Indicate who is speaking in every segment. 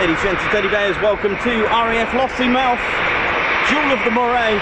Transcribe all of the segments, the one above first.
Speaker 1: Ladies, gents and teddy bears, welcome to RAF Lossiemouth, Jewel of the Moray.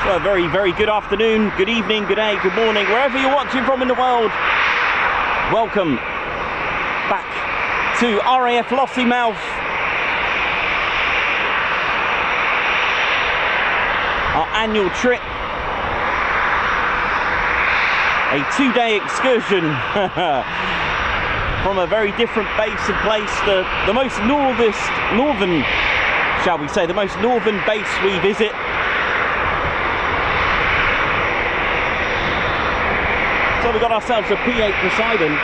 Speaker 1: So a very, very good afternoon, good evening, good day, good morning, wherever you're watching from in the world. Welcome back to RAF Lossiemouth. Our annual trip. A 2-day excursion from a very different base and place, the most northern, shall we say, the most northern base we visit. So we got ourselves a P-8 Poseidon.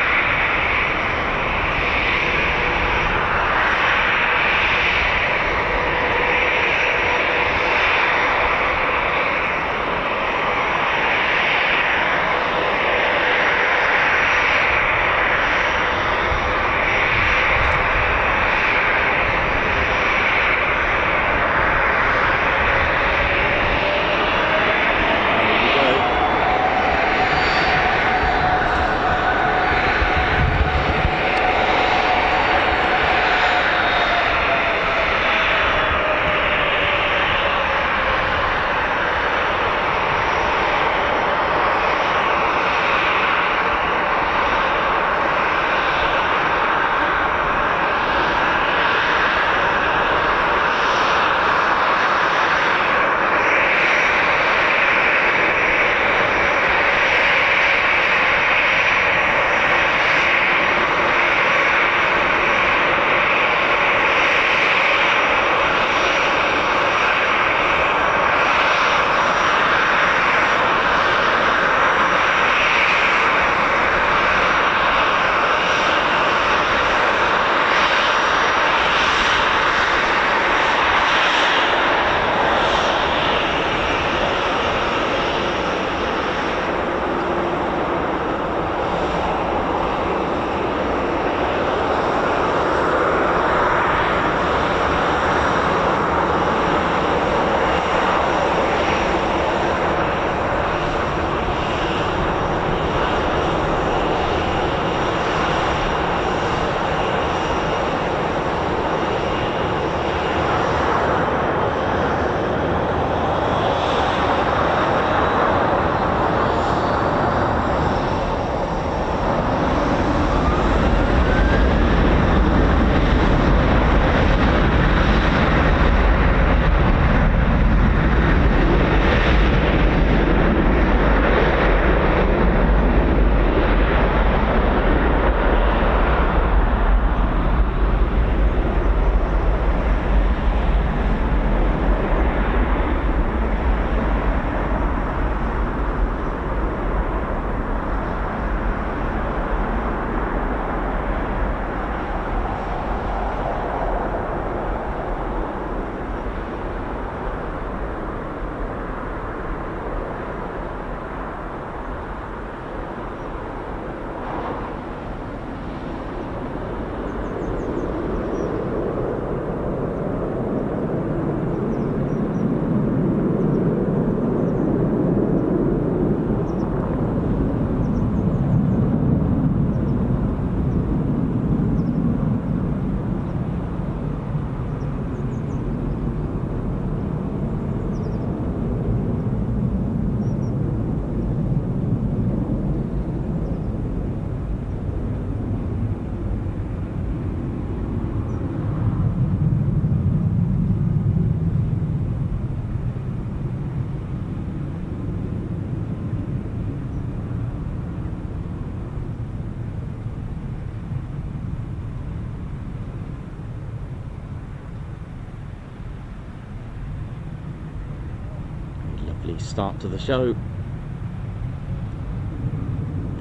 Speaker 2: Start to the show.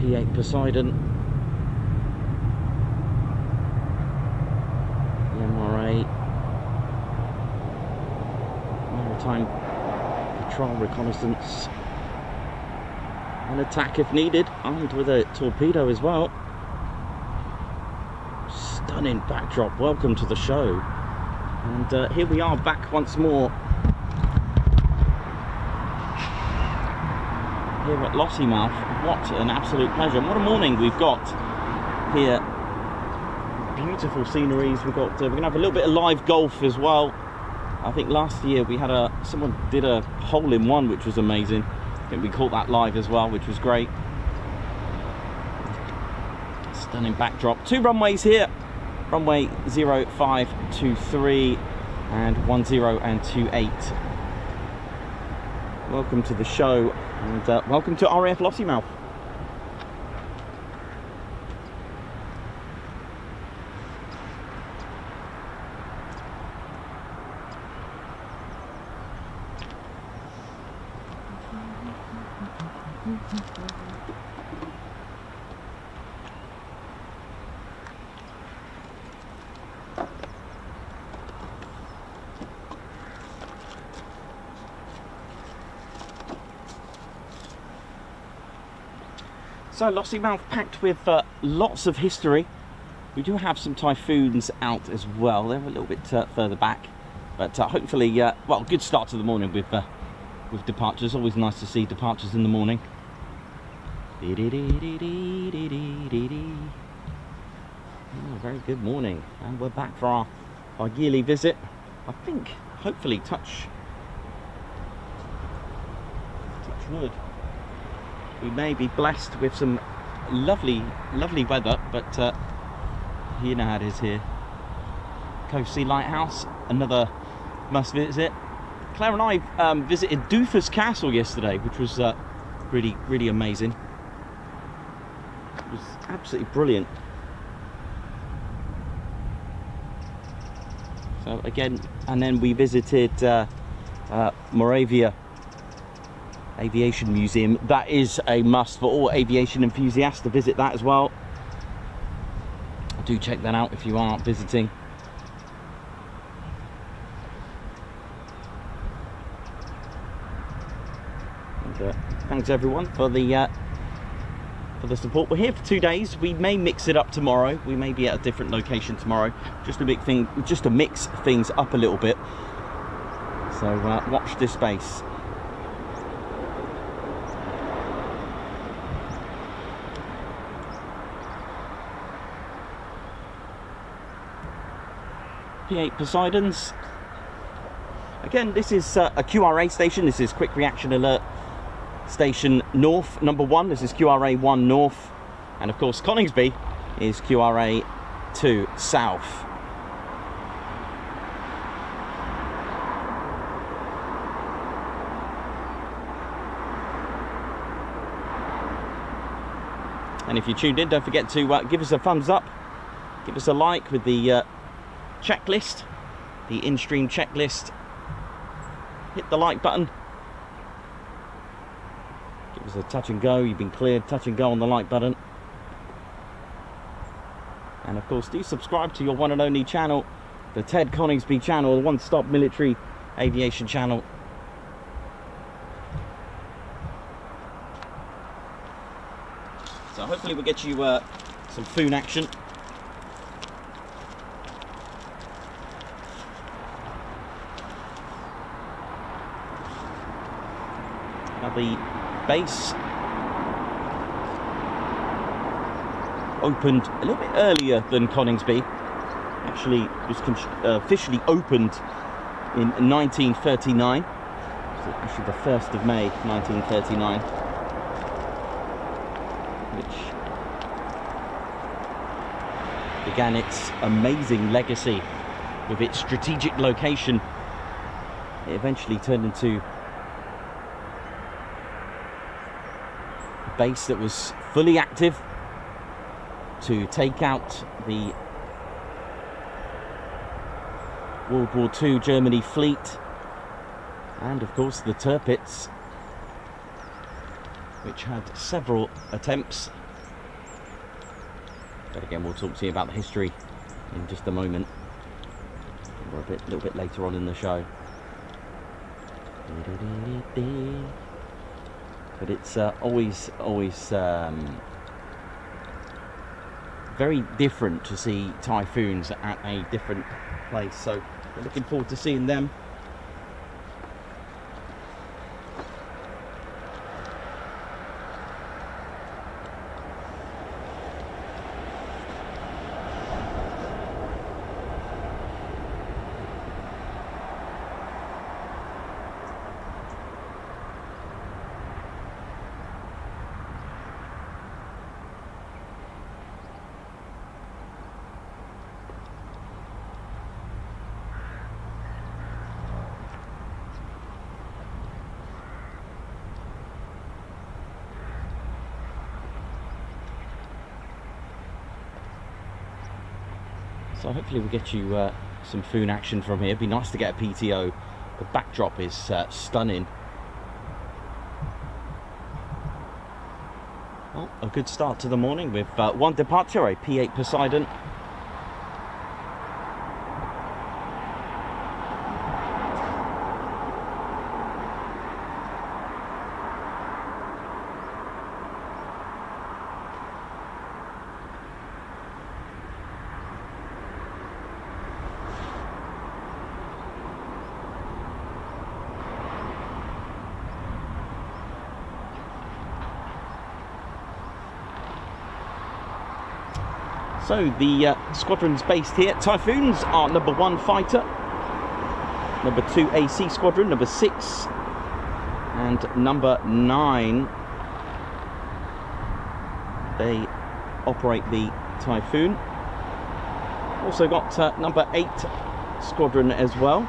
Speaker 2: P-8 Poseidon, the MRA Maritime Patrol Reconnaissance, and attack if needed, armed with a torpedo as well. Stunning backdrop. Welcome to the show. And here we are back once more here at Lossiemouth. What an absolute pleasure, and what a morning we've got here. Beautiful sceneries. We've got we're gonna have a little bit of live golf as well. I think last year we had someone did a hole-in-one, which was amazing. I think we caught that live as well, which was great. Stunning backdrop. 2 runways here runway 0523 and 10 and 28. Welcome to the show, and welcome to RAF Lossiemouth. So Lossiemouth packed with lots of history. We do have some Typhoons out as well. They're a little bit further back, but hopefully, well, good start to the morning with departures. Always nice to see departures in the morning. Oh, very good morning, and we're back for our yearly visit. I think, hopefully, touch wood, we may be blessed with some lovely weather, but you know how it is here. Coast Sea Lighthouse, another must visit. Claire and I visited Doofus Castle yesterday, which was really amazing. It was absolutely brilliant. So again, and then we visited Moravia Aviation Museum. That is a must for all aviation enthusiasts to visit that as well. Do check that out if you are visiting. And, thanks everyone for the support. We're here for 2 days. We may mix it up tomorrow. We may be at a different location tomorrow, just to mix things up a little bit. So watch this space. P-8 Poseidons. Again, this is a QRA station. This is Quick Reaction Alert Station North, number 1. This is QRA 1 North. And of course, Coningsby is QRA 2 South. And if you tuned in, don't forget to give us a thumbs up, give us a like with the checklist, the in-stream checklist. Hit the like button. Give us a touch and go. You've been cleared. Touch and go on the like button. And of course, do subscribe to your one and only channel, the Ted Coningsby channel, the one-stop military aviation channel. So hopefully we'll get you some Foon action. Now the base opened a little bit earlier than Coningsby. Actually, was officially opened in 1939. So actually the 1st of May 1939. Which began its amazing legacy with its strategic location. It eventually turned into base that was fully active to take out the World War II Germany fleet, and of course the Tirpitz, which had several attempts. But again, we'll talk to you about the history in just a moment. We're a little bit later on in the show. But it's always very different to see Typhoons at a different place. So we're looking forward to seeing them. So hopefully we'll get you some Foon action from here. It'd be nice to get a PTO. The backdrop is stunning. Well, a good start to the morning with one departure, a P-8 Poseidon. So the squadrons based here, Typhoons are number 1 fighter, number 2 AC squadron, number 6 and number 9. They operate the Typhoon. Also got number 8 squadron as well.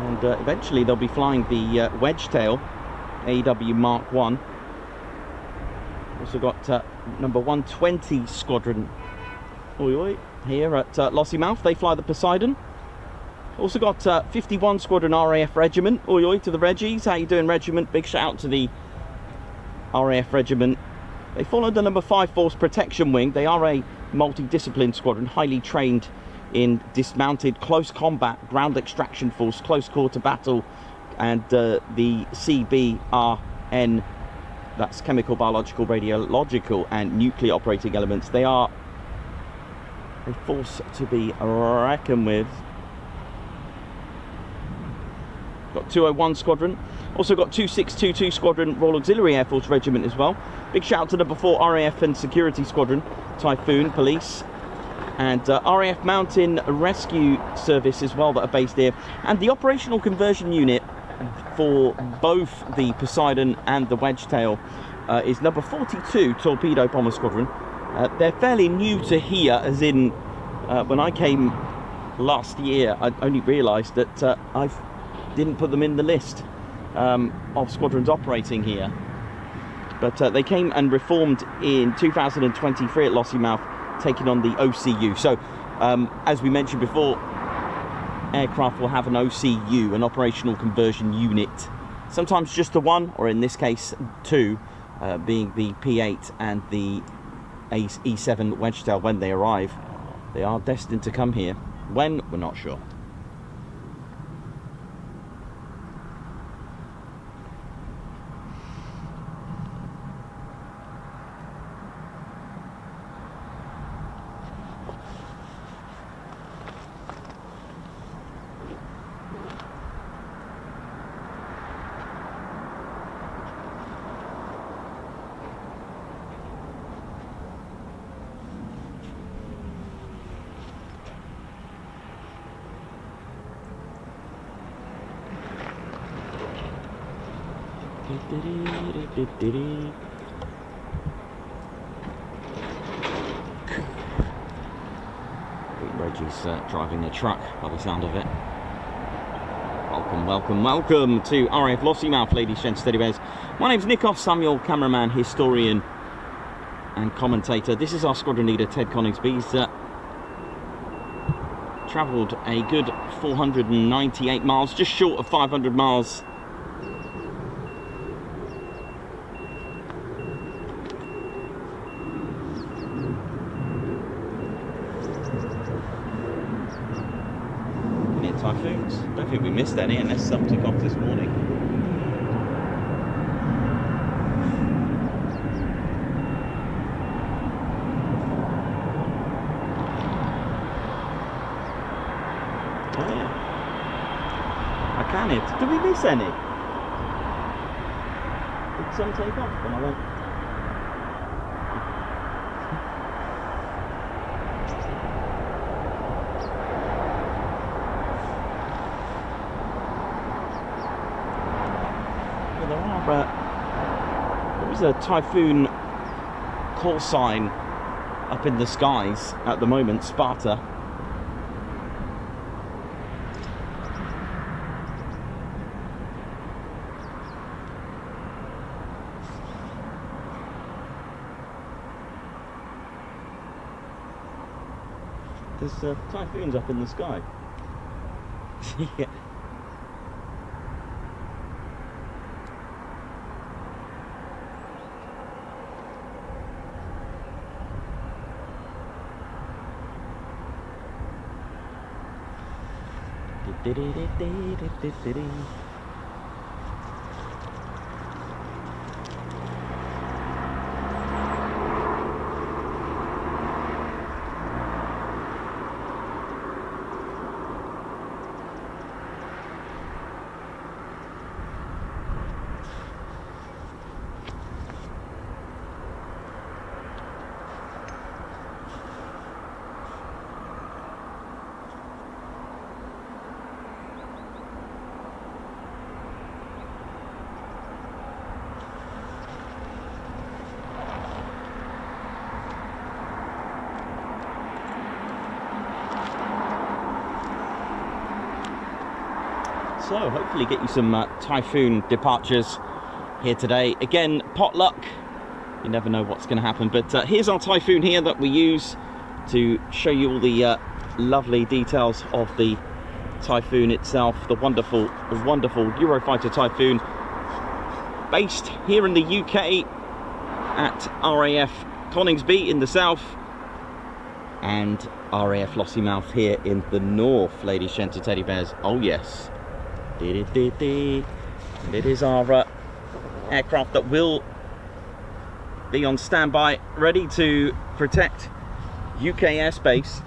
Speaker 2: And eventually they'll be flying the Wedgetail AW Mark 1. Also got number 120 squadron here at Lossiemouth. They fly the Poseidon. Also got 51 squadron RAF regiment. To the Reggies. How you doing, regiment? Big shout out to the RAF regiment. They fall under number 5 Force Protection Wing. They are a multi-discipline squadron, highly trained in dismounted close combat, ground extraction force, close quarter battle, and the CBRN. That's chemical, biological, radiological and nuclear operating elements. They are a force to be reckoned with. Got 201 Squadron. Also got 2622 Squadron Royal Auxiliary Air Force Regiment as well. Big shout out to number 4 RAF and Security Squadron, Typhoon Police. And RAF Mountain Rescue Service as well that are based here. And the Operational Conversion Unit for both the Poseidon and the Wedgetail is number 42 Torpedo Bomber Squadron. They're fairly new to here, as in when I came last year I only realised that I didn't put them in the list of squadrons operating here, but they came and reformed in 2023 at Lossiemouth, taking on the OCU. So as we mentioned before, aircraft will have an OCU, an operational conversion unit, sometimes just the one, or in this case 2, being the P-8 and the E7 Wedgetail. When they arrive, they are destined to come here. When, we're not sure. Reggie's driving the truck by the sound of it. Welcome, welcome, welcome to RAF Lossiemouth, ladies, gents, teddy bears. My name's Nikos, I'm your cameraman, historian and commentator. This is our squadron leader, Ted Coningsby. He's travelled a good 498 miles, just short of 500 miles. Typhoons. Don't think we missed any unless some took off this morning. Oh yeah. I can it. Did we miss any? Did some take off when I went? There is a Typhoon call sign up in the skies at the moment, Sparta. There's typhoons up in the sky. Yeah. So hopefully get you some Typhoon departures here today. Again, potluck. You never know what's going to happen. But here's our Typhoon here that we use to show you all the lovely details of the Typhoon itself. The wonderful Eurofighter Typhoon, based here in the UK at RAF Coningsby in the south, and RAF Lossiemouth here in the north, ladies, gents, and teddy bears. Oh yes. And it is our aircraft that will be on standby, ready to protect UK airspace.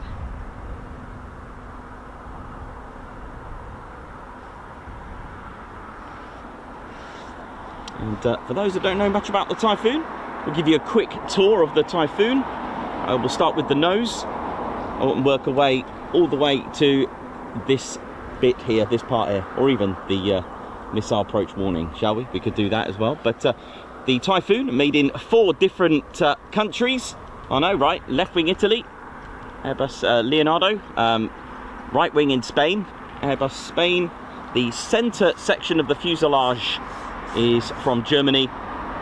Speaker 2: And for those that don't know much about the Typhoon, we'll give you a quick tour of the Typhoon. We'll start with the nose and work away all the way to this bit here, this part here, or even the missile approach warning, shall we? We could do that as well. But the Typhoon, made in 4 different countries. I know, right? Left wing Italy, Airbus Leonardo. Right wing in Spain, Airbus Spain. The centre section of the fuselage is from Germany.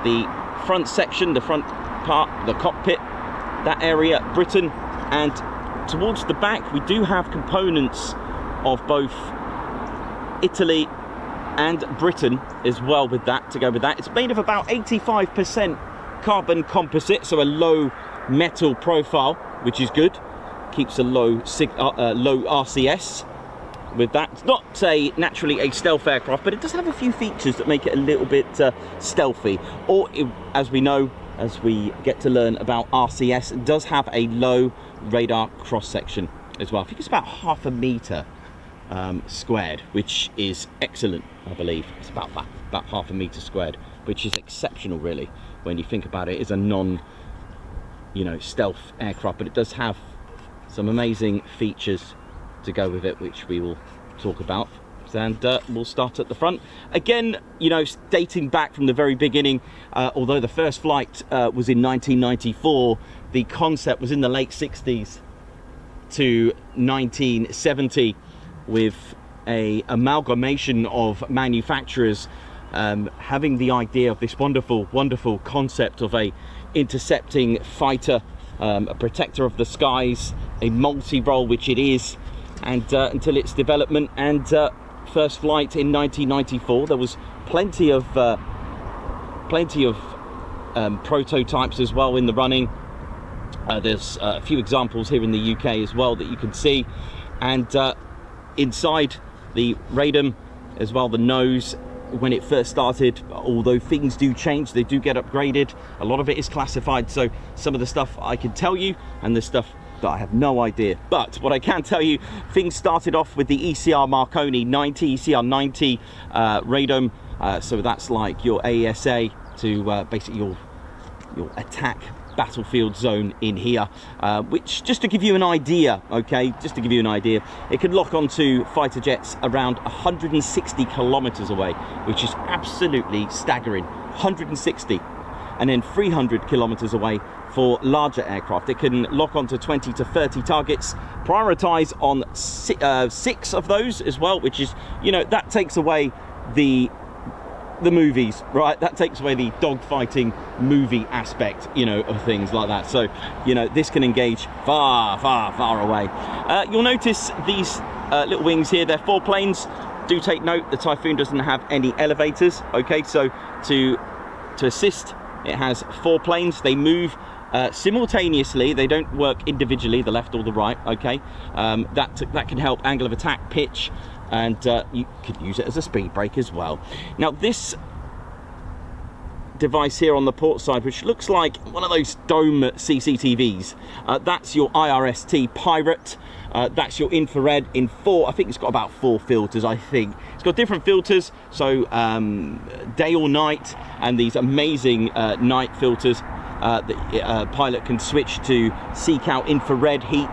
Speaker 2: The front section, the front part, the cockpit, that area, Britain. And towards the back, we do have components of both Italy and Britain as well with that, to go with that. It's made of about 85% carbon composite, so a low metal profile, which is good. Keeps a low RCS with that. It's not naturally a stealth aircraft, but it does have a few features that make it a little bit stealthy. Or, as we know, as we get to learn about RCS, it does have a low radar cross-section as well. I think it's about 0.5 meter squared, which is excellent. I believe it's about 0.5 meter squared, which is exceptional really when you think about it. It's a non stealth aircraft, but it does have some amazing features to go with it, which we will talk about. And we'll start at the front again, dating back from the very beginning. Although the first flight was in 1994, the concept was in the late 60s to 1970, with a amalgamation of manufacturers having the idea of this wonderful concept of a intercepting fighter, a protector of the skies, a multi-role, which it is, and until its development and first flight in 1994, there was plenty of prototypes as well in the running. There's a few examples here in the UK as well that you can see, and inside the radome as well, the nose, when it first started, although things do change, they do get upgraded. A lot of it is classified, so some of the stuff I can tell you, and the stuff that I have no idea. But what I can tell you, things started off with the ECR Marconi 90, ECR 90 radome. So that's like your AESA to basically your attack battlefield zone in here, which, just to give you an idea, okay, just to give you an idea, it can lock onto fighter jets around 160 kilometers away, which is absolutely staggering. 160. And then 300 kilometers away for larger aircraft. It can lock onto 20 to 30 targets, prioritize on 6 of those as well, which is, that takes away the the movies, right? That takes away the dogfighting movie aspect, you know, of things like that. So, you know, this can engage far, far, far away. You'll notice these little wings here, they're 4 planes. Do take note, the Typhoon doesn't have any elevators, okay? So to assist, it has 4 planes. They move simultaneously, they don't work individually, the left or the right, okay? That can help angle of attack, pitch, and you could use it as a speed brake as well. Now this device here on the port side, which looks like one of those dome CCTVs, that's your IRST Pirate. That's your infrared in 4, I think it's got about 4 filters, I think. It's got different filters, so day or night, and these amazing night filters. The pilot can switch to seek out infrared heat,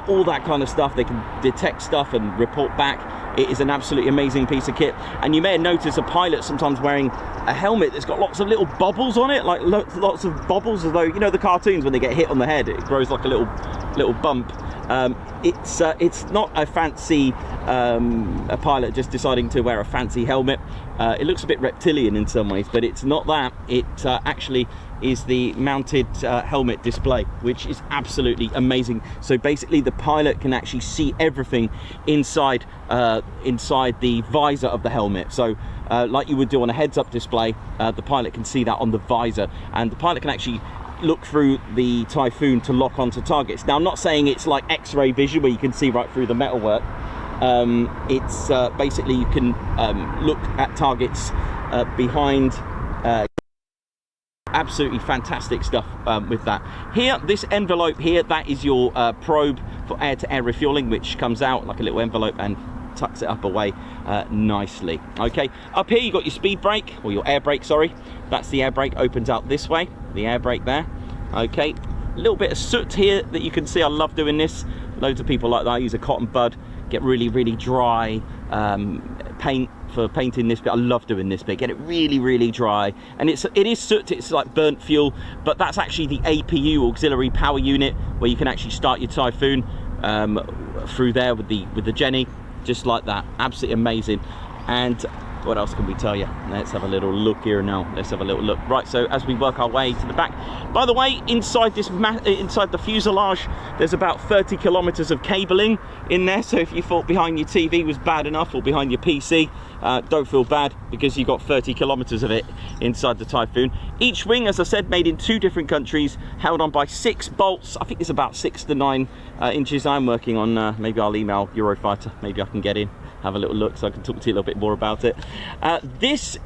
Speaker 2: all that kind of stuff. They can detect stuff and report back. It is an absolutely amazing piece of kit. And you may have noticed a pilot sometimes wearing a helmet that's got lots of little bubbles on it, like lots of bubbles, as though, you know, the cartoons when they get hit on the head, it grows like a little bump. It's not a fancy a pilot just deciding to wear a fancy helmet. It looks a bit reptilian in some ways, but it's not that. It actually is the mounted helmet display, which is absolutely amazing. So basically the pilot can actually see everything inside the visor of the helmet. So like you would do on a heads-up display, the pilot can see that on the visor, and the pilot can actually look through the Typhoon to lock onto targets. Now I'm not saying it's like X-ray vision where you can see right through the metalwork. It's basically you can look at targets behind. Absolutely fantastic stuff with that. Here, this envelope here, that is your probe for air-to-air refueling, which comes out like a little envelope and tucks it up away nicely. Okay, up here you got your speed brake, or your air brake, sorry. That's the air brake, opens out this way, the air brake there. Okay, a little bit of soot here that you can see. I love doing this. Loads of people like that. I use a cotton bud, get really, really dry paint for painting this bit. I love doing this bit, get it really, really dry. And it is soot, it's like burnt fuel, but that's actually the APU, auxiliary power unit, where you can actually start your Typhoon through there with the Jenny, just like that. Absolutely amazing. And what else can we tell you? Let's have a little look here now. Let's have a little look. Right, so as we work our way to the back, by the way, inside the fuselage, there's about 30 kilometers of cabling in there. So if you thought behind your TV was bad enough, or behind your PC, don't feel bad, because you've got 30 kilometers of it inside the Typhoon. Each wing, as I said, made in 2 different countries, held on by 6 bolts. I think it's about 6 to 9 inches. I'm working on, maybe I'll email Eurofighter, maybe I can get in, have a little look so I can talk to you a little bit more about it. This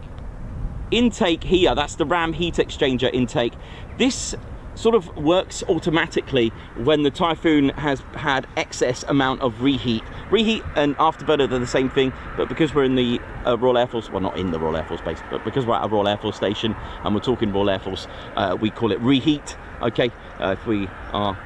Speaker 2: intake here, that's the RAM heat exchanger intake. This sort of works automatically when the Typhoon has had excess amount of reheat. Reheat and afterburner, they're the same thing, but because we're in the Royal Air Force, well, not in the Royal Air Force base, but because we're at a Royal Air Force station and we're talking Royal Air Force, we call it reheat. Okay, if we are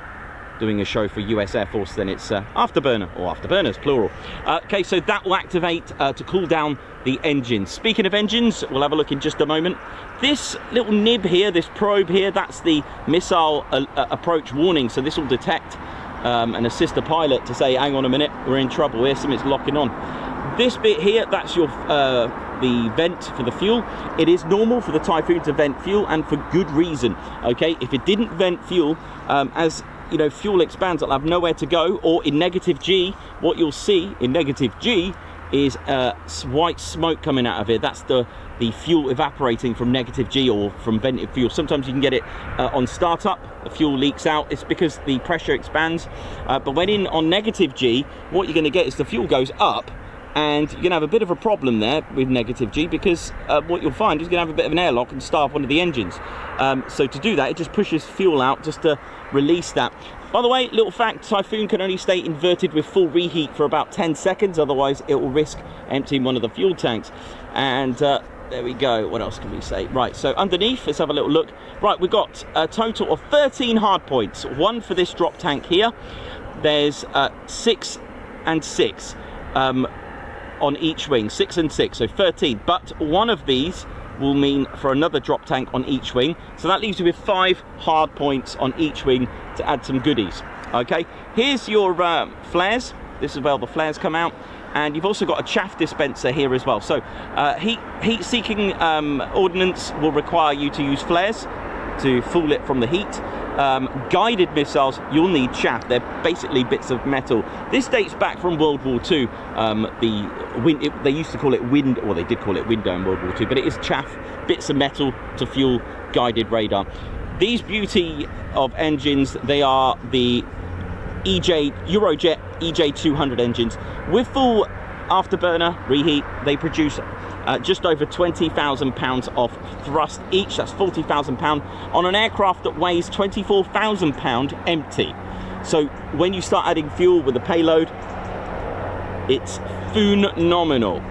Speaker 2: doing a show for US Air Force, then it's afterburner, or afterburners plural. Okay, so that will activate to cool down the engines. Speaking of engines, we'll have a look in just a moment. This little nib here, this probe here, that's the missile approach warning. So this will detect and assist the pilot to say, hang on a minute, we're in trouble here, something's locking on. This bit here, that's your the vent for the fuel. It is normal for the Typhoon to vent fuel, and for good reason. Okay, if it didn't vent fuel, as you know, fuel expands, it'll have nowhere to go, or in negative G, what you'll see in negative G is white smoke coming out of it. That's the fuel evaporating from negative G, or from vented fuel. Sometimes you can get it on startup, the fuel leaks out. It's because the pressure expands, but when on negative G, what you're going to get is the fuel goes up, and you're going to have a bit of a problem there with negative G, because what you'll find is you're going to have a bit of an airlock and starve one of the engines. So to do that, it just pushes fuel out just to release that. By the way, little fact, Typhoon can only stay inverted with full reheat for about 10 seconds, otherwise it will risk emptying one of the fuel tanks. And there we go, what else can we say? Right, so underneath, let's have a little look. Right, we've got a total of 13 hard points, 1 for this drop tank here. There's 6 and 6 on each wing, 6 and 6, so 13. But one of these will mean for another drop tank on each wing, so that leaves you with 5 hard points on each wing to add some goodies. Okay, here's your flares. This is where the flares come out.
Speaker 1: and you've also got a chaff dispenser here as well. So heat-seeking ordnance will require you to use flares to fool it from the heat. Guided missiles, you'll need chaff. They're basically bits of metal. This dates back from World War II. They used to call it wind, or they did call it window in World War II, but it is chaff, bits of metal to fuel guided radar. These beauty of engines, they are the Eurojet EJ200 engines. With full afterburner reheat, they produce just over 20,000 pounds of thrust each. That's 40,000 pounds on an aircraft that weighs 24,000 pounds empty. So when you start adding fuel with the payload, it's phenomenal,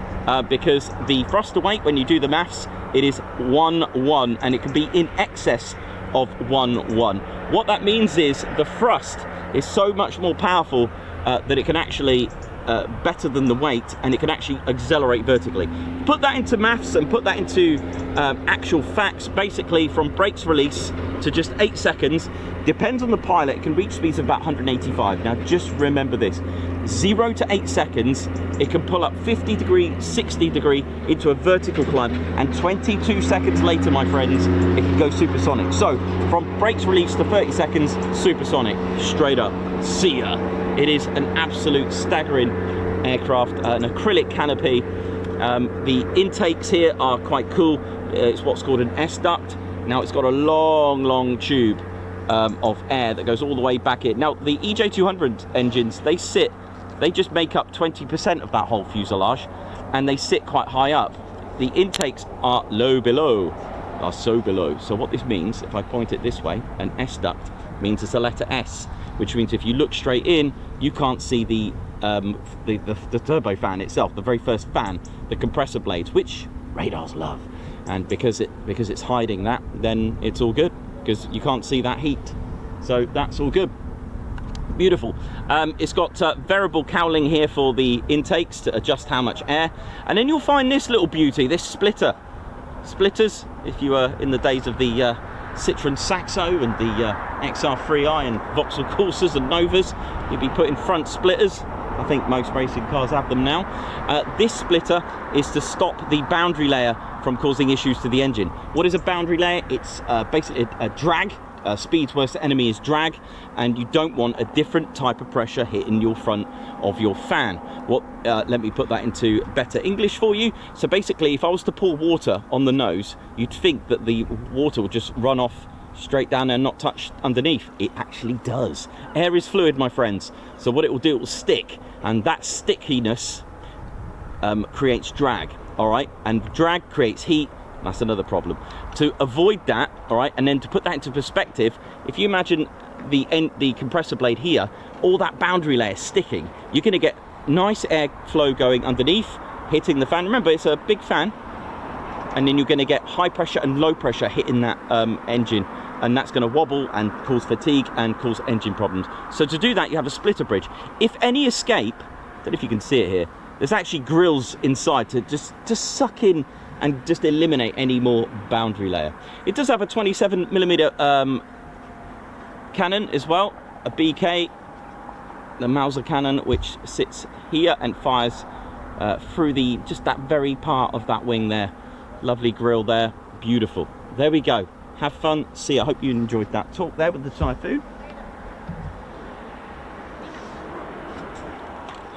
Speaker 1: because the thrust to weight, when you do the maths, it is 1-1, and it can be in excess of 1-1. What that means is the thrust is so much more powerful that it can actually better than the weight, and it can actually accelerate vertically. Put that into maths and put that into actual facts. Basically, from brakes release to just 8 seconds, depends on the pilot, it can reach speeds of about 185. Now just remember this, 0 to 8 seconds, it can pull up 50 degree, 60 degree into a vertical climb, and 22 seconds later, my friends, it can go supersonic. So from brakes release to 30 seconds, supersonic, straight up. See ya. It is an absolute staggering aircraft, an acrylic canopy. The intakes here are quite cool. It's what's called an S-duct. Now it's got a long tube of air that goes all the way back in. Now the EJ200 engines, they just make up 20% of that whole fuselage, and they sit quite high up. The intakes are so below. So what this means, if I point it this way, an S-duct means it's a letter S, which means if you look straight in, you can't see the turbo fan itself, the very first fan, the compressor blades, which radars love. And because it's hiding that, then it's all good, because you can't see that heat. So that's all good. Beautiful. It's got variable cowling here for the intakes to adjust how much air. And then you'll find this little beauty, this splitter. Splitters, if you were in the days of the Citroen Saxo and the XR3i and Vauxhall Corsas and Novas, you'd be putting front splitters. I think most racing cars have them now. This splitter is to stop the boundary layer from causing issues to the engine. What is a boundary layer? It's basically a drag. Speed's worst enemy is drag, and you don't want a different type of pressure hitting your front of your fan. Let me put that into better English for you. So basically, if I was to pour water on the nose, you'd think that the water would just run off straight down and not touch underneath. It actually does. Air is fluid, my friends. So what it will do, it will stick, and that stickiness creates drag. All right, and drag creates heat. That's another problem. To avoid that, all right, and then to put that into perspective, if you imagine the compressor blade here, all that boundary layer sticking, you're going to get nice air flow going underneath, hitting the fan. Remember, it's a big fan, and then you're going to get high pressure and low pressure hitting that engine, and that's going to wobble and cause fatigue and cause engine problems. So to do that, you have a splitter bridge. If any escape, I don't know if you can see it here, there's actually grills inside to just suck in and just eliminate any more boundary layer. It does have a 27mm cannon as well, a BK, the Mauser cannon, which sits here and fires through just that very part of that wing there. Lovely grill there, beautiful. There we go. Have fun. See, I hope you enjoyed that talk there with the Typhoon.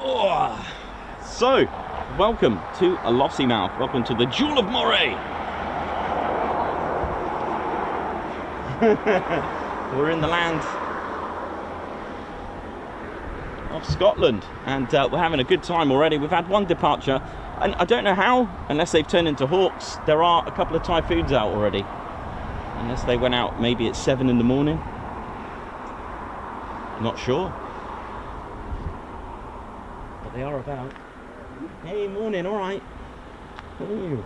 Speaker 1: Oh. So, welcome to a Lossiemouth. Welcome to the Jewel of Moray. We're in the land of Scotland, and we're having a good time already. We've had one departure, and I don't know how, unless they've turned into Hawks. There are a couple of Typhoons out already, unless they went out maybe at 7 in the morning. Not sure, but they are about. Hey, morning, all right. Ooh.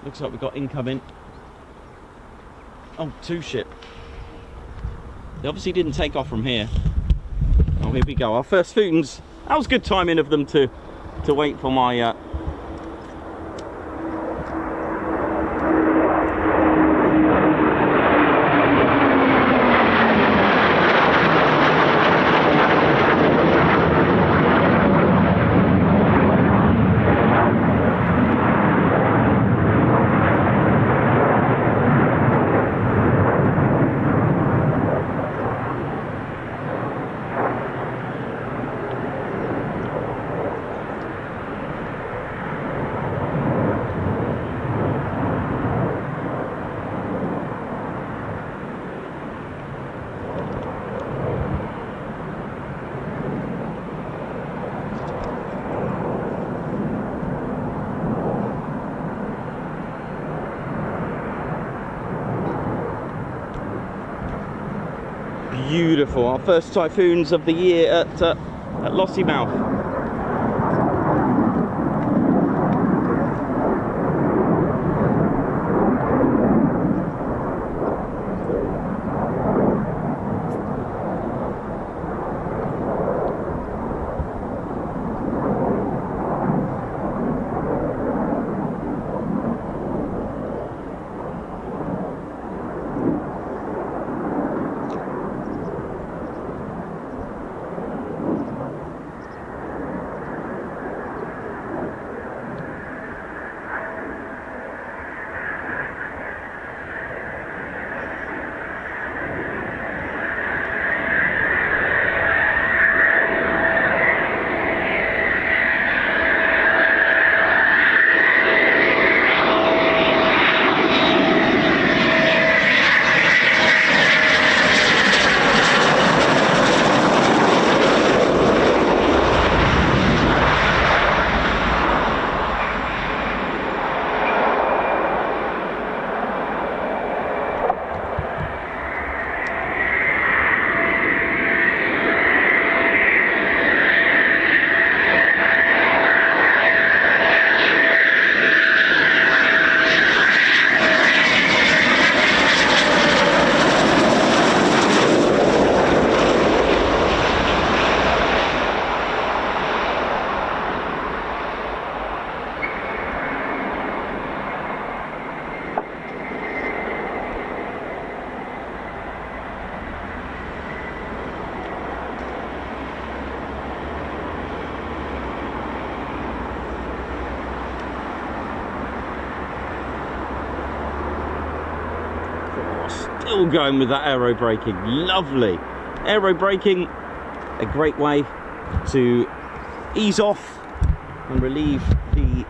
Speaker 2: Looks like we've got incoming. Oh, 2 ship. They obviously didn't take off from here. Oh, here we go. Our first Typhoons. That was good timing of them to wait for my beautiful. Our first Typhoons of the year at Lossiemouth. Still going with that aero braking. Lovely. Aero braking, a great way to ease off and relieve the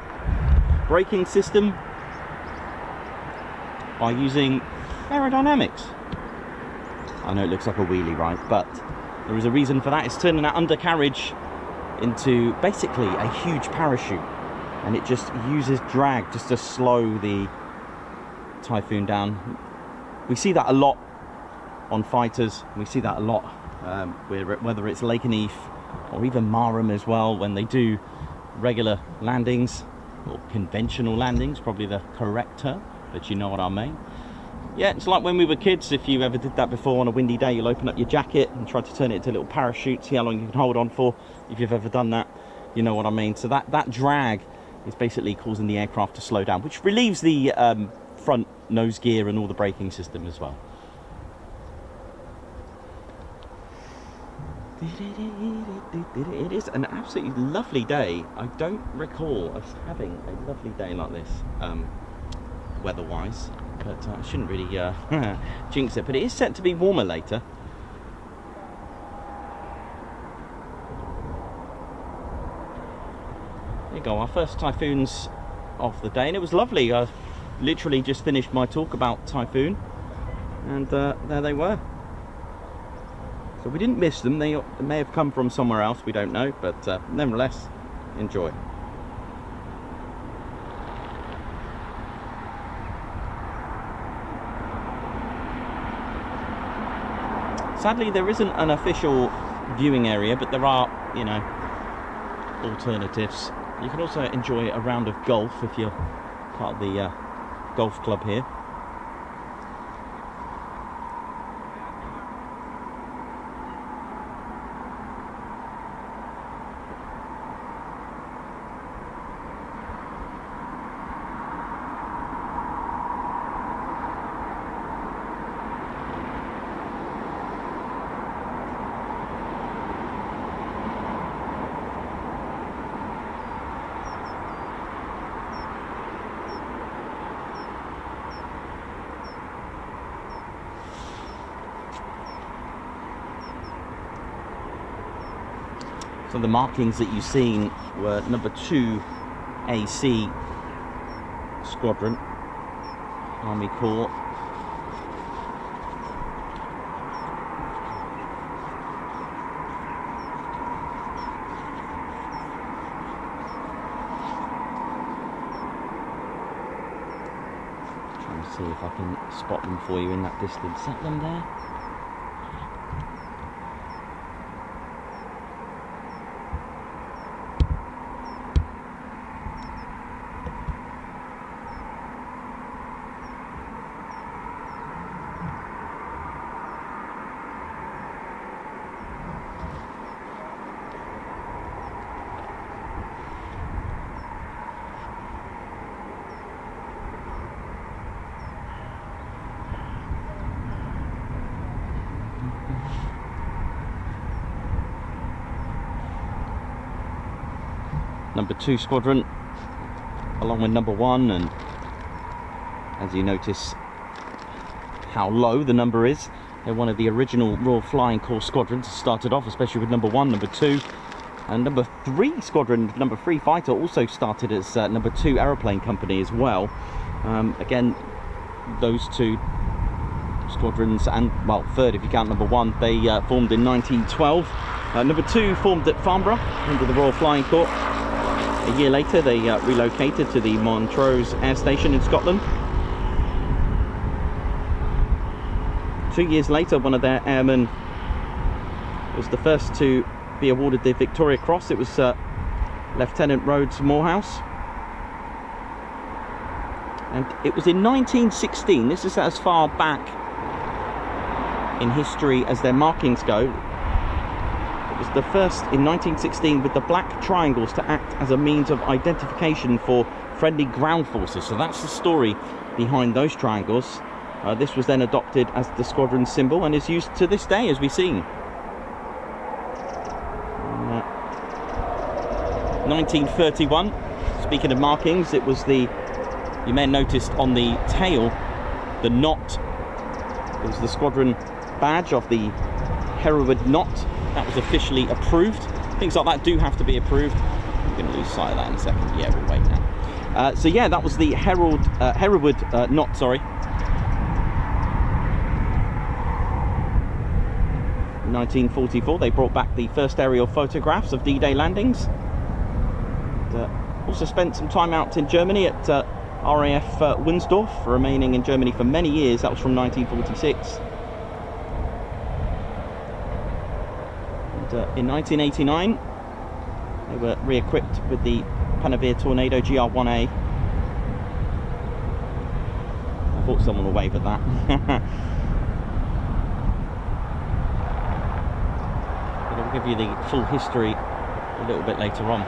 Speaker 2: braking system by using aerodynamics. I know it looks like a wheelie, right? But there is a reason for that. It's turning that undercarriage into basically a huge parachute, and it just uses drag just to slow the Typhoon down. We see that a lot on fighters. We see that a lot whether it's Lake and Eef or even Marham as well, when they do regular landings, or conventional landings, probably the correct term, but you know what I mean. Yeah, it's like when we were kids. If you ever did that before on a windy day, you'll open up your jacket and try to turn it into a little parachute, see how long you can hold on for. If you've ever done that, you know what I mean. So that drag is basically causing the aircraft to slow down, which relieves the front nose gear and all the braking system as well. It is an absolutely lovely day. I don't recall us having a lovely day like this weather-wise, but I shouldn't really jinx it. But it is set to be warmer later. There you go, our first Typhoons of the day, and it was lovely. I literally just finished my talk about Typhoon, and there they were. So we didn't miss them. They may have come from somewhere else, we don't know, but nevertheless, enjoy. Sadly, there isn't an official viewing area, but there are, you know, alternatives. You can also enjoy a round of golf if you're part of the golf club here. So the markings that you've seen were number 2 AC Squadron, Army Corps. Trying to see if I can spot them for you in that distance. Is that them there? Number 2 Squadron, along with number 1, and as you notice how low the number is, they're one of the original Royal Flying Corps squadrons. Started off, especially with number 1, number 2, and number 3 Squadron, number 3 Fighter, also started as number 2 aeroplane company as well. Again, those 2 squadrons, and well, 3rd if you count number 1, they formed in 1912. Number 2 formed at Farnborough under the Royal Flying Corps. A year later, they relocated to the Montrose Air Station in Scotland. 2 years later, one of their airmen was the first to be awarded the Victoria Cross. It was Lieutenant Rhodes Morehouse. And it was in 1916, this is as far back in history as their markings go. Was the first in 1916 with the black triangles to act as a means of identification for friendly ground forces. So that's the story behind those triangles. This was then adopted as the squadron symbol and is used to this day, as we've seen. 1931, speaking of markings, it was the, you may have noticed on the tail, the knot. It was the squadron badge of the Hereward knot. That was officially approved. Things like that do have to be approved. I'm going to lose sight of that in a second. Yeah, we'll wait now. So yeah, that was the Hereward knot, sorry. 1944, they brought back the first aerial photographs of D-Day landings. Also spent some time out in Germany at RAF Wunsdorf, remaining in Germany for many years. That was from 1946. In 1989, they were re-equipped with the Panavir Tornado GR1A. I thought someone would wave at that. But I'll give you the full history a little bit later on.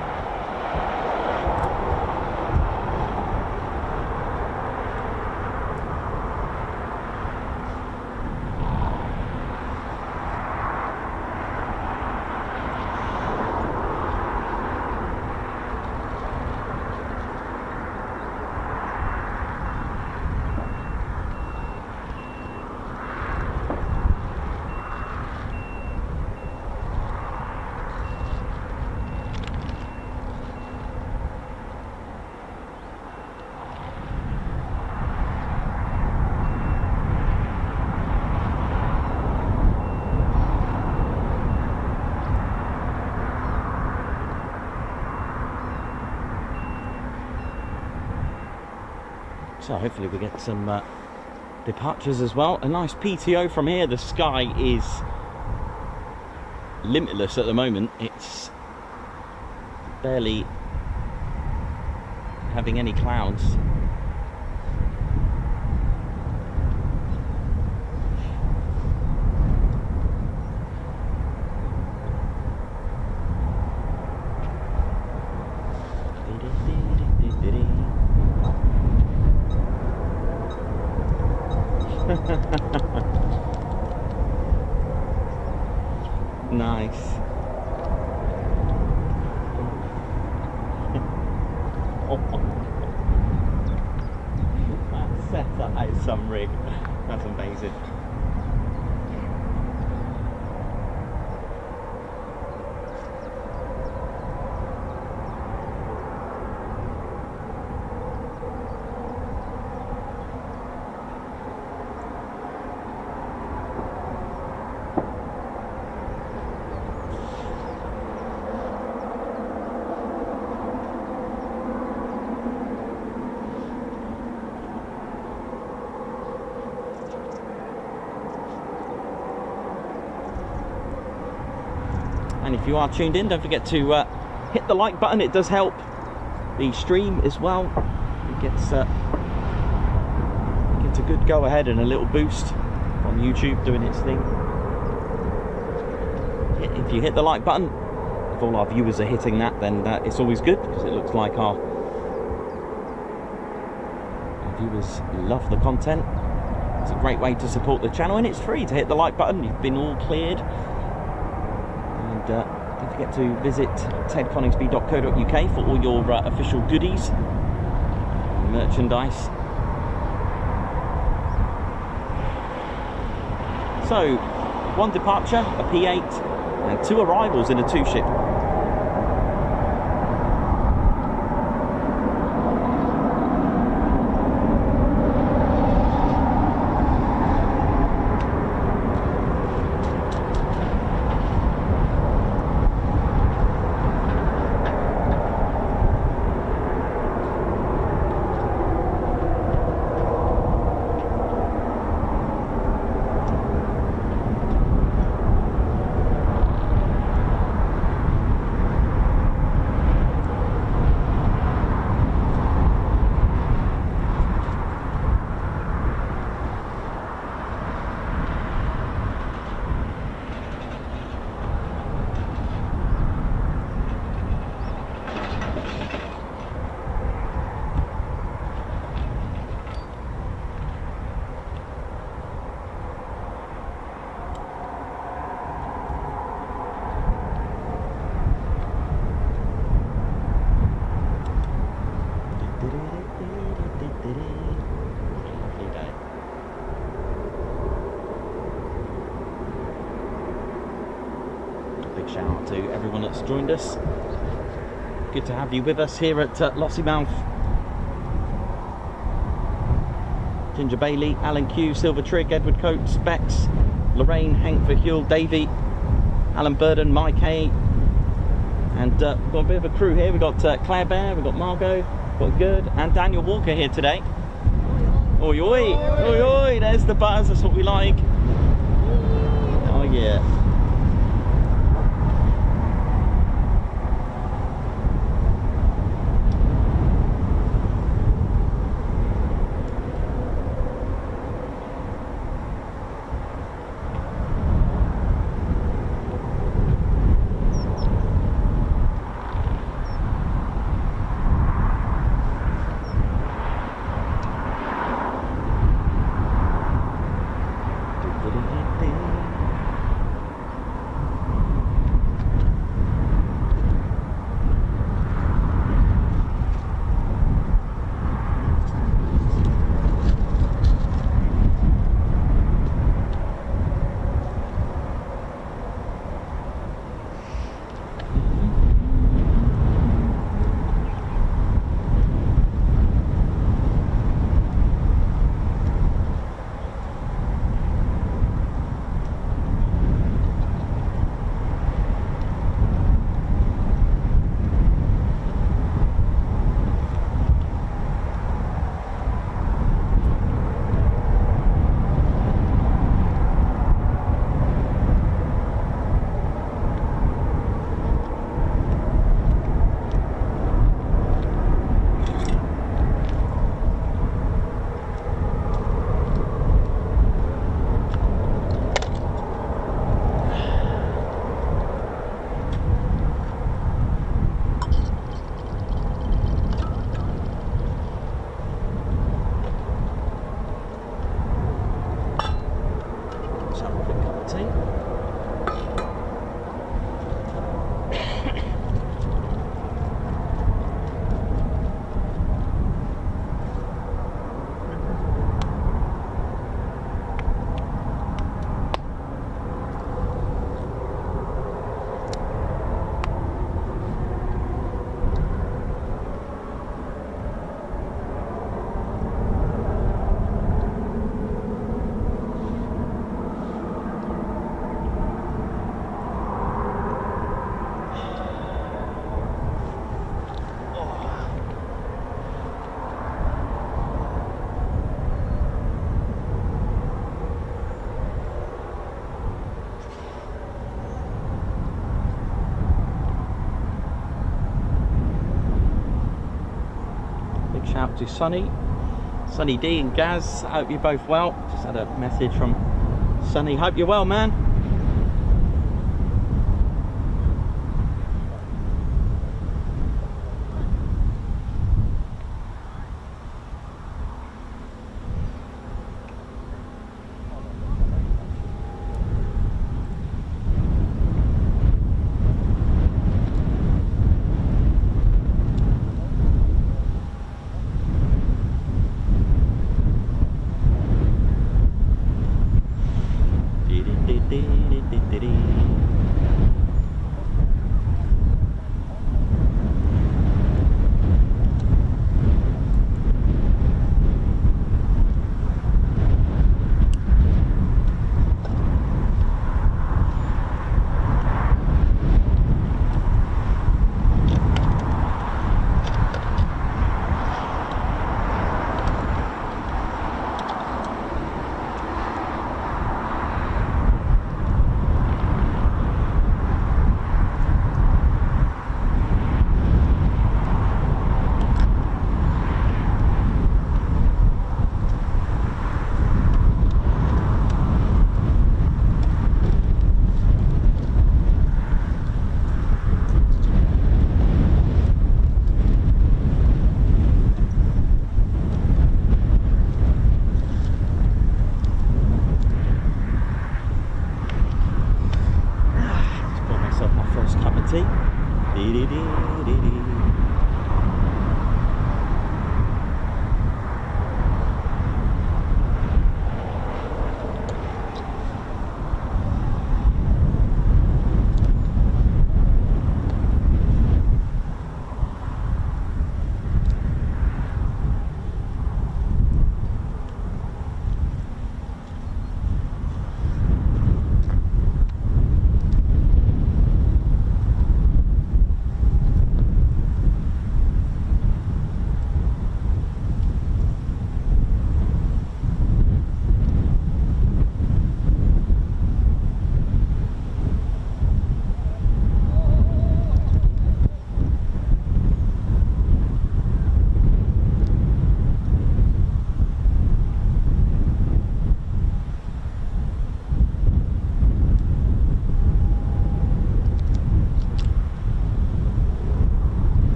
Speaker 2: So hopefully we get some departures as well. A nice PTO from here. The sky is limitless at the moment. It's barely having any clouds. Nice. That setup is some rig. That's amazing. And if you are tuned in, don't forget to hit the like button. It does help the stream as well. It gets a good go ahead and a little boost from YouTube doing its thing. If you hit the like button, if all our viewers are hitting that, then it's always good, because it looks like our viewers love the content. It's a great way to support the channel, and it's free to hit the like button. You've been all cleared. Don't forget to visit tedconingsby.co.uk for all your official goodies, merchandise. So, one departure, a P-8, and 2 arrivals in a 2-ship. Big shout out to everyone that's joined us. Good to have you with us here at Lossiemouth. Ginger Bailey, Alan Q, Silver Trig, Edward Coates, Bex, Lorraine, Hank Verhule, Davey, Alan Burden, Mike Hay, and we've got a bit of a crew here. We've got Claire Bear, we've got Margot, we've got Good, and Daniel Walker here today. Oi oi, oi oi, there's the buzz, that's what we like. Oh yeah. out to Sunny D and Gaz. I hope you're both well. Just had a message from Sunny. Hope you're well, man.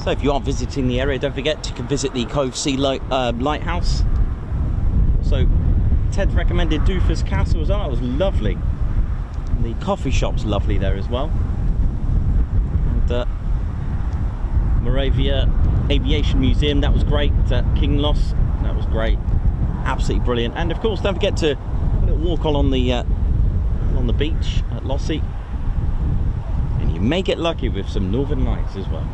Speaker 2: So if you are visiting the area, don't forget you can visit the Cove Sea Lighthouse. So Ted recommended Doofus Castle as well. It was lovely. And the coffee shop's lovely there as well. And Moravia Aviation Museum, that was great. Kinloss, that was great. Absolutely brilliant. And of course, don't forget to have a little walk along the beach at Lossie. And you may get lucky with some northern lights as well.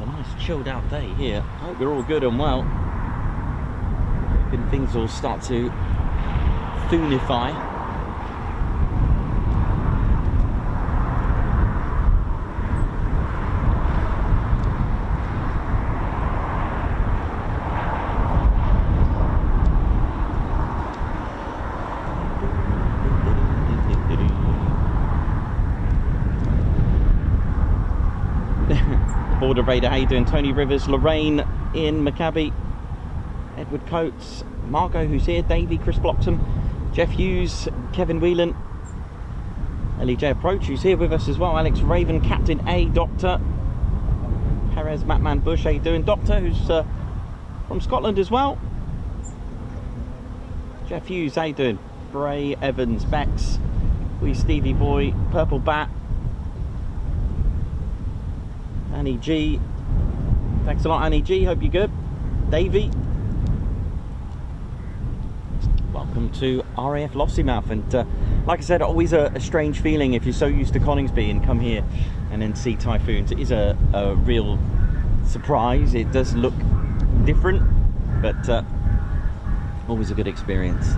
Speaker 2: a nice chilled out day here. Hope you're all good and well. Hoping things will start to foonify.
Speaker 1: Border Raider, how you doing? Tony Rivers, Lorraine, Ian Maccabi, Edward Coates, Margot who's here, Davey, Chris Bloxham, Jeff Hughes, Kevin Whelan, LEJ Approach who's here with us as well, Alex Raven, Captain A, Doctor, Perez, Matman Bush, how you doing? Doctor who's from Scotland as well, Jeff Hughes, how you doing? Bray, Evans, Bex, Wee Stevie Boy, Purple Bat, Annie G, thanks a lot Annie G, hope you're good. Davey, welcome to RAF Lossiemouth, and like I said, always a strange feeling if you're so used to Coningsby and come here and then see Typhoons. It is a real surprise. It does look different, but always a good experience.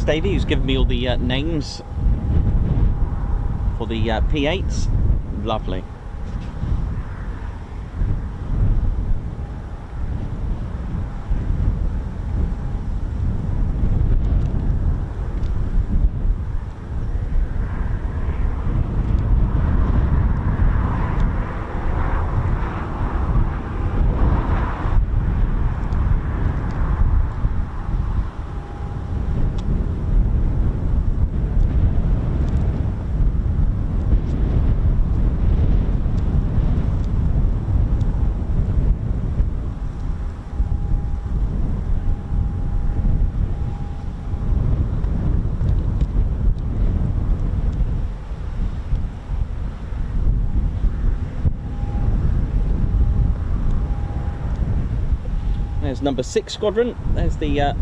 Speaker 1: Davey, who's given me all the names for the P-8s. Lovely. There's number 6 squadron. There's the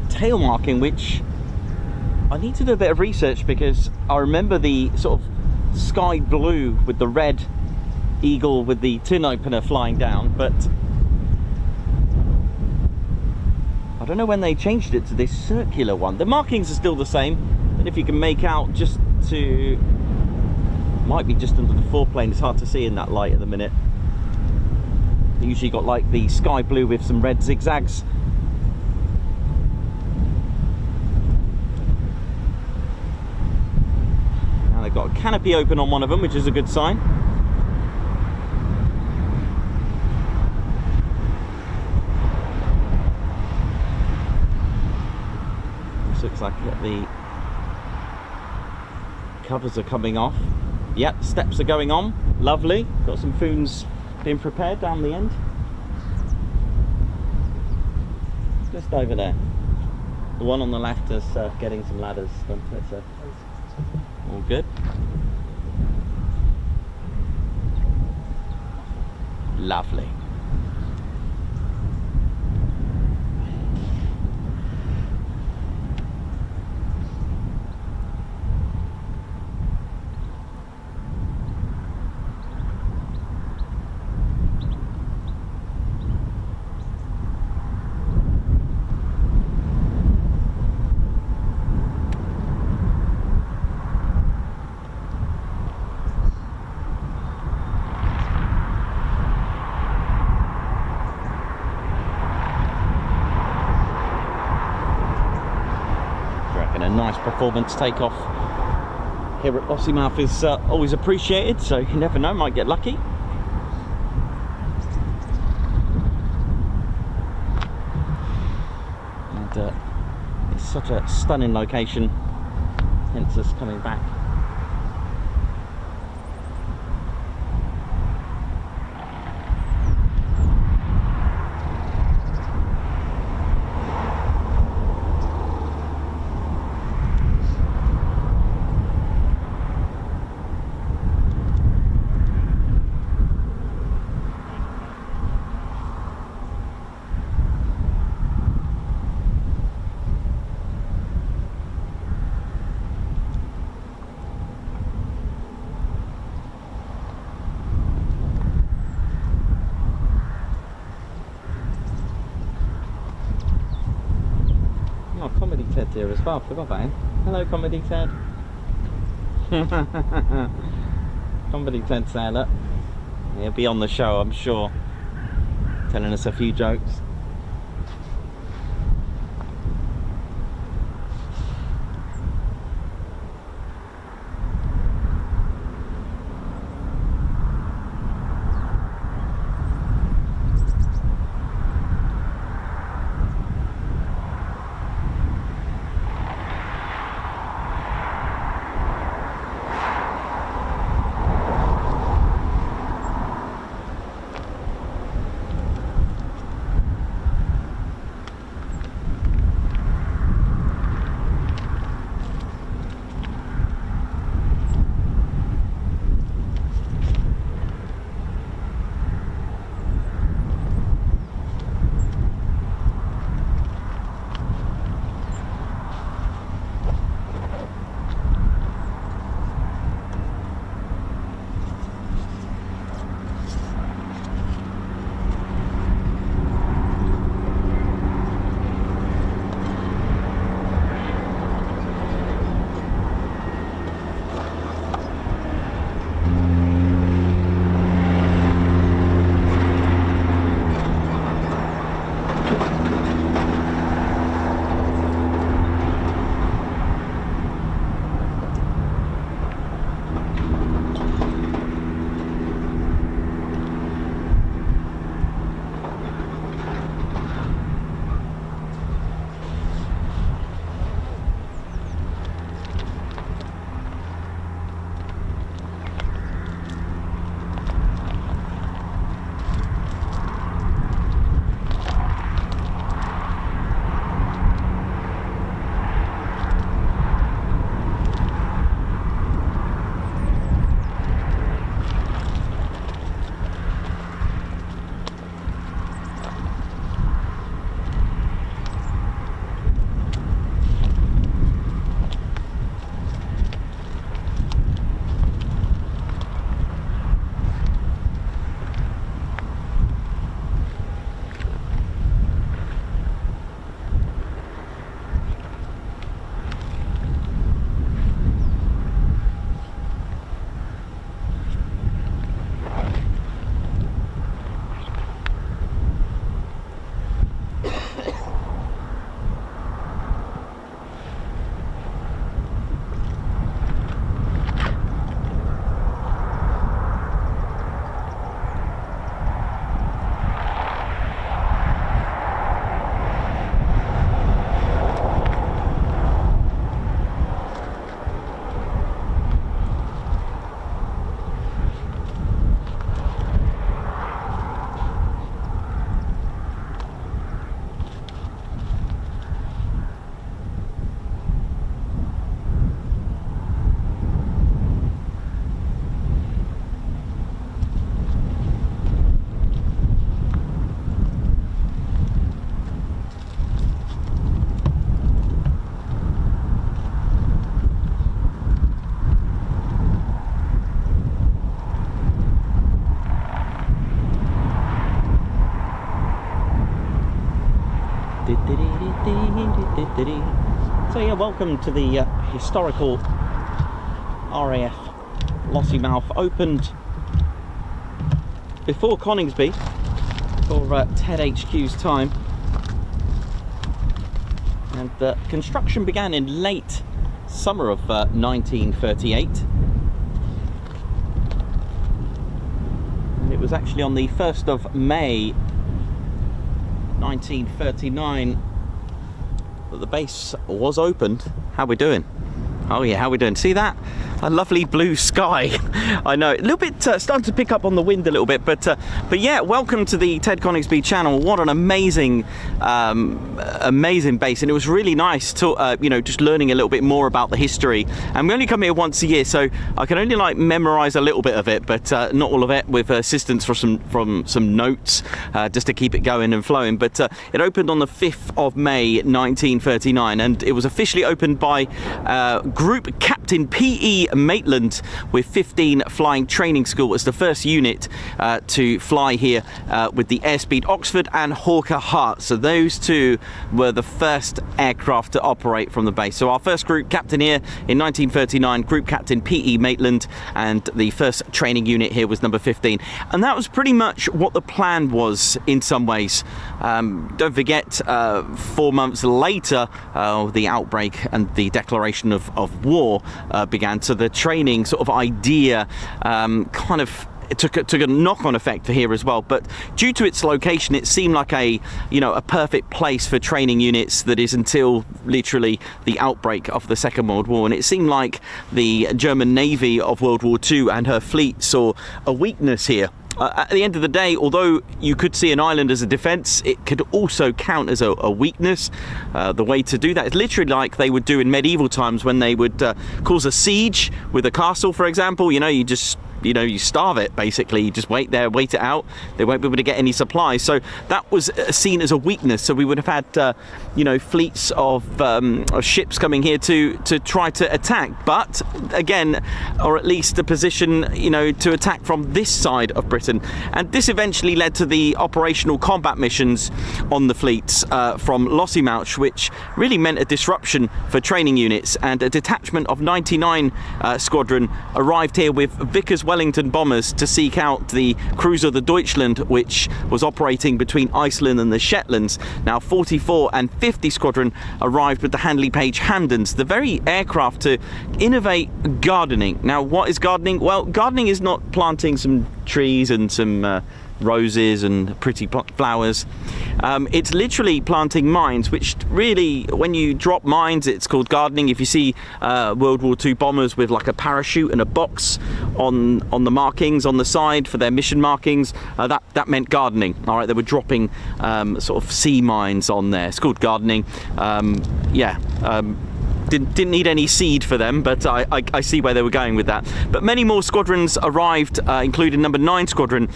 Speaker 1: tail marking, which I need to do a bit of research because I remember the sort of sky blue with the red eagle with the tin opener flying down, but I don't know when they changed it to this circular one. The markings are still the same, and if you can make out just to, might be just under the foreplane, it's hard to see in that light at the minute. They usually got like the sky blue with some red zigzags. Now they've got a canopy open on one of them, which is a good sign. This looks like the covers are coming off. Yep, steps are going on. Lovely. Got some foons being prepared down the end. Just over there. The one on the left is getting some ladders. So all good. Lovely.
Speaker 2: nice performance takeoff here at Lossiemouth is always appreciated, so you never know, might get lucky. And it's such a stunning location, hence us coming back.
Speaker 1: Comedy Ted's here as well, forgot about him. Hello, Comedy Ted. Comedy Ted sailor. He'll be on the show, I'm sure, telling us a few jokes.
Speaker 2: So yeah, welcome to the historical RAF Lossiemouth. Opened before Coningsby, for Ted HQ's time, and construction began in late summer of 1938. And it was actually on the 1st of May 1939 that the base was opened. How we doing? Oh yeah, how we doing? See that? A lovely blue sky. I know, a little bit starting to pick up on the wind a little bit, but yeah, welcome to the Ted Coningsby channel. What an amazing, amazing base, and it was really nice to, you know, just learning a little bit more about the history. And we only come here once a year, so I can only like memorize a little bit of it, but not all of it, with assistance from some notes, just to keep it going and flowing. But it opened on the 5th of May 1939, and it was officially opened by Group Captain P.E. Maitland with 15 Flying Training School as the first unit to fly here with the Airspeed Oxford and Hawker Hart. So those two were the first aircraft to operate from the base. So our first group captain here in 1939, Group Captain P.E. Maitland, and the first training unit here was number 15. And that was pretty much what the plan was in some ways. Don't forget, 4 months later, the outbreak and the declaration of war began. So the training sort of idea kind of took a knock-on effect for here as well. But due to its location, it seemed like a perfect place for training units. That is until literally the outbreak of the Second World War, and it seemed like the German Navy of World War II and her fleet saw a weakness here. At the end of the day, although you could see an island as a defence, it could also count as a weakness. The way to do that is literally like they would do in medieval times when they would cause a siege with a castle, for example. You starve it, basically. You just wait there, wait it out. They won't be able to get any supplies. So that was seen as a weakness. So we would have had, fleets of ships coming here to try to attack. But again, or at least a position, to attack from this side of Britain. And this eventually led to the operational combat missions on the fleets from Lossiemouth, which really meant a disruption for training units. And a detachment of 99 Squadron arrived here with Vickers Wellington bombers to seek out the cruiser the Deutschland, which was operating between Iceland and the Shetlands. Now 44 and 50 Squadron arrived with the Handley Page Hamdens, the very aircraft to innovate gardening. Now what is gardening? Well, gardening is not planting some trees and some roses and pretty flowers. It's literally planting mines, which really, when you drop mines, it's called gardening. If you see World War II bombers with like a parachute and a box on the markings on the side for their mission markings, that meant gardening. All right, they were dropping sort of sea mines on there. It's called gardening. Didn't need any seed for them, but I see where they were going with that. But many more squadrons arrived, including number 9 Squadron,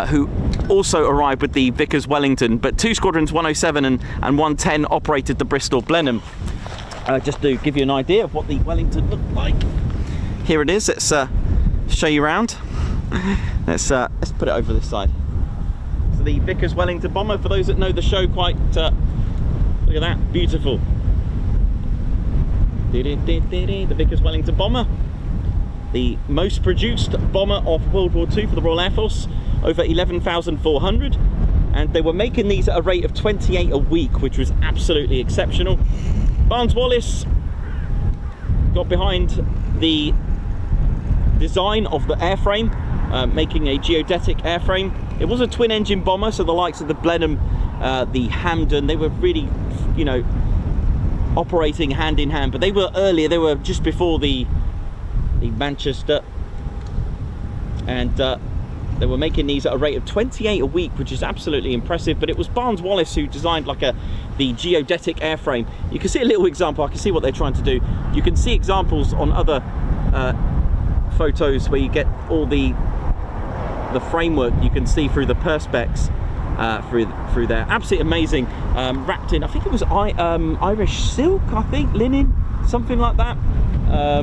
Speaker 2: who also arrived with the Vickers Wellington. But 2 Squadrons, 107 and 110, operated the Bristol Blenheim. Just to give you an idea of what the Wellington looked like. Here it is. Let's show you around. Let's put it over this side. So the Vickers Wellington bomber, for those that know the show quite, look at that, beautiful. The Vickers Wellington bomber, the most produced bomber of World War II for the Royal Air Force, over 11,400, and they were making these at a rate of 28 a week, which was absolutely exceptional. Barnes-Wallis got behind the design of the airframe, making a geodetic airframe. It was a twin-engine bomber, so the likes of the Blenheim, the Hamden, they were really, operating hand in hand, but they were earlier. They were just before the Manchester, and they were making these at a rate of 28 a week, which is absolutely impressive. But it was Barnes-Wallis who designed the geodetic airframe. You can see a little example. I can see what they're trying to do. You can see examples on other photos where you get all the framework you can see through the perspex. Through there, absolutely amazing. Wrapped in, I think it was Irish silk, I think, linen, something like that. I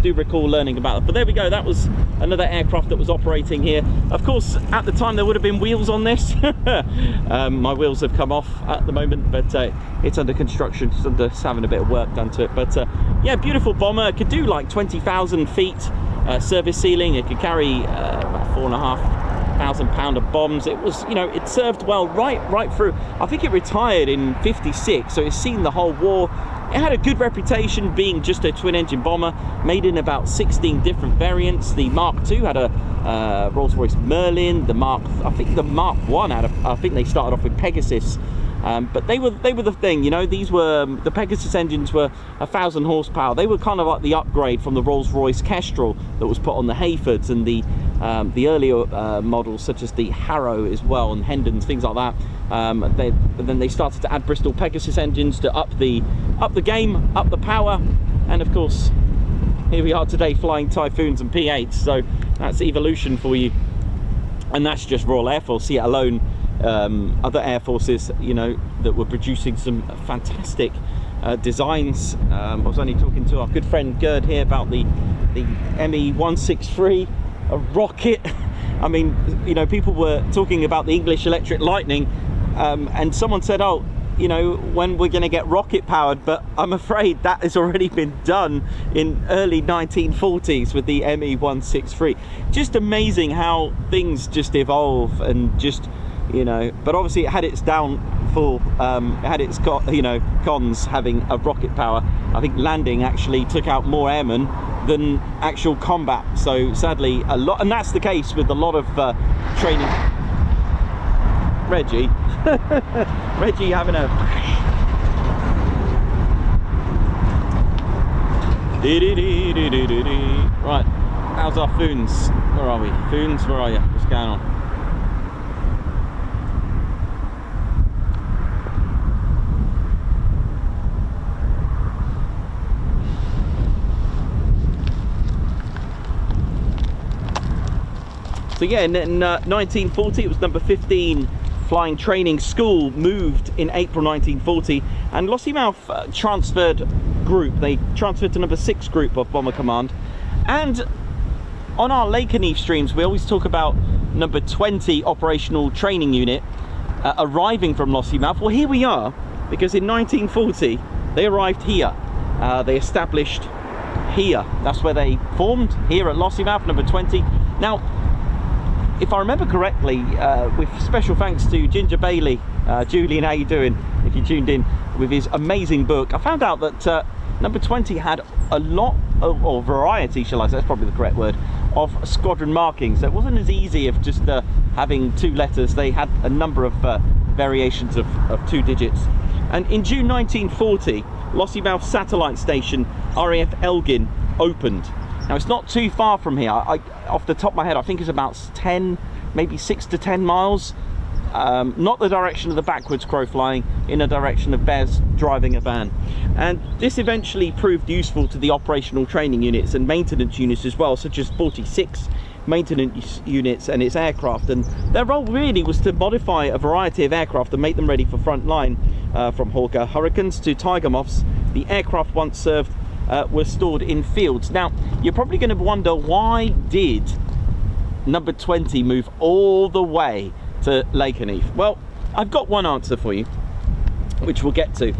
Speaker 2: do recall learning about it. But there we go. That was another aircraft that was operating here. Of course, at the time there would have been wheels on this. My wheels have come off at the moment, but it's under construction. It's having a bit of work done to it. But yeah, beautiful bomber. It could do like 20,000 feet service ceiling. It could carry about 4,500 pound of bombs. It was, it served well right through. I think it retired in '56, so it's seen the whole war.
Speaker 1: It had a good reputation being just a twin-engine bomber, made in about 16 different variants. The Mark II had a Rolls-Royce Merlin. I think the Mark I had I think they started off with Pegasus. But they were the thing, you know. These were the Pegasus engines were 1,000 horsepower. They were kind of like the upgrade from the Rolls-Royce Kestrel that was put on the Hayfords and the earlier models such as the Harrow as well, and Hendons, things like that. Then they started to add Bristol Pegasus engines to up the game, up the power, and of course here we are today flying Typhoons and P-8s. So that's evolution for you, and that's just Royal Air Force, yet alone. Other air forces, you know, that were producing some fantastic designs. I was only talking to our good friend Gerd here about the ME-163, a rocket. I mean, you know, people were talking about the English Electric Lightning, and someone said, oh, you know, when we're going to get rocket powered, but I'm afraid that has already been done in early 1940s with the ME-163. Just amazing how things just evolve, and just, you know, but obviously it had its downfall. It had its cons having a rocket power. I think landing actually took out more airmen than actual combat, so sadly a lot, and that's the case with a lot of training. Reggie Reggie having a right. How's our Foons? Where are we? Foons, where are you? What's going on? So yeah, in 1940 it was number 15 Flying Training School, moved in April 1940, and Lossiemouth transferred group. They transferred to number 6 group of Bomber Command. And on our Lakenheath streams we always talk about number 20 Operational Training Unit arriving from Lossiemouth. Well, here we are, because in 1940 they arrived here. They established here. That's where they formed, here at Lossiemouth, number 20. Now, if I remember correctly, with special thanks to Ginger Bailey, Julian, how you doing, if you tuned in, with his amazing book, I found out that number 20 had a lot of, or variety, shall I say, that's probably the correct word, of squadron markings. So it wasn't as easy of just having 2 letters. They had a number of variations of 2 digits. And in June 1940, Lossiemouth Satellite Station, RAF Elgin, opened. Now, it's not too far from here. Off the top of my head, I think it's about 10, maybe 6 to 10 miles. Not the direction of the backwards crow flying, in the direction of Bez driving a van. And this eventually proved useful to the operational training units and maintenance units as well, such as 46 maintenance units and its aircraft. And their role really was to modify a variety of aircraft and make them ready for front line, from Hawker Hurricanes to Tiger Moths. The aircraft once served were stored in fields. Now, you're probably going to wonder, why did number 20 move all the way to Lakenheath? Well, I've got one answer for you, which we'll get to.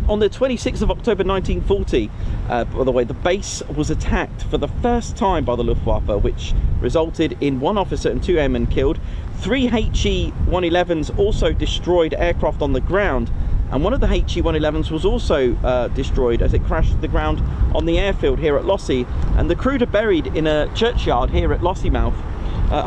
Speaker 1: On the 26th of October 1940, by the way, the base was attacked for the first time by the Luftwaffe, which resulted in 1 officer and 2 airmen killed. 3 HE-111s also destroyed aircraft on the ground, and one of the HE-111s was also destroyed as it crashed to the ground on the airfield here at Lossie, and the crew are buried in a churchyard here at Lossiemouth.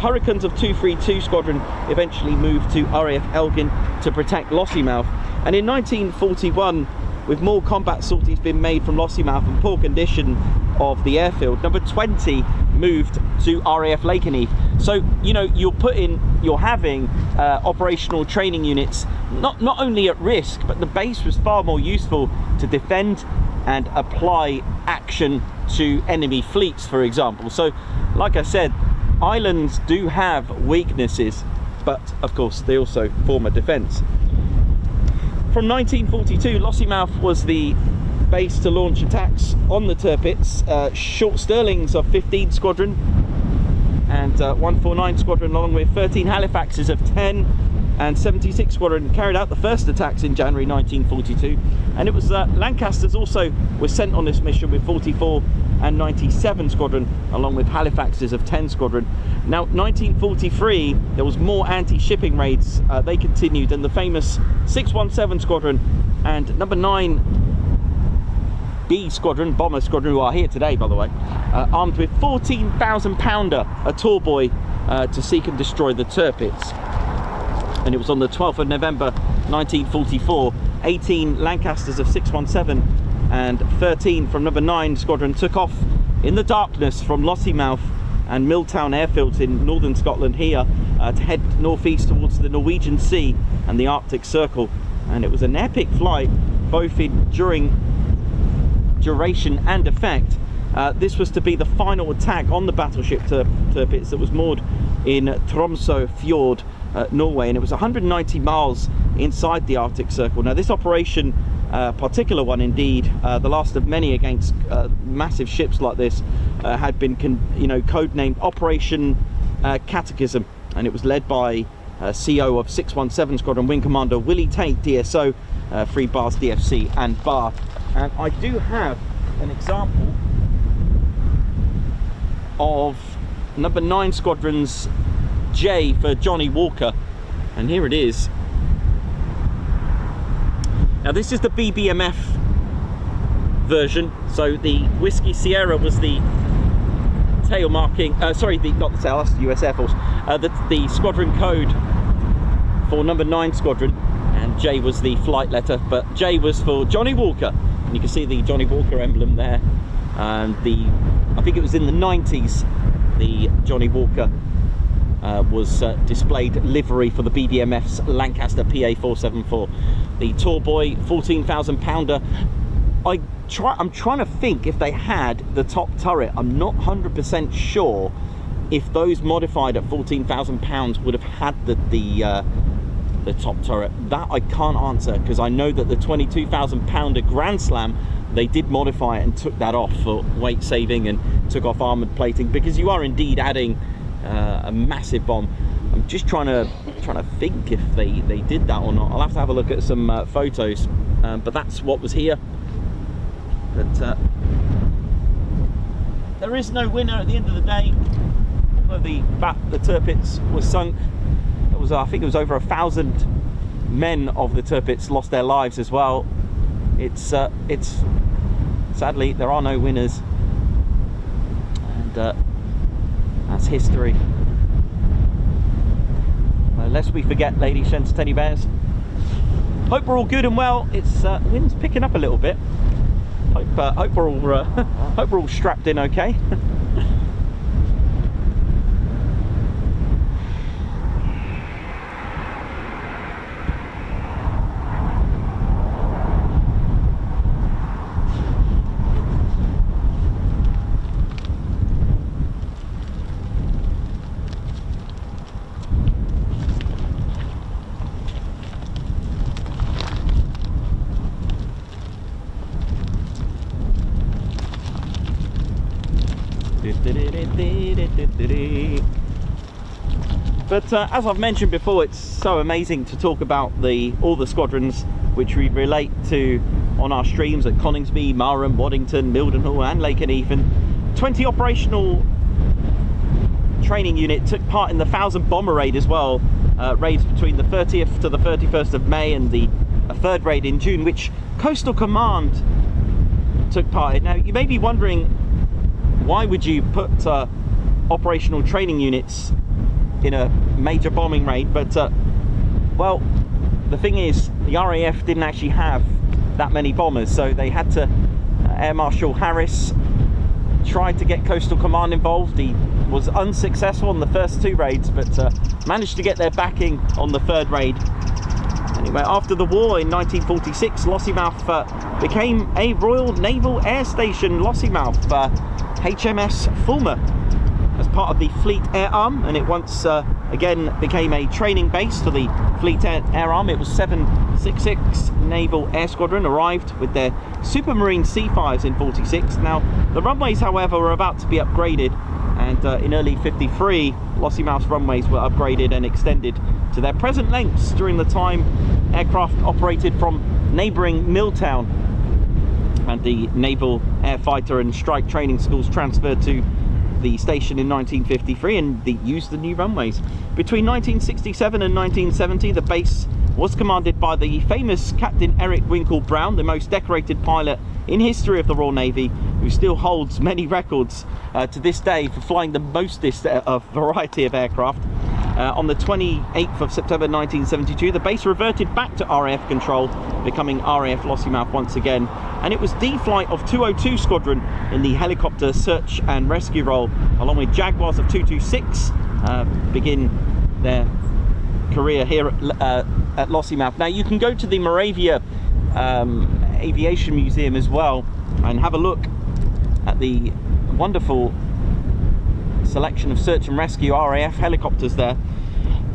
Speaker 1: Hurricanes of 232 Squadron eventually moved to RAF Elgin to protect Lossiemouth, and in 1941, with more combat sorties being made from Lossiemouth and poor condition of the airfield, number 20 moved to RAF Lakenheath. So, you know, you're having operational training units not only at risk, but the base was far more useful to defend and apply action to enemy fleets, for example. So, like I said, islands do have weaknesses, but of course they also form a defence. From 1942, Lossiemouth was the base to launch attacks on the Tirpitz. Short Stirlings of 15 Squadron and 149 Squadron, along with 13 Halifaxes of 10 and 76 Squadron, carried out the first attacks in January 1942. And it was Lancasters also were sent on this mission with 44 and 97 Squadron, along with Halifaxes of 10 Squadron. Now, 1943, there was more anti-shipping raids. They continued, and the famous 617 Squadron and number 9 B Squadron, Bomber Squadron, who are here today, by the way, armed with 14,000 pounder, a tall boy, to seek and destroy the Tirpitz. And it was on the 12th of November 1944, 18 Lancasters of 617 and 13 from number 9 Squadron took off in the darkness from Lossiemouth and Milltown airfields in northern Scotland here to head northeast towards the Norwegian Sea and the Arctic Circle. And it was an epic flight, both in duration and effect. This was to be the final attack on the battleship Tirpitz that was moored in Tromsø Fjord, Norway, and it was 190 miles inside the Arctic Circle. Now this operation, particular one indeed, the last of many against massive ships like this, had been codenamed Operation Catechism, and it was led by CO of 617 Squadron Wing Commander Willie Tate, DSO, 3 bars DFC and bar. And I do have an example of number 9 Squadron's J for Johnny Walker, and here it is. Now this is the BBMF version, so the Whiskey Sierra was the tail marking, not the tail, that's the US Air Force, the squadron code for number 9 Squadron, and J was the flight letter, but J was for Johnny Walker, and you can see the Johnny Walker emblem there. And I think it was in the 90s, the Johnny Walker was displayed livery for the BDMF's Lancaster PA474. The tall boy, 14,000 pounder. I'm trying to think if they had the top turret. I'm not 100% sure if those modified at 14,000 pounds would have had the top turret. That I can't answer, because I know that the 22,000 pounder Grand Slam, they did modify it and took that off for weight saving and took off armoured plating, because you are indeed adding a massive bomb. I'm just trying to think if they did that or not. I'll have to have a look at some photos, but that's what was here. But there is no winner at the end of the day. Although the Tirpitz was sunk, it was, I think it was over 1,000 men of the Tirpitz lost their lives as well. It's sadly there are no winners, and that's history. Lest we forget, ladies, gents, teddy bears. Hope we're all good and well. It's wind's picking up a little bit. Hope we're all hope we're all strapped in okay. But as I've mentioned before, it's so amazing to talk about all the squadrons which we relate to on our streams at Coningsby, Marham, Waddington, Mildenhall and Lake and Ethan. 20 operational training unit took part in the 1,000 bomber raid as well, raids between the 30th to the 31st of May and the third raid in June, which Coastal Command took part in. Now you may be wondering, why would you put operational training units in a major bombing raid? But well, the thing is, the RAF didn't actually have that many bombers, so they had to Air Marshal Harris tried to get Coastal Command involved. He was unsuccessful on the first 2 raids, but managed to get their backing on the 3rd raid. Anyway, after the war in 1946, Lossiemouth became a Royal Naval Air Station. Lossiemouth, HMS Fulmer, as part of the Fleet Air Arm, and it once again became a training base for the Fleet Air Arm. It was 766 Naval Air Squadron arrived with their Supermarine C5s in 46. Now the runways, however, were about to be upgraded, and in early 53 Lossiemouth's runways were upgraded and extended to their present lengths. During the time, aircraft operated from neighbouring Milltown, and the Naval Air Fighter and Strike Training Schools transferred to the station in 1953 and they used the new runways. Between 1967 and 1970, the base was commanded by the famous Captain Eric Winkle Brown, the most decorated pilot in history of the Royal Navy, who still holds many records to this day for flying the mostest variety of aircraft. On the 28th of September 1972, the base reverted back to RAF control, becoming RAF Lossiemouth once again, and it was D-Flight of 202 Squadron in the helicopter search and rescue role, along with Jaguars of 226, begin their career here at Lossiemouth. Now you can go to the Moravia Aviation Museum as well and have a look at the wonderful selection of search and rescue RAF helicopters there.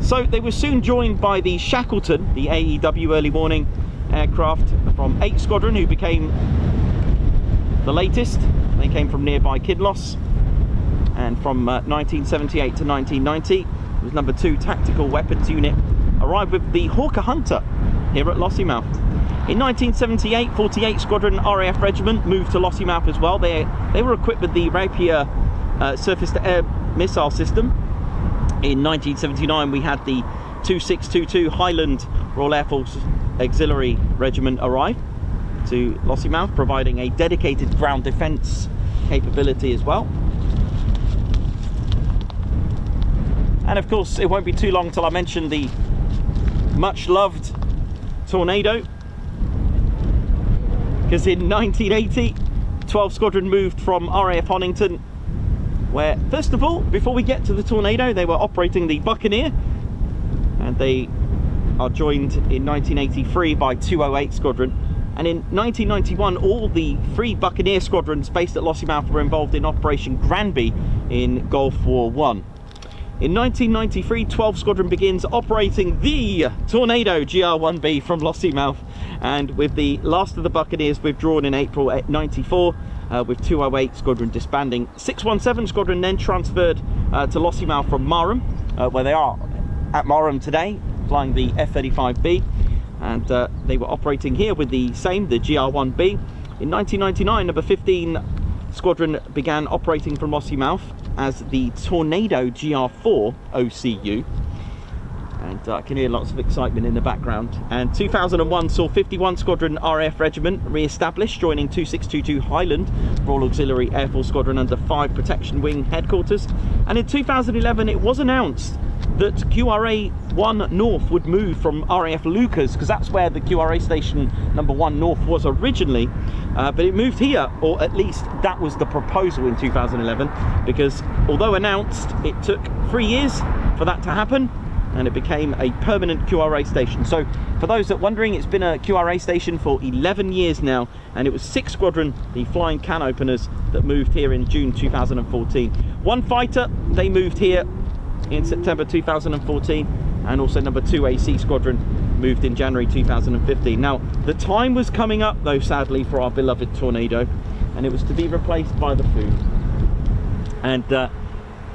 Speaker 1: So they were soon joined by the Shackleton, the AEW early warning aircraft from 8 Squadron, who became the latest. They came from nearby Kinloss, and from 1978 to 1990 it was number 2 Tactical Weapons Unit arrived with the Hawker Hunter here at Lossiemouth. In 1978, 48 Squadron RAF Regiment moved to Lossiemouth as well. They were equipped with the Rapier surface-to-air missile system. In 1979 we had the 2622 Highland Royal Air Force Auxiliary Regiment arrive to Lossiemouth, providing a dedicated ground defence capability as well. And of course it won't be too long till I mention the much loved Tornado, because in 1980 12 Squadron moved from RAF Honington, where first of all, before we get to the Tornado, they were operating the Buccaneer, and they are joined in 1983 by 208 Squadron. And in 1991 all the 3 Buccaneer squadrons based at Lossiemouth were involved in Operation Granby in Gulf War I. In 1993 12 Squadron begins operating the Tornado GR1B from Lossiemouth, and with the last of the Buccaneers withdrawn in April 94, with 208 Squadron disbanding. 617 Squadron then transferred to Lossiemouth from Marham, where they are at Marham today, flying the F-35B, and they were operating here with the same, the GR1B. In 1999, number 15 Squadron began operating from Lossiemouth as the Tornado GR4 OCU, and I can hear lots of excitement in the background. And 2001 saw 51 Squadron RAF Regiment re-established, joining 2622 Highland Royal Auxiliary Air Force Squadron under 5 Protection Wing headquarters. And in 2011 it was announced that QRA 1 North would move from RAF Lucas, because that's where the QRA station number 1 North was originally, but it moved here, or at least that was the proposal in 2011, because although announced, it took 3 years for that to happen, and it became a permanent QRA station. So for those that are wondering, it's been a QRA station for 11 years now, and it was 6 Squadron, the Flying Can Openers, that moved here in June 2014. 1 Fighter, they moved here in September 2014, and also number 2 AC Squadron moved in January 2015. Now the time was coming up though, sadly, for our beloved Tornado, and it was to be replaced by the Typhoon. And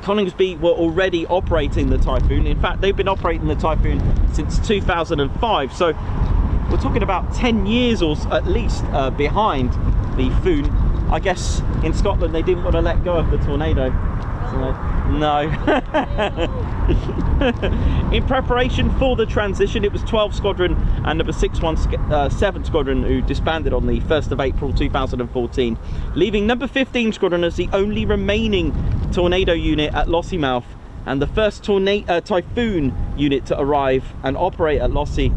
Speaker 1: Coningsby were already operating the Typhoon. In fact, they've been operating the Typhoon since 2005, so we're talking about 10 years or at least behind the Foon. I guess in Scotland they didn't want to let go of the Tornado. No. In preparation for the transition, it was 12 Squadron and number 617 Squadron who disbanded on the 1st of April 2014, leaving number 15 Squadron as the only remaining Tornado unit at Lossiemouth, and the first Typhoon unit to arrive and operate at Lossie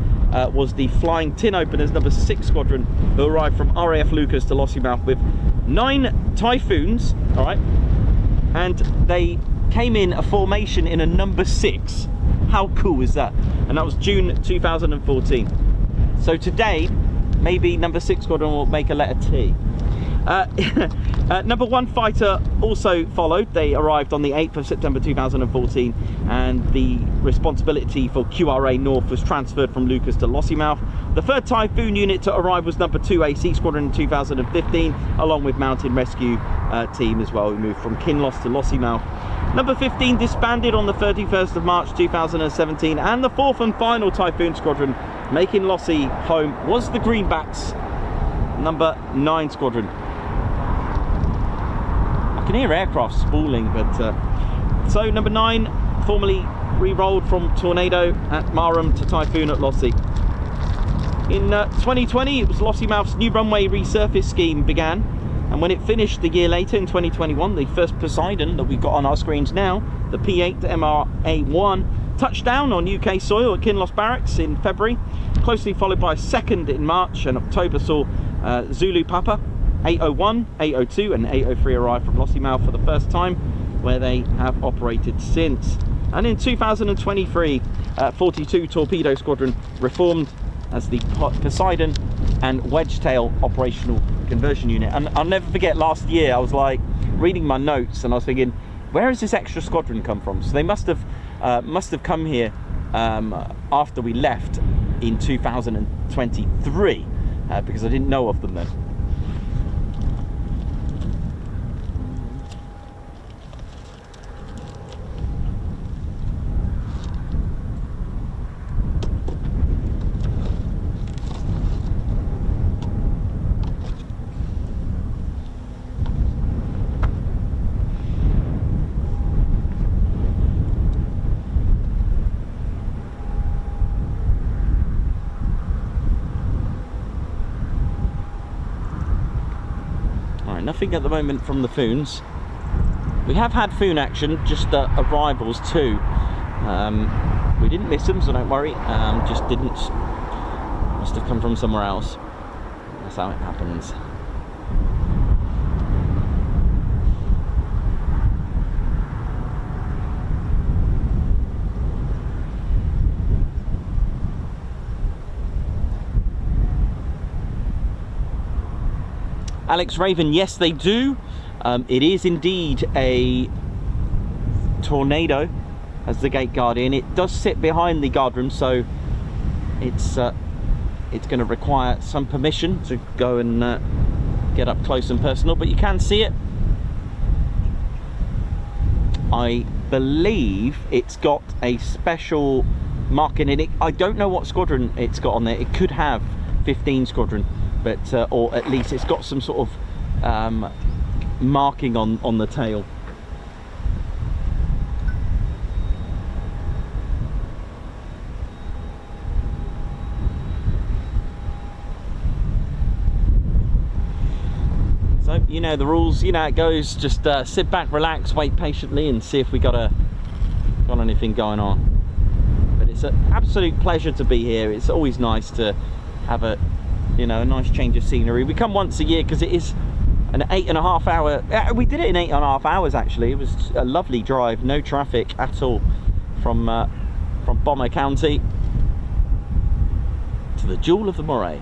Speaker 1: was the Flying Tin Openers number 6 Squadron, who arrived from RAF Lucas to Lossiemouth with 9 Typhoons, all right, and they came in a formation in a number 6. How cool is that? And that was June 2014. So today, maybe number 6 Squadron will make a letter T. Number 1 Fighter also followed. They arrived on the 8th of September 2014, and the responsibility for QRA North was transferred from Lucas to Lossiemouth. The 3rd Typhoon unit to arrive was number 2 AC Squadron in 2015, along with Mountain Rescue team as well, who moved from Kinloss to Lossiemouth. Number 15 disbanded on the 31st of March 2017, and the 4th and final Typhoon Squadron making Lossie home was the Greenbacks, number 9 Squadron. I can hear aircraft spooling, but so number 9 formally re-rolled from Tornado at Marham to Typhoon at Lossie. In 2020, it was Lossiemouth's new runway resurface scheme began, and when it finished the year later in 2021, the first Poseidon that we've got on our screens now, the P-8 MRA-1, touched down on UK soil at Kinloss Barracks in February, closely followed by a second in March, and October saw Zulu Papa 801, 802 and 803 arrive from Lossiemouth for the first time, where they have operated since. And in 2023, 42 Torpedo Squadron reformed as the Poseidon and Wedgetail Operational Conversion Unit. And I'll never forget, last year I was like reading my notes and I was thinking, where has this extra squadron come from? So they must have come here after we left in 2023, because I didn't know of them then. Nothing at the moment from the Foons. We have had Foon action, just arrivals too. We didn't miss them, so don't worry. Just didn't. Must have come from somewhere else. That's how it happens. Alex Raven, yes they do. It is indeed a Tornado as the gate guardian. It does sit behind the guardroom, so it's going to require some permission to go and get up close and personal, but you can see it. I believe it's got a special marking in it. I don't know what squadron it's got on there. It could have 15 Squadron, but or at least it's got some sort of marking on the tail. So you know the rules, you know how it goes. Just sit back, relax, wait patiently, and see if we got anything going on. But it's an absolute pleasure to be here. It's always nice to have a nice change of scenery. We come once a year because it is an 8.5 hour. We did it in 8.5 hours actually. It was a lovely drive, no traffic at all, from Bomber County to the Jewel of the Moray.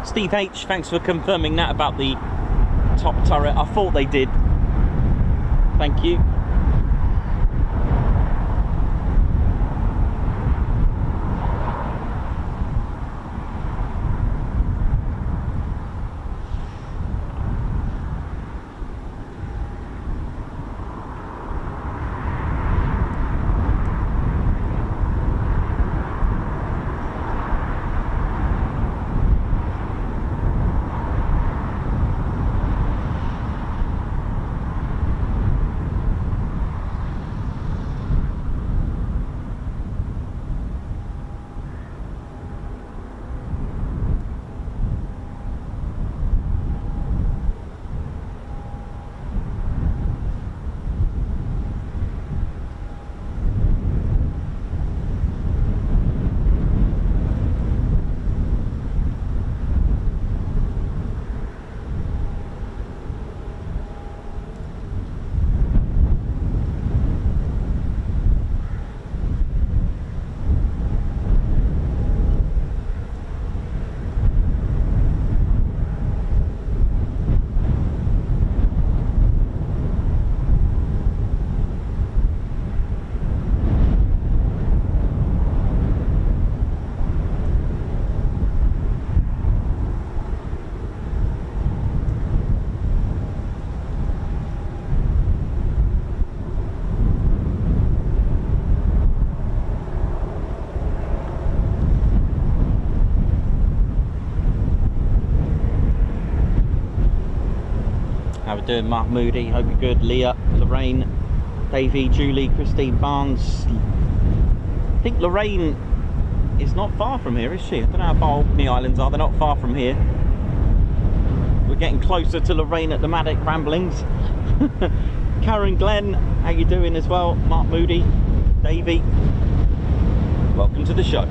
Speaker 1: Steve H, thanks for confirming that about the top turret. I thought they did.
Speaker 2: Thank you. How we doing, Mark Moody? Hope you're good. Leah, Lorraine, Davey, Julie, Christine Barnes. I think Lorraine is not far from here, is she? I don't know how far Orkney Islands are. They're not far from here. We're getting closer to Lorraine at the Maddock Ramblings. Karen Glenn, how you doing as well? Mark Moody, Davey. Welcome to the show.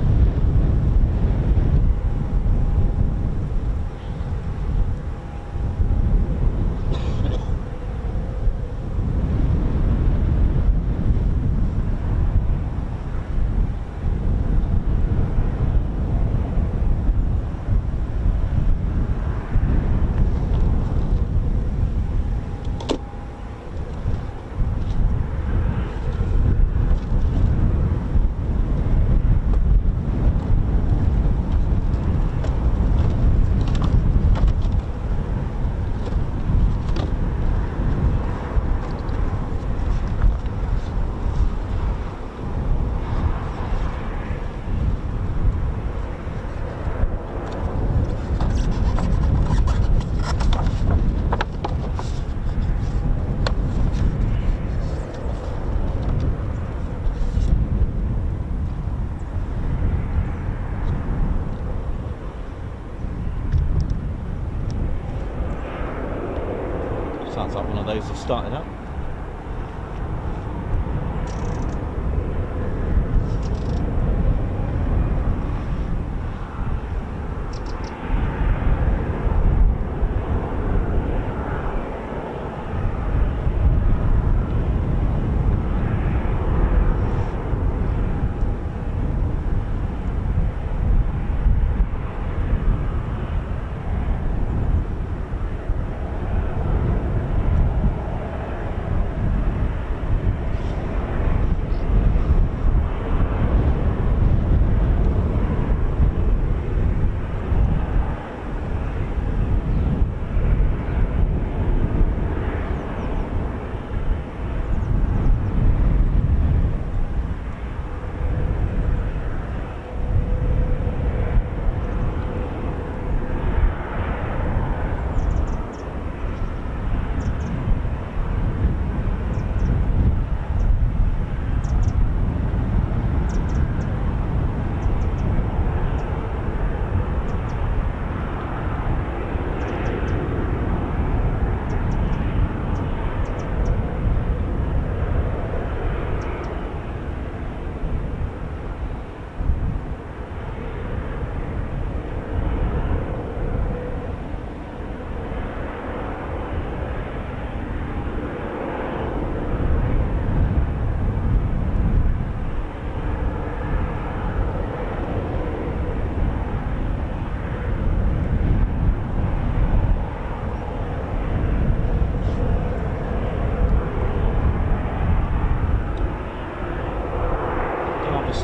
Speaker 2: Sounds like one of those have started up.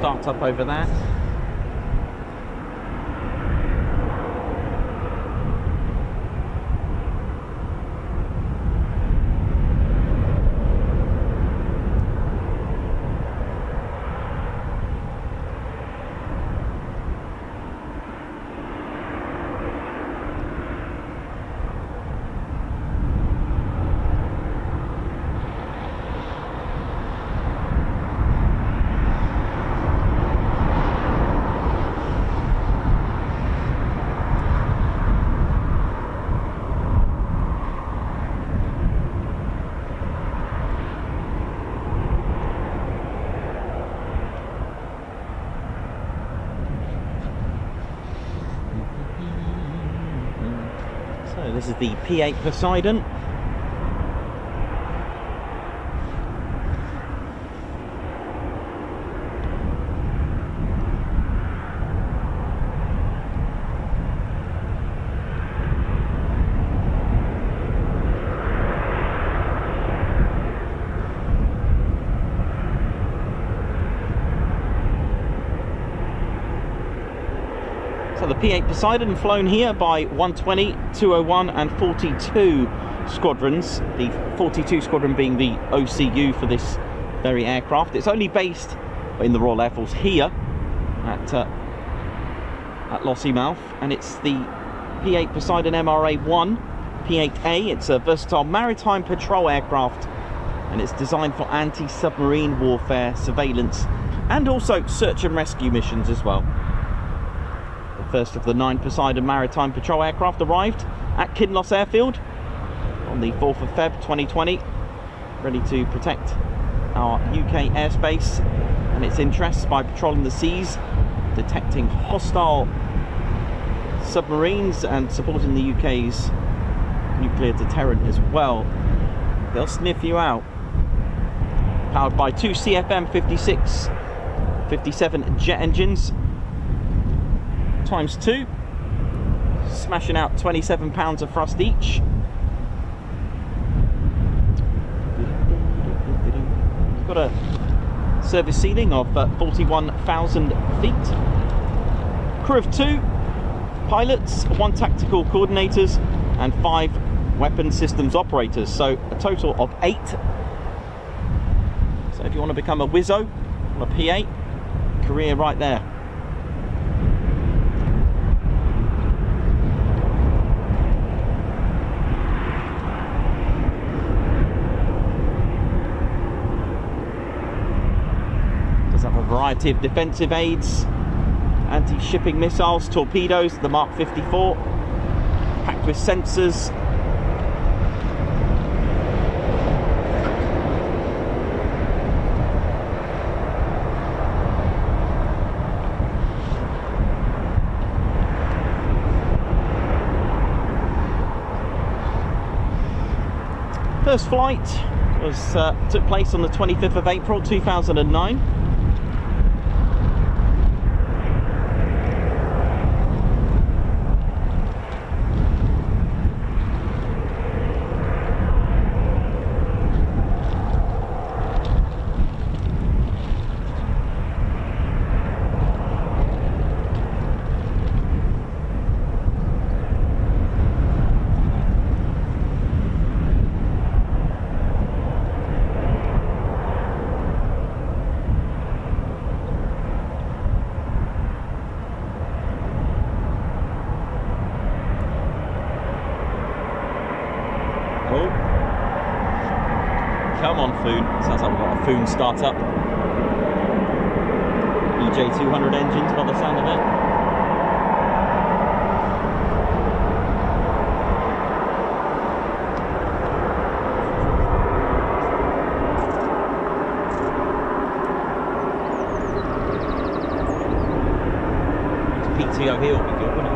Speaker 2: start up over there. So this is the P-8 Poseidon. So the P-8 Poseidon flown here by 120, 201 and 42 squadrons, the 42 squadron being the OCU for this very aircraft. It's only based in the Royal Air Force here at Lossiemouth, and it's the P-8 Poseidon MRA-1 P-8A. It's a versatile maritime patrol aircraft, and it's designed for anti-submarine warfare, surveillance and also search and rescue missions as well. First of the 9 Poseidon maritime patrol aircraft arrived at Kinloss Airfield on the 4th of Feb 2020, ready to protect our UK airspace and its interests by patrolling the seas, detecting hostile submarines and supporting the UK's nuclear deterrent as well. They'll sniff you out. Powered by 2 CFM56-57 jet engines, times 2, smashing out 27 pounds of thrust each. It's got a service ceiling of 41,000 feet. Crew of 2 pilots, 1 tactical coordinators and 5 weapon systems operators, so a total of 8. So if you want to become a Wizzo on a P-8, career right there. Have a variety of defensive aids, anti-shipping missiles, torpedoes, the Mark 54, packed with sensors. First flight took place on the 25th of April 2009. Come on, Foon. Sounds like we've got a Foon startup. EJ200 engines by the sound of it. PTO here will be good, wouldn't it?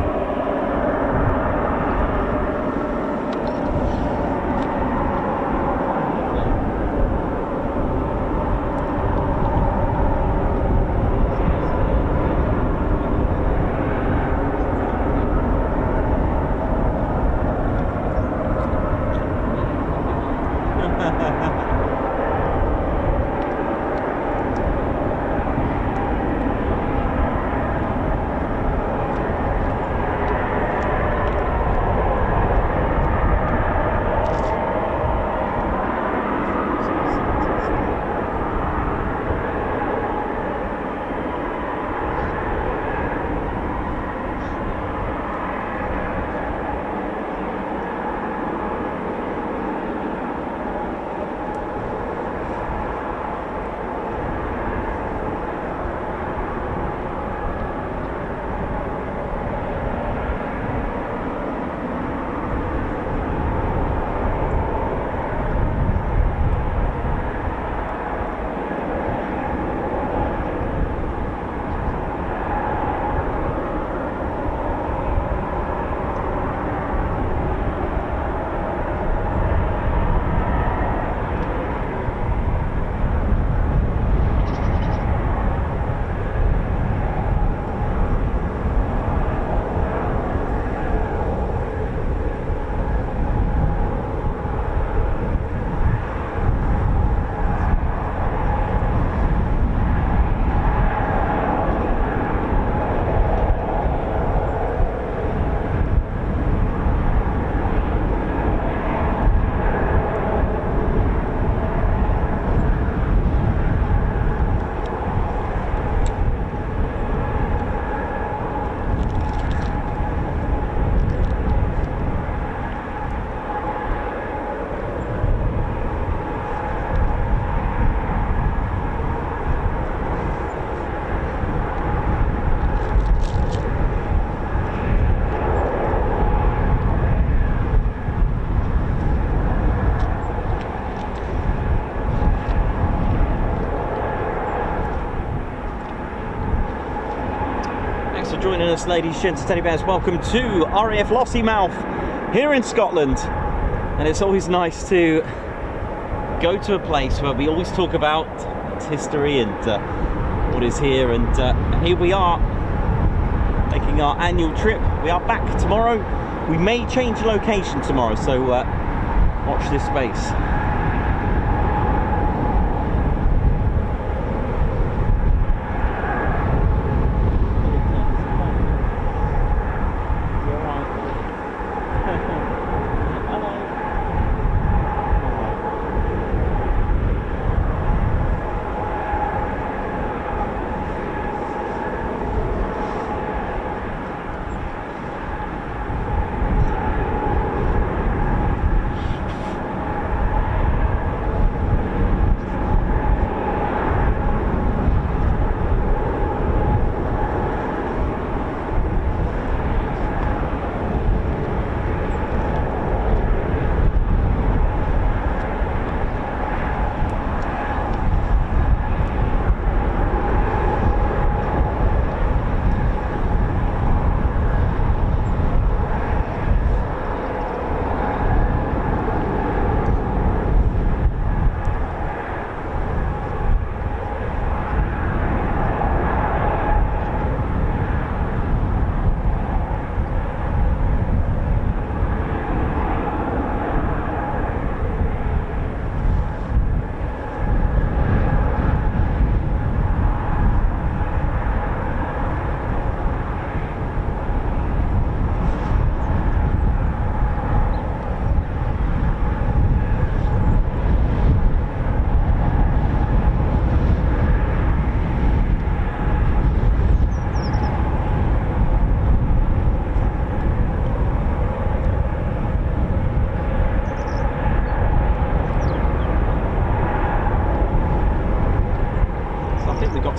Speaker 2: for joining us, ladies, gents, and teddy bears. Welcome to RAF Lossiemouth here in Scotland. And it's always nice to go to a place where we always talk about its history and what is here. And here we are, making our annual trip. We are back tomorrow. We may change location tomorrow, so watch this space.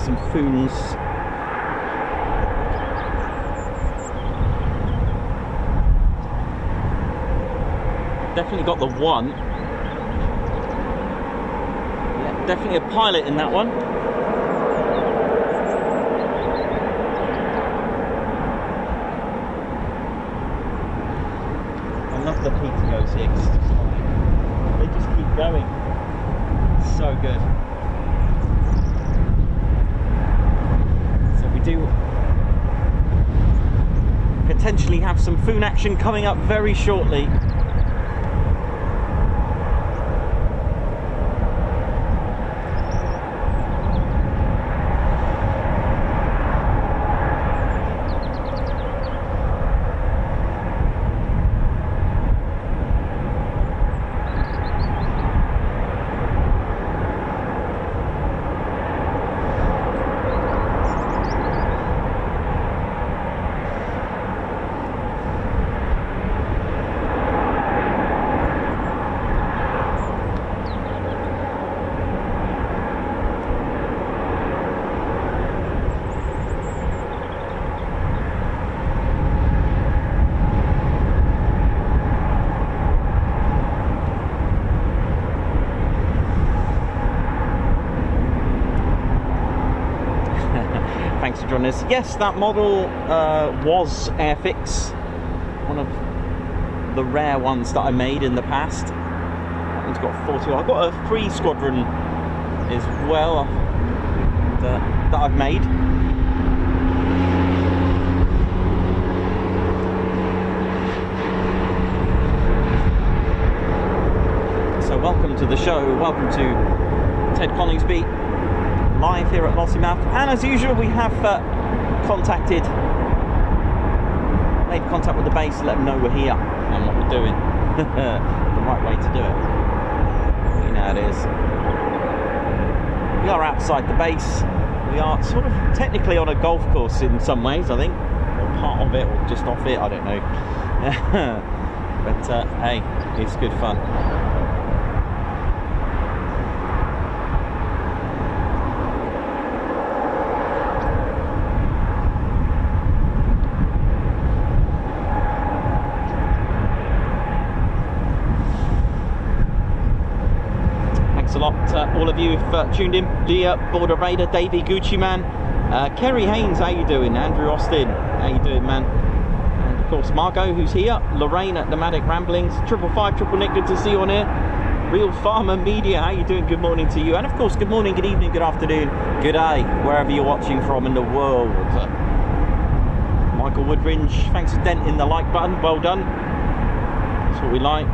Speaker 2: Typhoons. Definitely got the one. Yeah, definitely a pilot in that one. I love the PTOs here. They just keep going. So good. Do potentially have some Foon action coming up very shortly. Thanks for joining us. Yes, that model was Airfix, one of the rare ones that I made in the past. That one's got 40. I've got a free Squadron as well that I've made. So welcome to the show. Welcome to Ted Coningsby, live here at Lossiemouth, and as usual we have made contact with the base to let them know we're here and what we're doing. The right way to do it. You know how it is. We are outside the base. We are sort of technically on a golf course in some ways, I think, or part of it, or just off it, I don't know. But hey, it's good fun. A lot, all of you have tuned in. The Border Raider, Davey Gucci Man, Kerry Haynes, how you doing? Andrew Austin, how you doing, man? And of course Margot, who's here. Lorraine at Nomadic Ramblings. 555 Nick, good to see you on here. Real Farmer Media, how you doing? Good morning to you. And of course, good morning, good evening, good afternoon, good day, wherever you're watching from in the world. Michael Woodringe, thanks for denting the like button. Well done. That's what we like.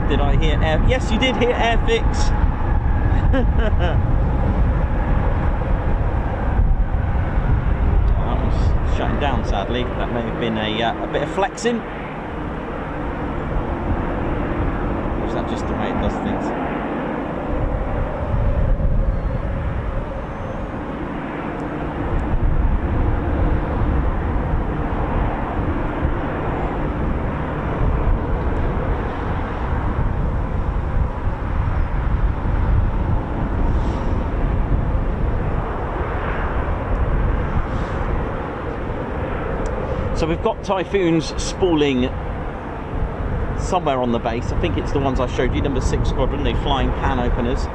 Speaker 2: Did I hear air? Yes, you did hear Airfix. That was shutting down, sadly. That may have been a bit of flexing. Or is that just the way it does things? So we've got Typhoons spooling somewhere on the base. I think it's the ones I showed you, number 6 Squadron, the flying pan openers.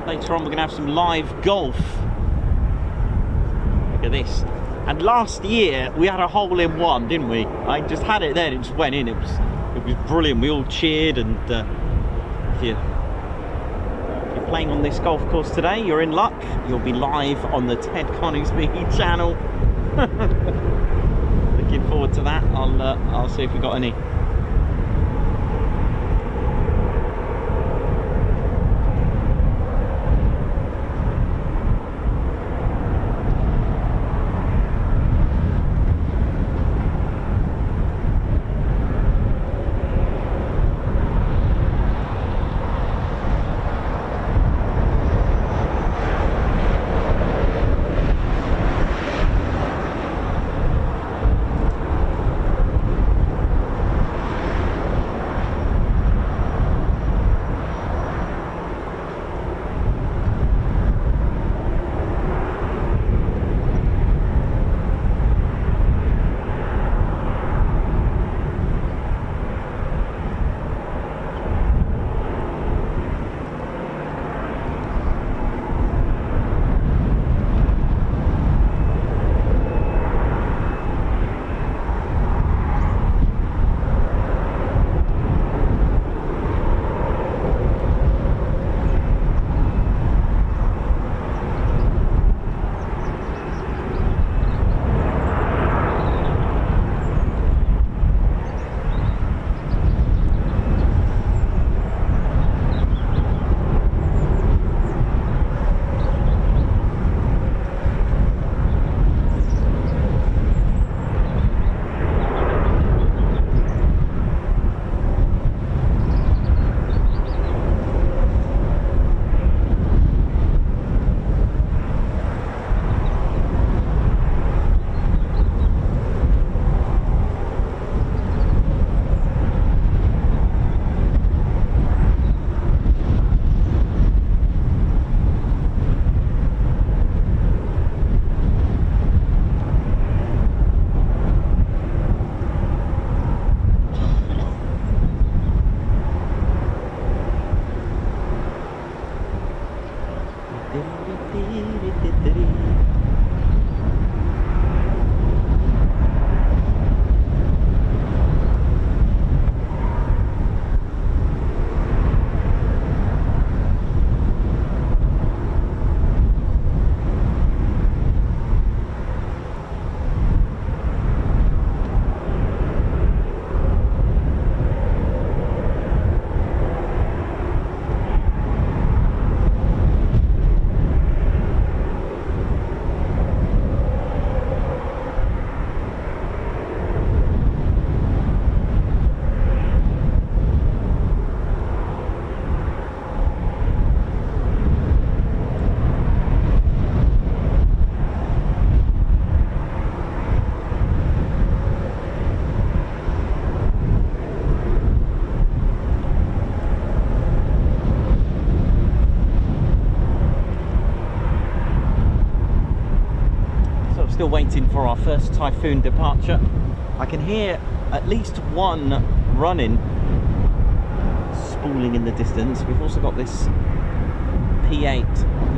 Speaker 2: Later on we're going to have some live golf. Look at this. And last year we had a hole in one, didn't we? I just had it there, it just went in. It was brilliant. We all cheered. And if you're playing on this golf course today, you're in luck. You'll be live on the Ted Coningsby channel. Looking forward to that. I'll see if we got any. Still waiting for our first Typhoon departure. I can hear at least one running, spooling in the distance. We've also got this P-8,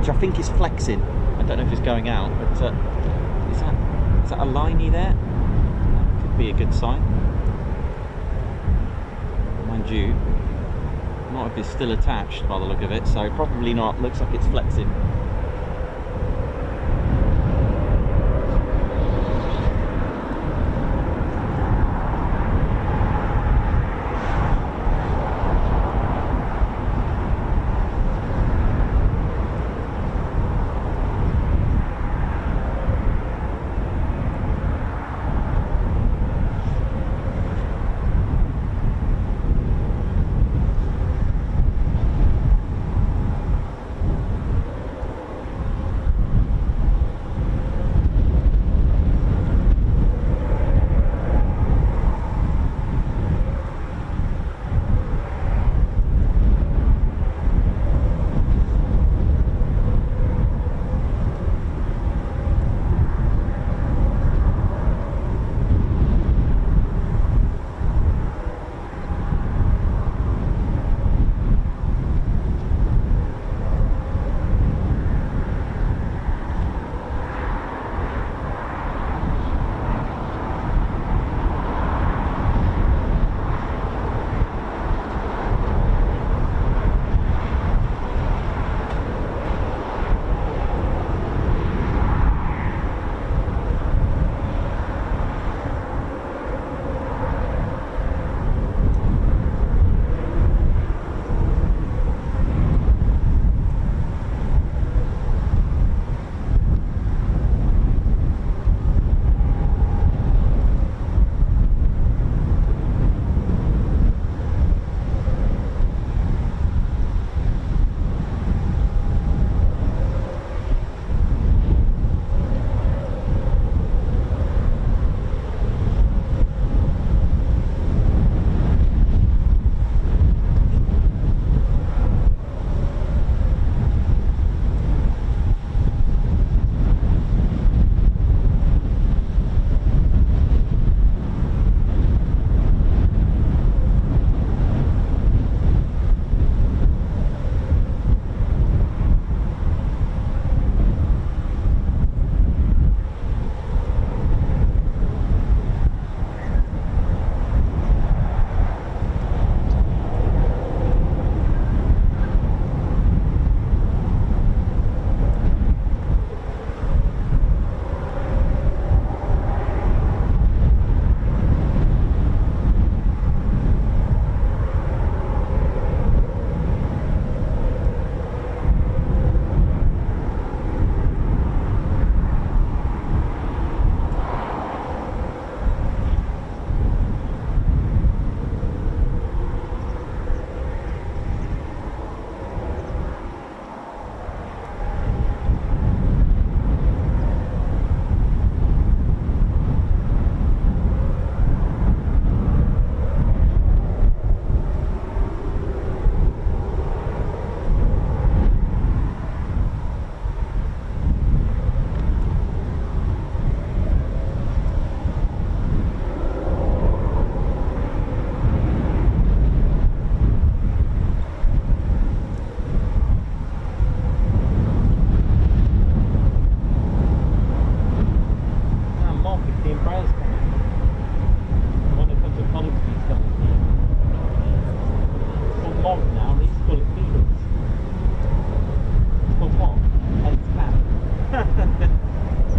Speaker 2: which I think is flexing. I don't know if it's going out, but is that a liney there? That could be a good sign. Mind you, not if it's still attached by the look of it, so probably not. Looks like it's flexing.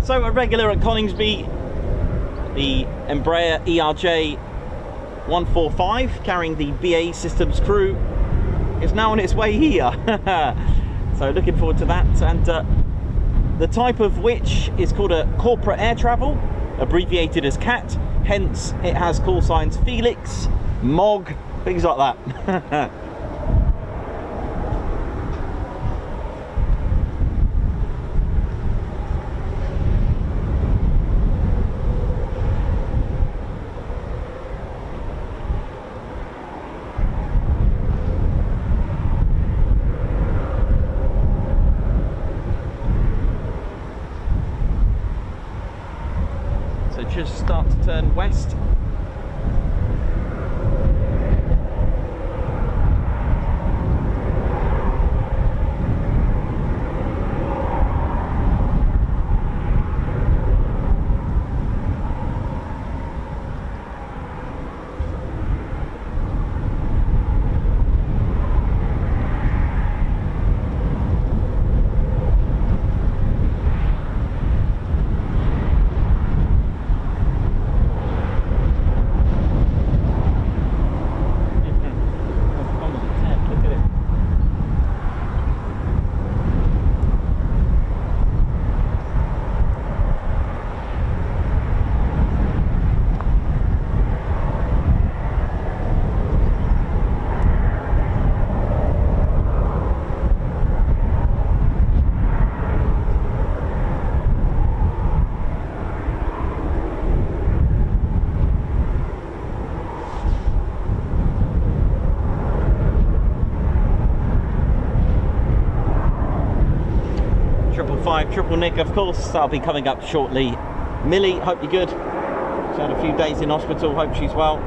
Speaker 1: So a regular at Coningsby, the Embraer ERJ 145 carrying the BAE Systems crew is now on its way here. So looking forward to that, and the type of which is called a corporate air travel, abbreviated as CAT, hence it has call signs Felix, MOG, things like that. temperatures start to turn west. Triple Nick, of course, I'll be coming up shortly. Millie, hope you're good. She's had a few days in hospital, hope she's well.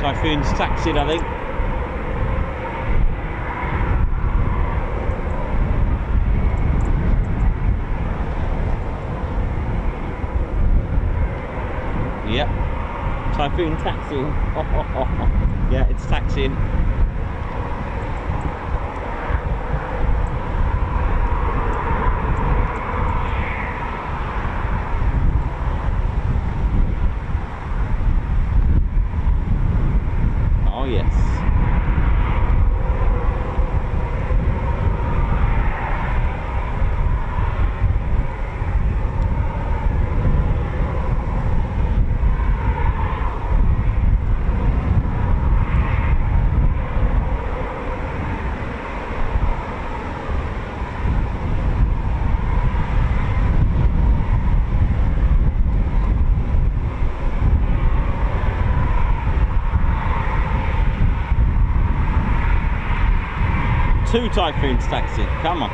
Speaker 2: Typhoon's taxied, I think. Yep, Typhoon taxiing. Yeah, it's taxiing. Oh yes. Two Typhoons taxiing, come on.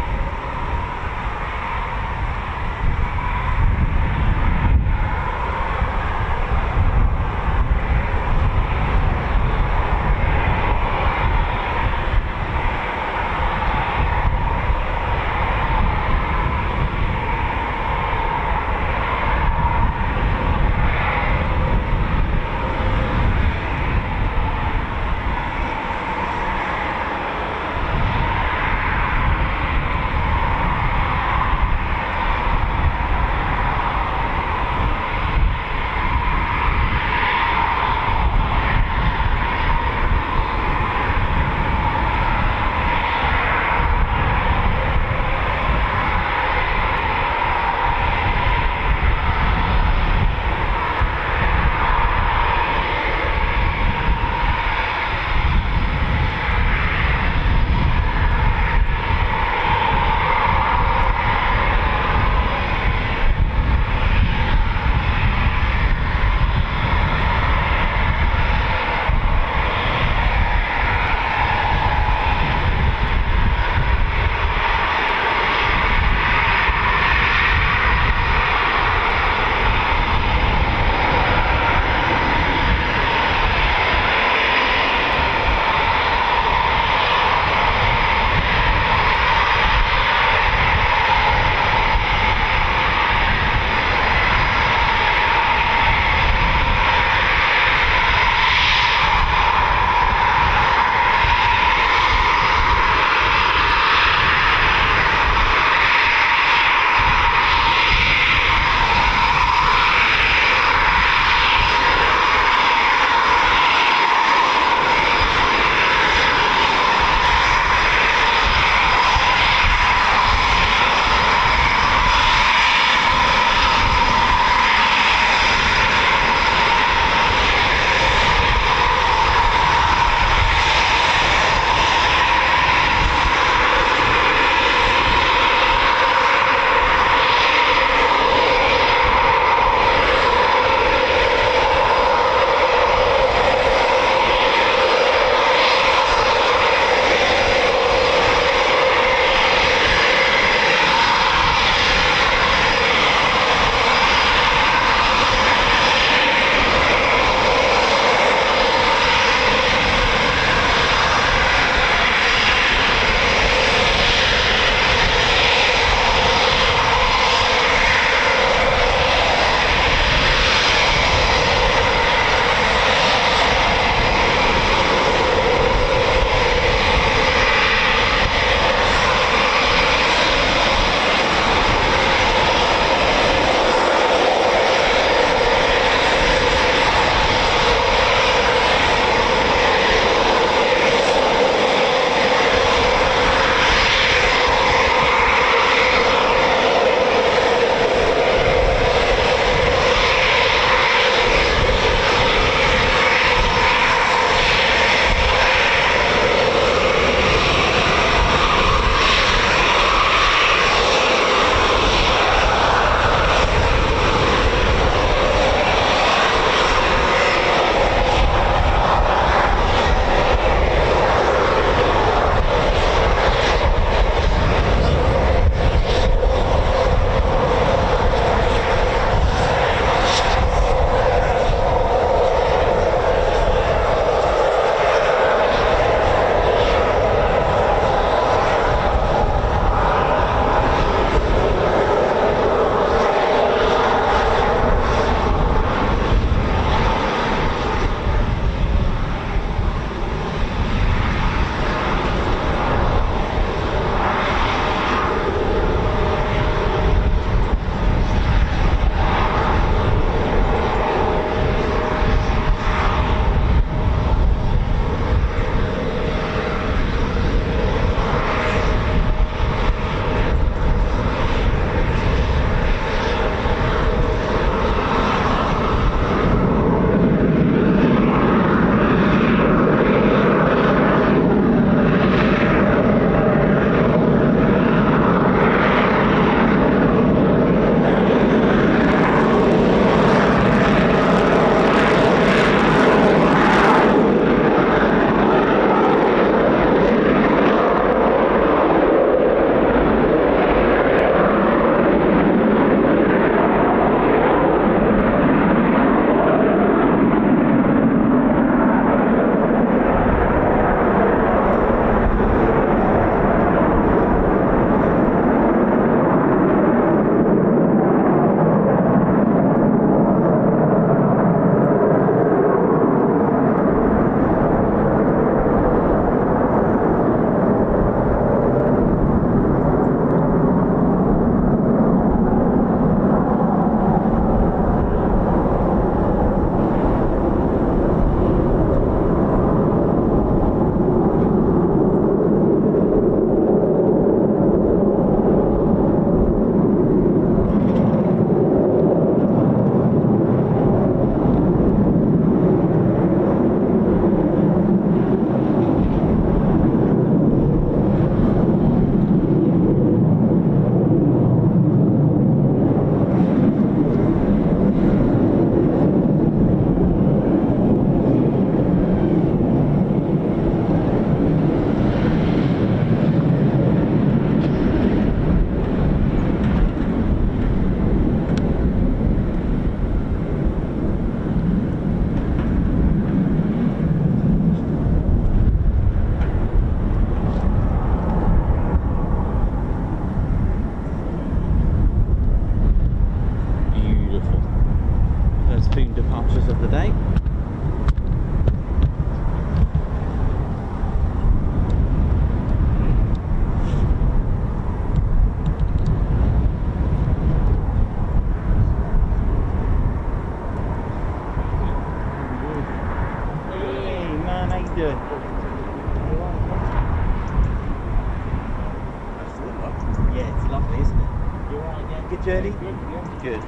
Speaker 2: Good journey?
Speaker 3: Good, yeah.
Speaker 2: Good.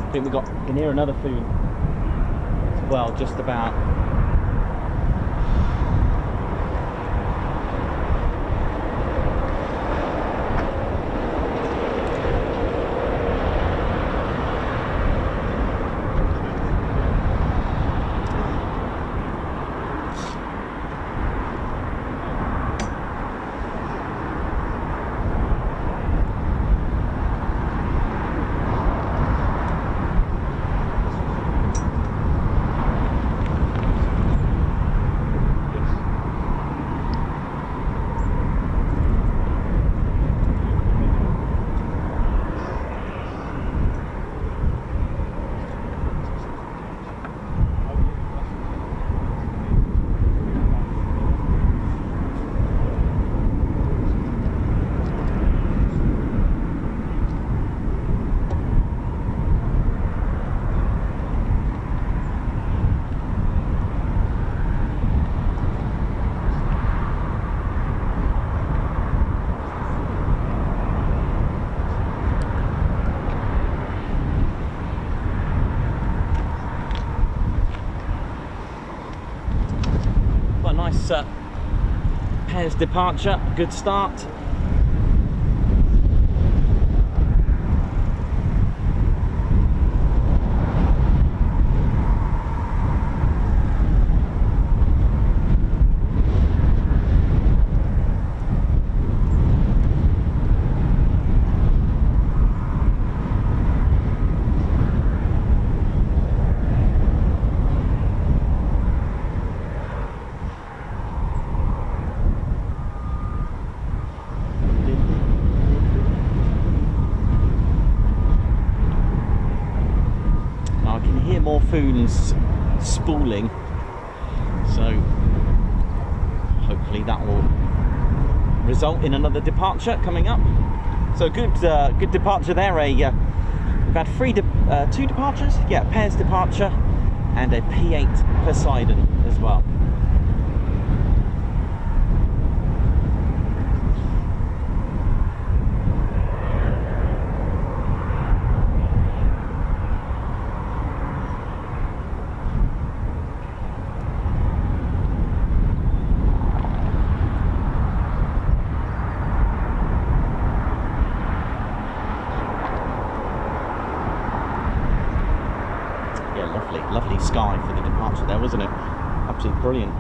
Speaker 2: I think we can hear another food as well, just about. Nice pairs departure, good start. Typhoons spooling, so hopefully that will result in another departure coming up. So good departure there. We've had two departures, yeah, pairs departure and a P-8 Poseidon as well. Lovely sky for the departure there, wasn't it? Absolutely brilliant.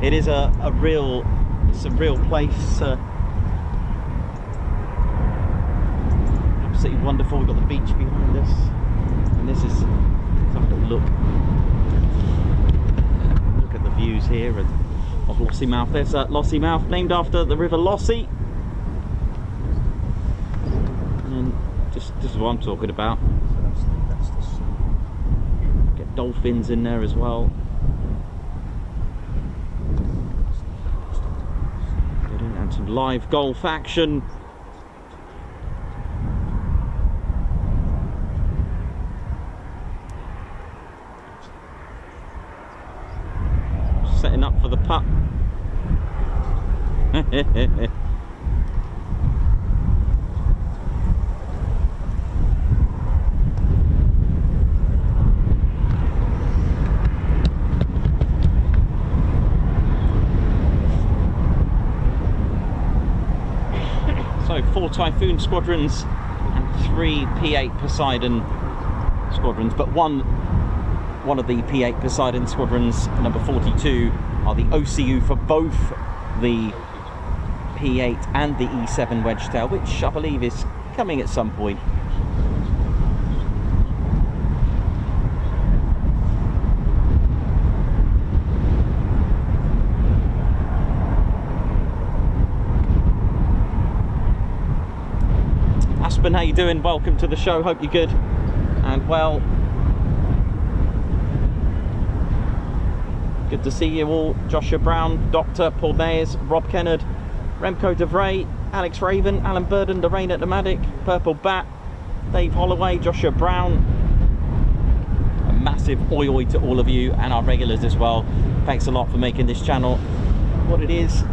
Speaker 2: It is a real place. Absolutely wonderful. We've got the beach behind us, and this is, let's have a little look at the views here, and of Lossiemouth. There's Lossiemouth, named after the River Lossie. And this is what I'm talking about. Get dolphins in there as well. And some live golf action. Setting up for the putt. So 4 Typhoon squadrons and 3 P-8 Poseidon squadrons, but one of the P-8 Poseidon squadrons, number 42, are the OCU for both the P-8 and the E7 Wedgetail, which I believe is coming at some point. Aspen, how you doing? Welcome to the show. Hope you're good and well. Good to see you all. Joshua Brown, Dr. Paul Mayers, Rob Kennard, Remco DeVray, Alex Raven, Alan Burden, Lorraine at Nomadic, Purple Bat, Dave Holloway, Joshua Brown. A massive oi to all of you and our regulars as well. Thanks a lot for making this channel what it is.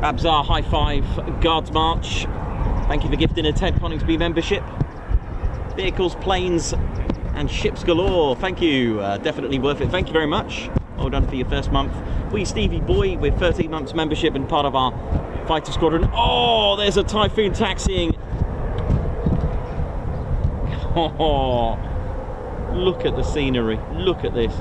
Speaker 2: Abzar High Five Guards March. Thank you for gifting a Ted Coningsby membership. Vehicles, planes and ships galore. Thank you. Definitely worth it. Thank you very much. Well done for your first month. We Stevie Boy with 13 months membership and part of our fighter squadron. Oh, there's a Typhoon taxiing. Oh, look at the scenery. Look at this.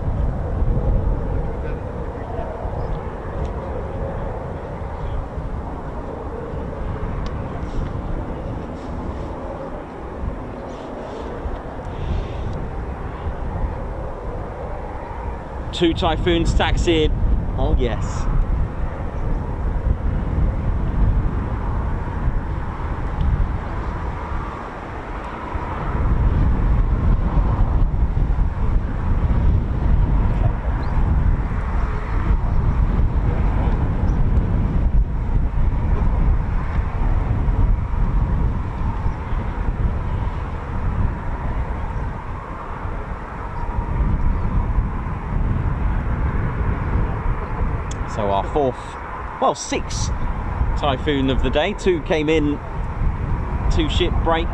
Speaker 2: Two Typhoons taxiing. Oh yes. So our fourth, well, sixth Typhoon of the day. 2 came in, 2 ship break.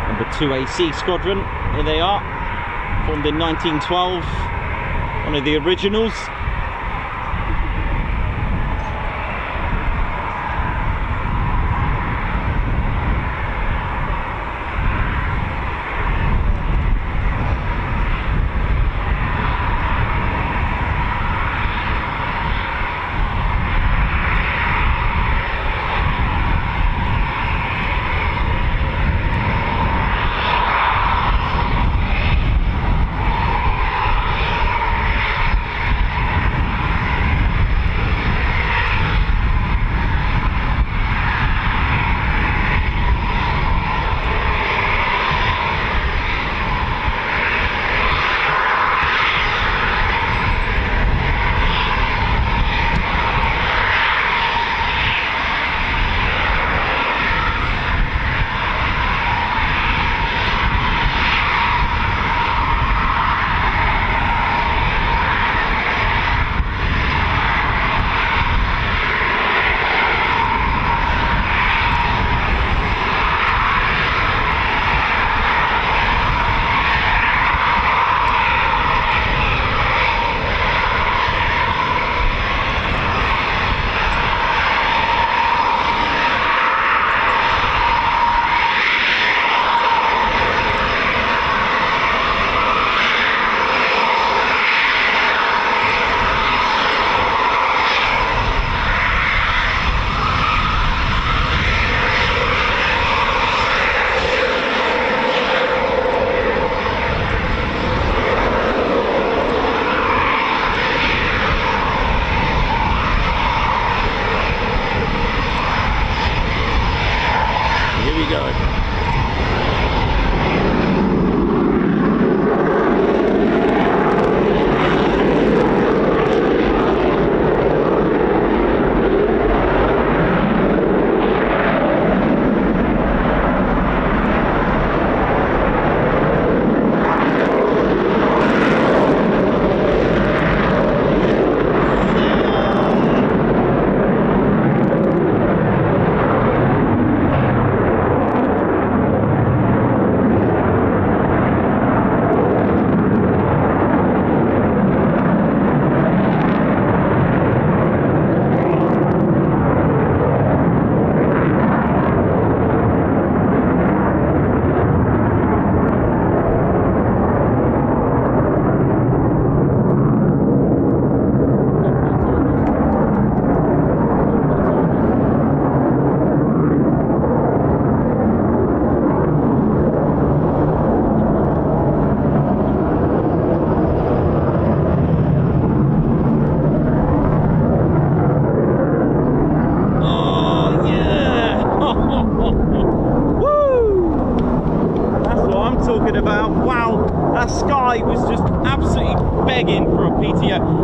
Speaker 2: Number 2AC Squadron, here they are, formed in 1912, one of the originals.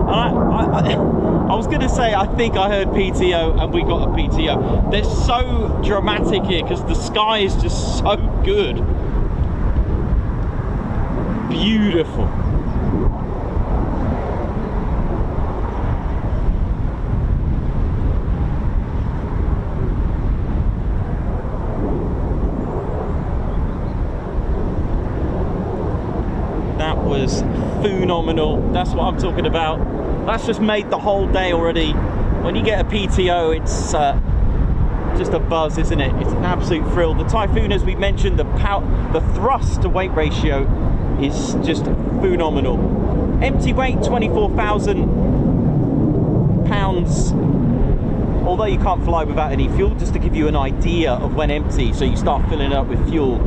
Speaker 2: I was going to say, I think I heard PTO and we got a PTO. They're so dramatic here because the sky is just so good. Beautiful. That was phenomenal. That's what I'm talking about. That's just made the whole day already. When you get a PTO, it's just a buzz, isn't it? It's an absolute thrill. The Typhoon, as we mentioned, the thrust to weight ratio is just phenomenal. Empty weight, 24,000 pounds. Although you can't fly without any fuel, just to give you an idea of when empty. So you start filling it up with fuel.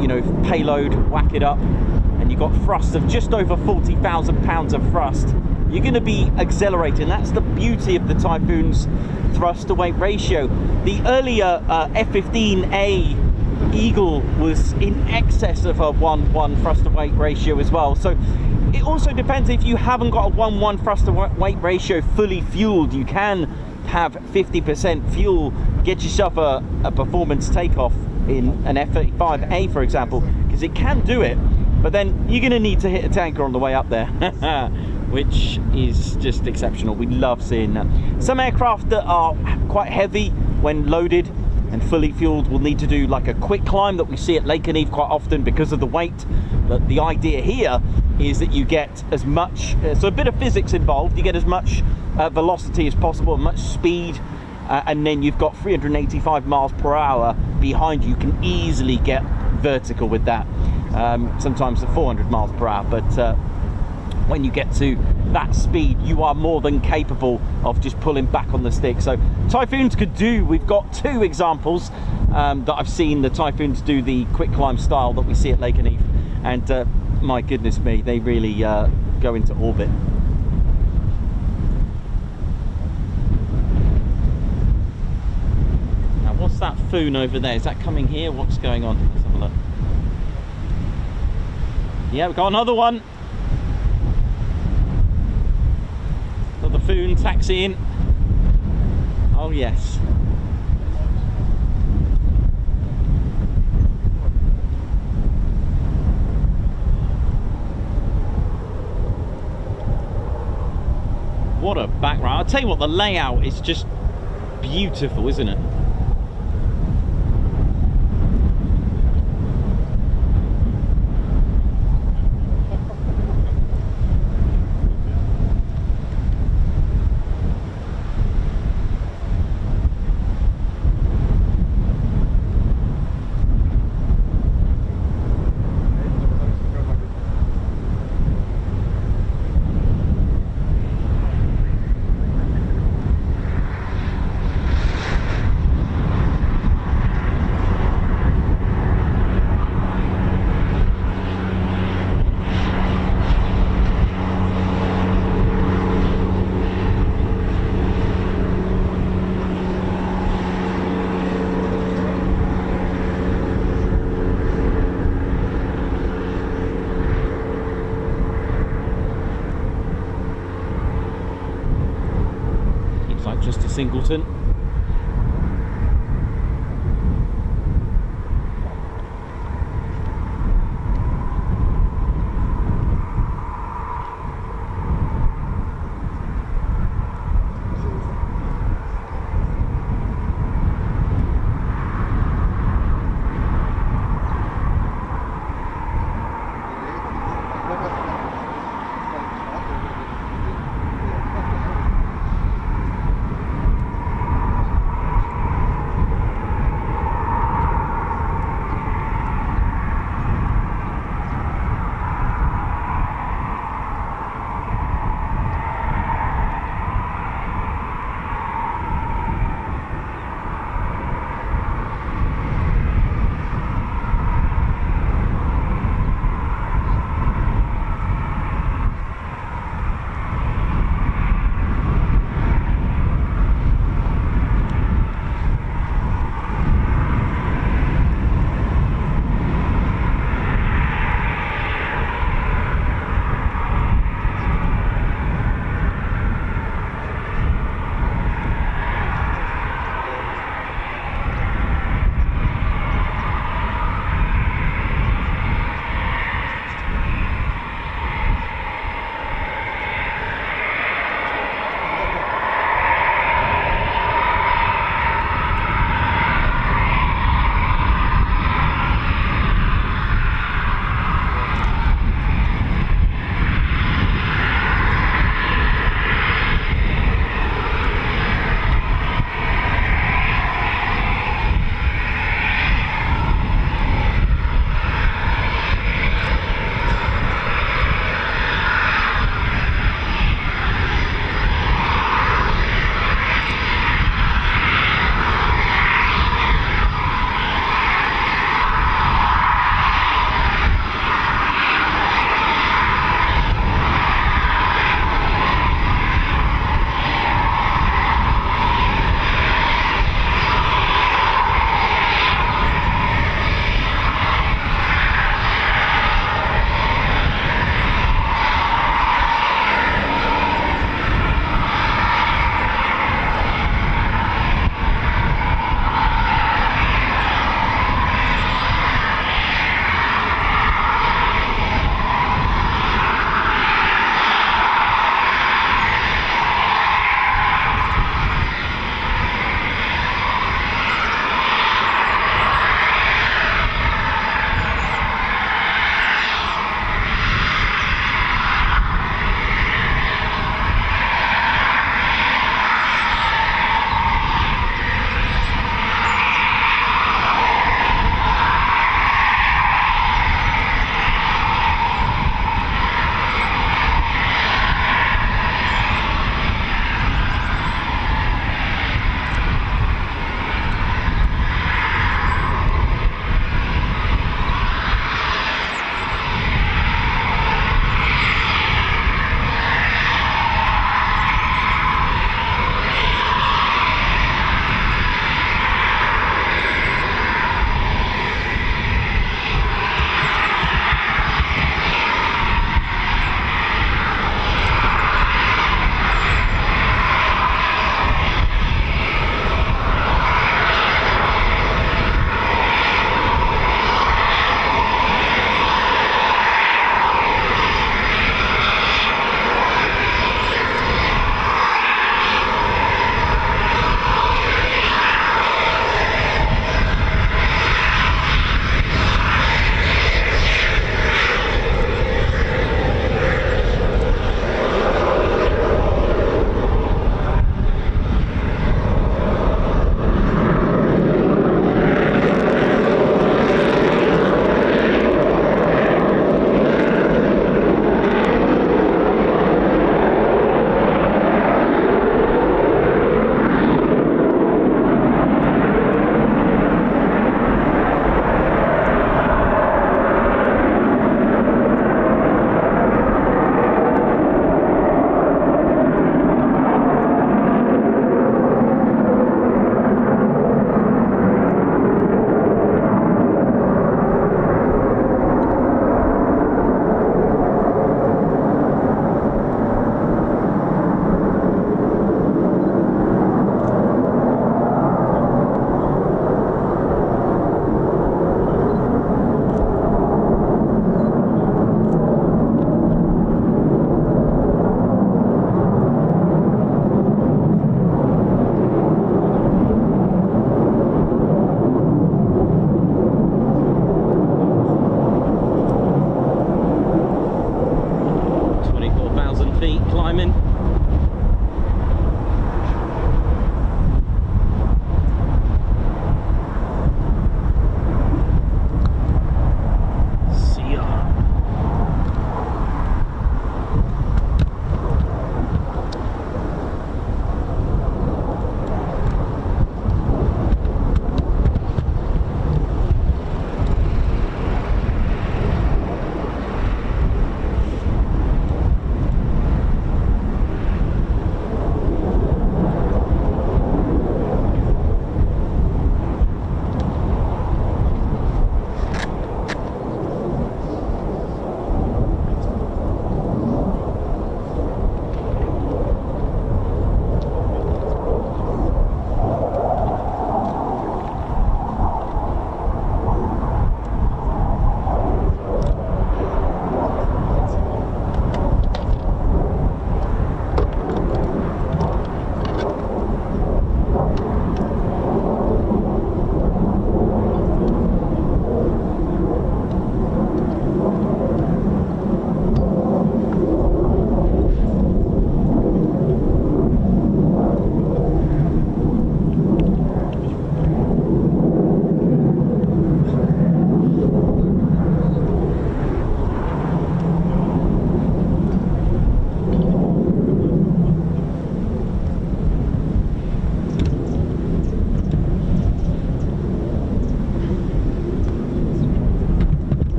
Speaker 2: You know, payload, whack it up, and you've got thrust of just over 40,000 pounds of thrust. You're going to be accelerating. That's the beauty of the Typhoon's thrust to weight ratio. The earlier F-15A Eagle was in excess of a 1:1 thrust to weight ratio as well. So it also depends. If you haven't got a 1:1 thrust to weight ratio fully fueled, you can have 50% fuel, get yourself a performance takeoff in an F-35A, for example, because it can do it, but then you're going to need to hit a tanker on the way up there, which is just exceptional. We love seeing that. Some aircraft that are quite heavy when loaded and fully fueled will need to do like a quick climb that we see at Lakenheath quite often because of the weight. But the idea here is that you get as much, so a bit of physics involved, you get as much velocity as possible, much speed, and then you've got 385 miles per hour behind you. You can easily get vertical with that, sometimes at 400 miles per hour, but when you get to that speed, you are more than capable of just pulling back on the stick. So Typhoons could do, we've got two examples that I've seen the Typhoons do the quick climb style that we see at Lakenheath, and my goodness me, they really go into orbit. What's that Foon over there? Is that coming here? What's going on? Let's have a look. Yeah, we've got another one. Another Foon taxiing. Oh yes. What a background. I'll tell you what, the layout is just beautiful, isn't it? Singleton.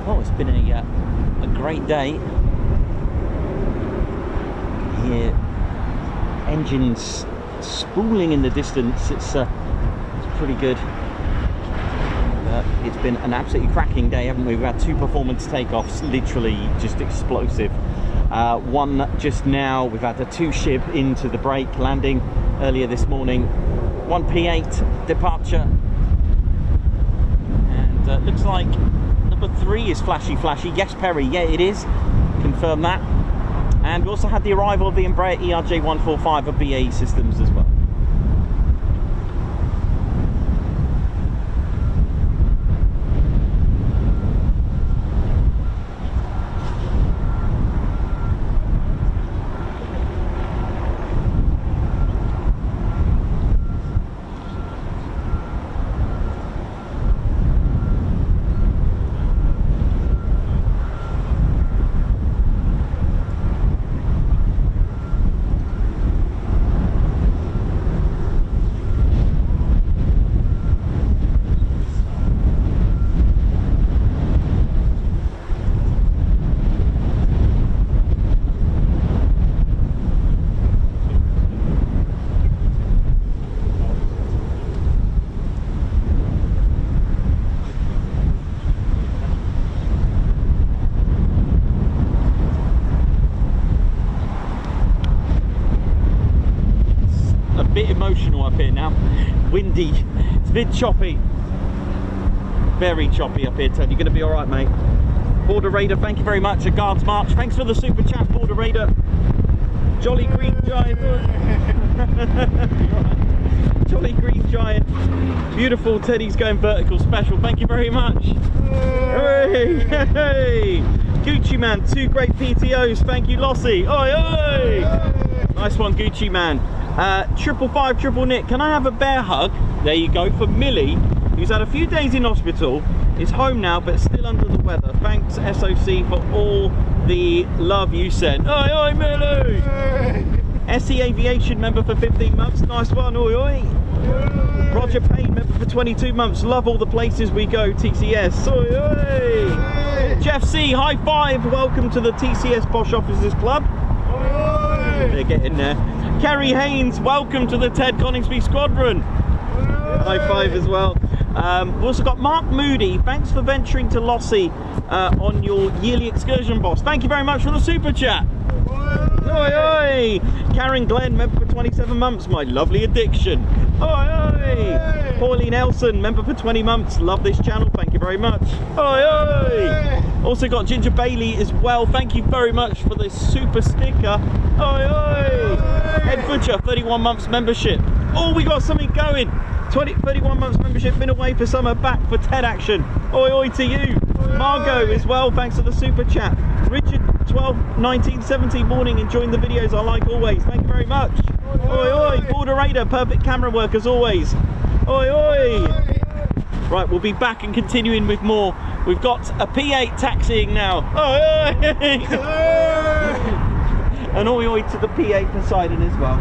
Speaker 2: Oh, it's been a great day. Here, engines spooling in the distance. It's pretty good. It's been an absolutely cracking day, haven't we? We've had 2 performance takeoffs, literally just explosive. One just now. We've had a 2-ship into the break, landing earlier this morning. 1 P-8 departure. And looks like number 3 is flashy. Yes, Perry, yeah, it is. Confirm that. And we also had the arrival of the Embraer ERJ145 of BAE Systems as well. Emotional up here now. Windy. It's a bit choppy. Very choppy up here, Ted. You're going to be all right, mate. Border Raider, thank you very much. A Guards March. Thanks for the super chat, Border Raider. Jolly Green Giant. Jolly Green Giant. Beautiful. Teddy's going vertical special. Thank you very much. Hooray! Hey! Gucci Man, 2 great PTOs. Thank you, Lossie. Oi, oi! Nice one, Gucci Man. 555 Nick, can I have a bear hug? There you go, for Millie, who's had a few days in hospital, is home now but still under the weather. Thanks SOC for all the love you sent. Oi, oi, Millie! SE Aviation member for 15 months, nice one, oi, oi! Roger Payne member for 22 months, love all the places we go, TCS, oi, oi! Jeff C, high 5, welcome to the TCS Posh Officers Club. They're getting there. Kerry Haynes, welcome to the Ted Coningsby Squadron.
Speaker 1: High five as well. We've also got Mark Moody. Thanks for venturing to Lossie on your yearly excursion, boss. Thank you very much for the super chat. Oi, oi. Karen Glenn, member for 27 months. My lovely addiction. Oi, oi. Pauline Nelson, member for 20 months. Love this channel. Thank you very much. Oi, oi. Also got Ginger Bailey as well. Thank you very much for this super sticker. Oi, oi. Ed Butcher, 31 months membership. Oh, we got something going. 31 months membership, been away for summer, back for TED action. Oi, oi to you. Margot as well, thanks for the super chat. Richard 121970, morning, enjoying the videos I like always. Thank you very much. Oi, oi. Border Raider, perfect camera work as always. Oi, oi. Right, we'll be back and continuing with more. We've got a P-8 taxiing now. Oi, oi. And oi, oi to the P-8 Poseidon as well.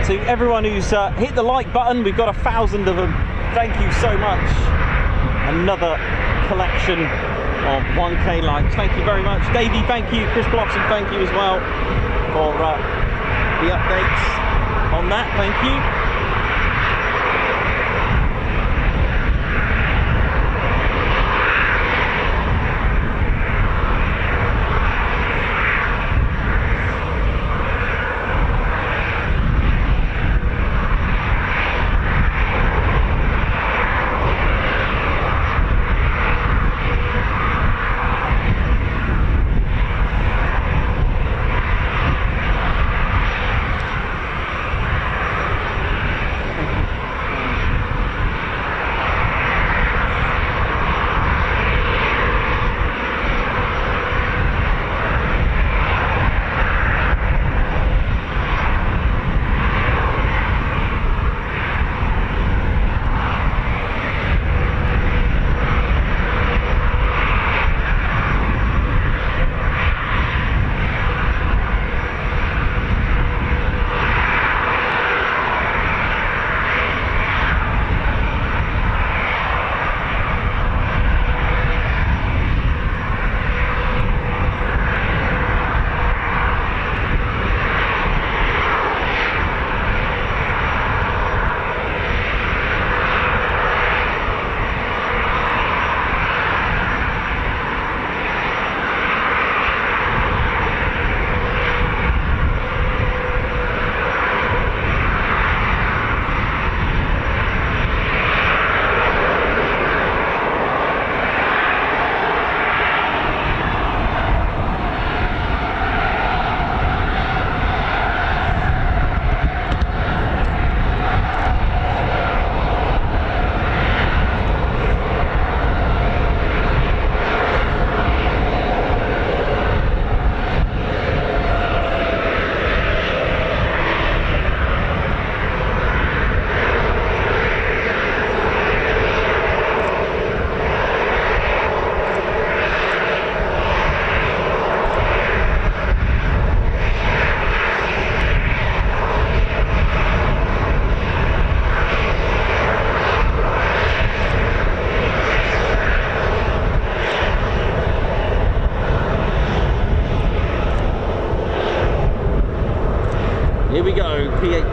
Speaker 1: To everyone who's hit the like button, we've got 1,000 of them. Thank you so much. Another collection of 1K likes. Thank you very much. Davey, thank you. Chris Blossom, thank you as well for the updates on that. Thank you.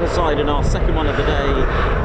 Speaker 2: Poseidon, our second one of the day.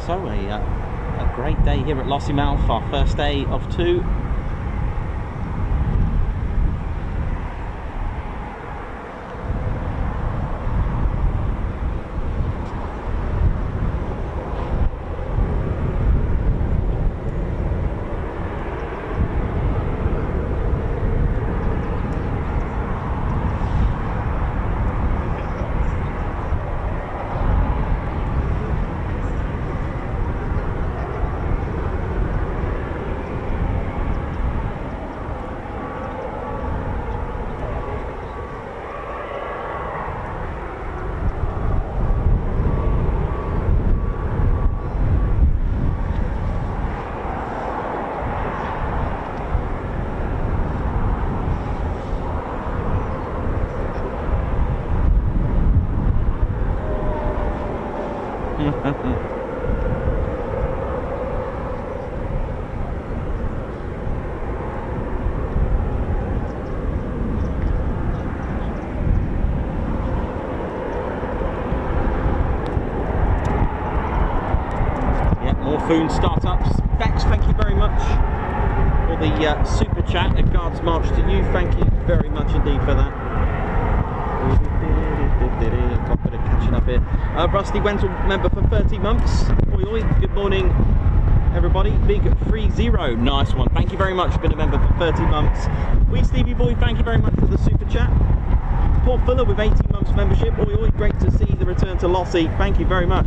Speaker 2: So a great day here at Lossiemouth, our first day of 2. Typhoon startups. Bex, thank you very much for the super chat. A Guards March to you. Thank you very much indeed for that. Got a bit of catching up here. Rusty Wenzel, member for 30 months. Oi, oi. Good morning, everybody. Big 30. Nice one. Thank you very much for being a member for 30 months. Wee Stevie Boy, thank you very much for the super chat. Paul Fuller with 18 months membership. Oi, oi. Great to see the return to Lossie. Thank you very much.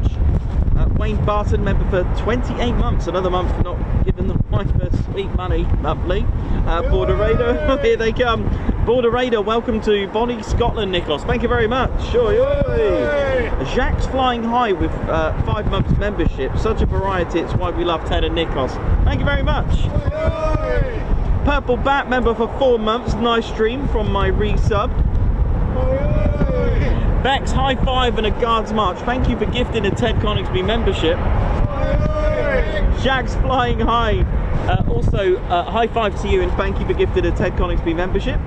Speaker 2: Wayne Barton, member for 28 months. Another month not giving the wife her sweet money. Lovely. Border Raider, here they come. Border Raider, welcome to Bonnie, Scotland, Nikos. Thank you very much. Oi, oi. Jacques Flying High with 5 months membership. Such a variety, it's why we love Ted and Nikos. Thank you very much.
Speaker 3: Oi.
Speaker 2: Purple Bat, member for 4 months. Nice stream from my resub. Bex, high five and a Guards March. Thank you for gifting a Ted Coningsby membership. Jags Flying High. Also, high five to you and thank you for gifting a Ted Coningsby membership.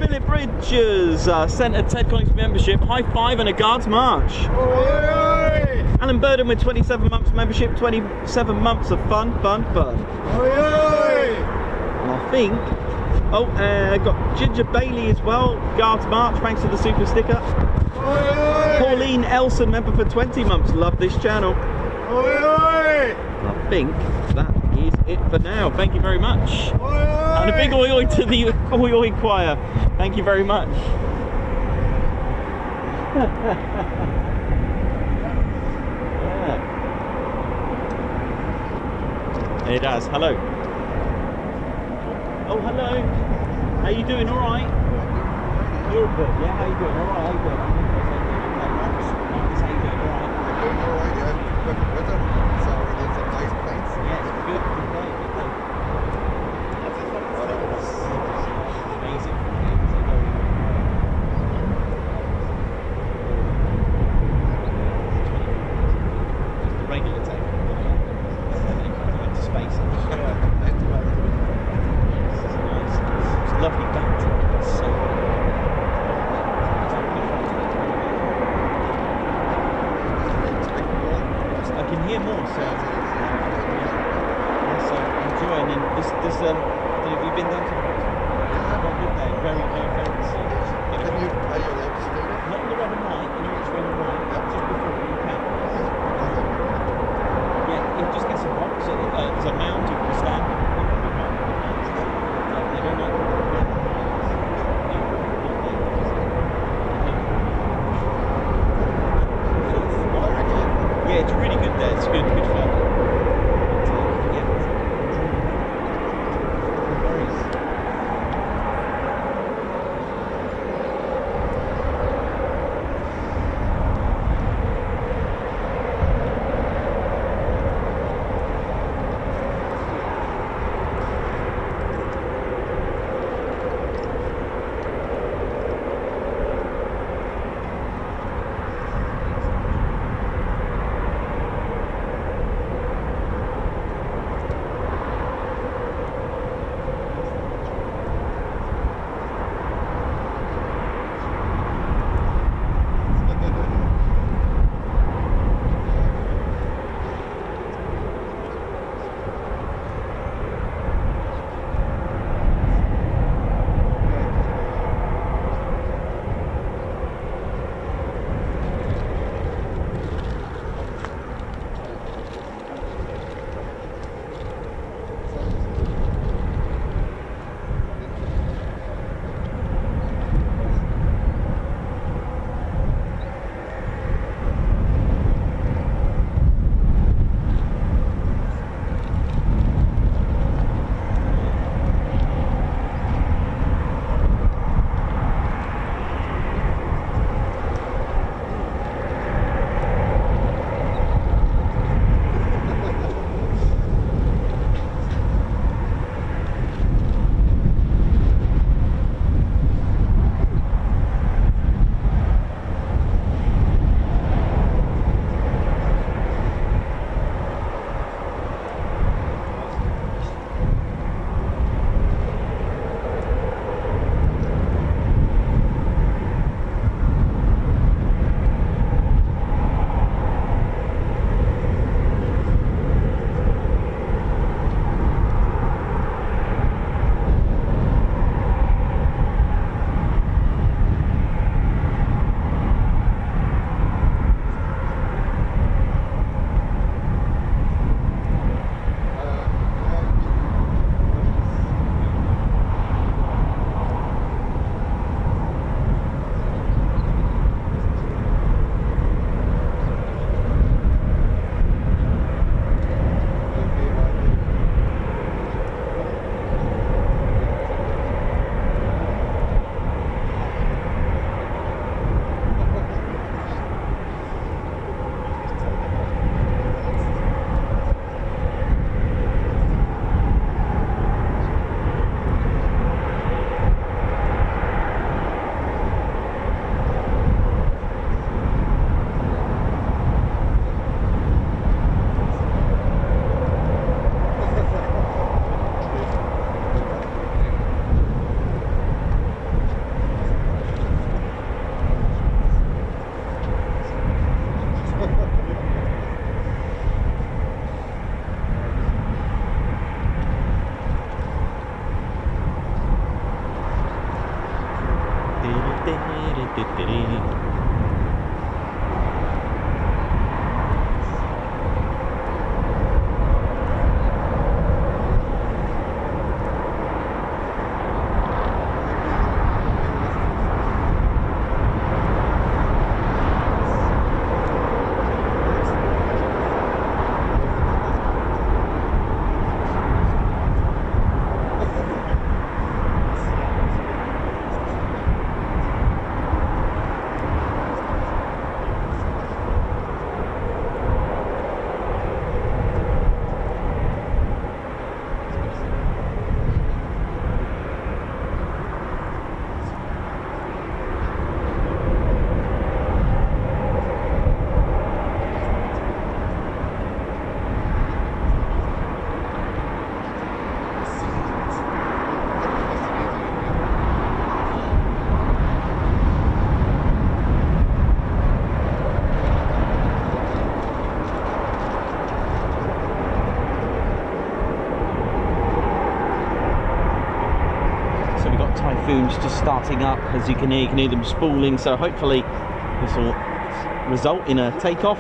Speaker 2: Philip Bridges sent a Ted Coningsby membership. High five and a Guards March. Alan Burden with 27 months membership. 27 months of fun. And I think... Oh, got Ginger Bailey as well. Guards March, thanks for the super sticker. Pauline Elson, member for 20 months. Love this channel. I think that is it for now. Thank you very much. And a big oi oi to the oi oi choir. Thank you very much. Yeah. It does. Hello. Oh, hello. How you doing? All right? You're good. Yeah, how you doing? All right, how you doing? Nice. How you doing? All right?
Speaker 3: I'm doing all right, yeah. Perfect weather. So we're in some nice planes.
Speaker 2: Yeah, it's good. Good day. Good day. Amazing. The regular take. Into space. Lovely backdrop. So I can hear more. So yeah, so enjoying. And this have you been down to? Got a good day. Very serious.
Speaker 3: Can you are you allowed to stay there?
Speaker 2: Not in the red and white. You know which red and white? Just before you can. Yeah, it just gets a box. There's a mound you can stand. They don't know. Yeah, it's really good there. It's good fun. Typhoons just starting up. As you can hear them spooling, so hopefully this will result in a takeoff.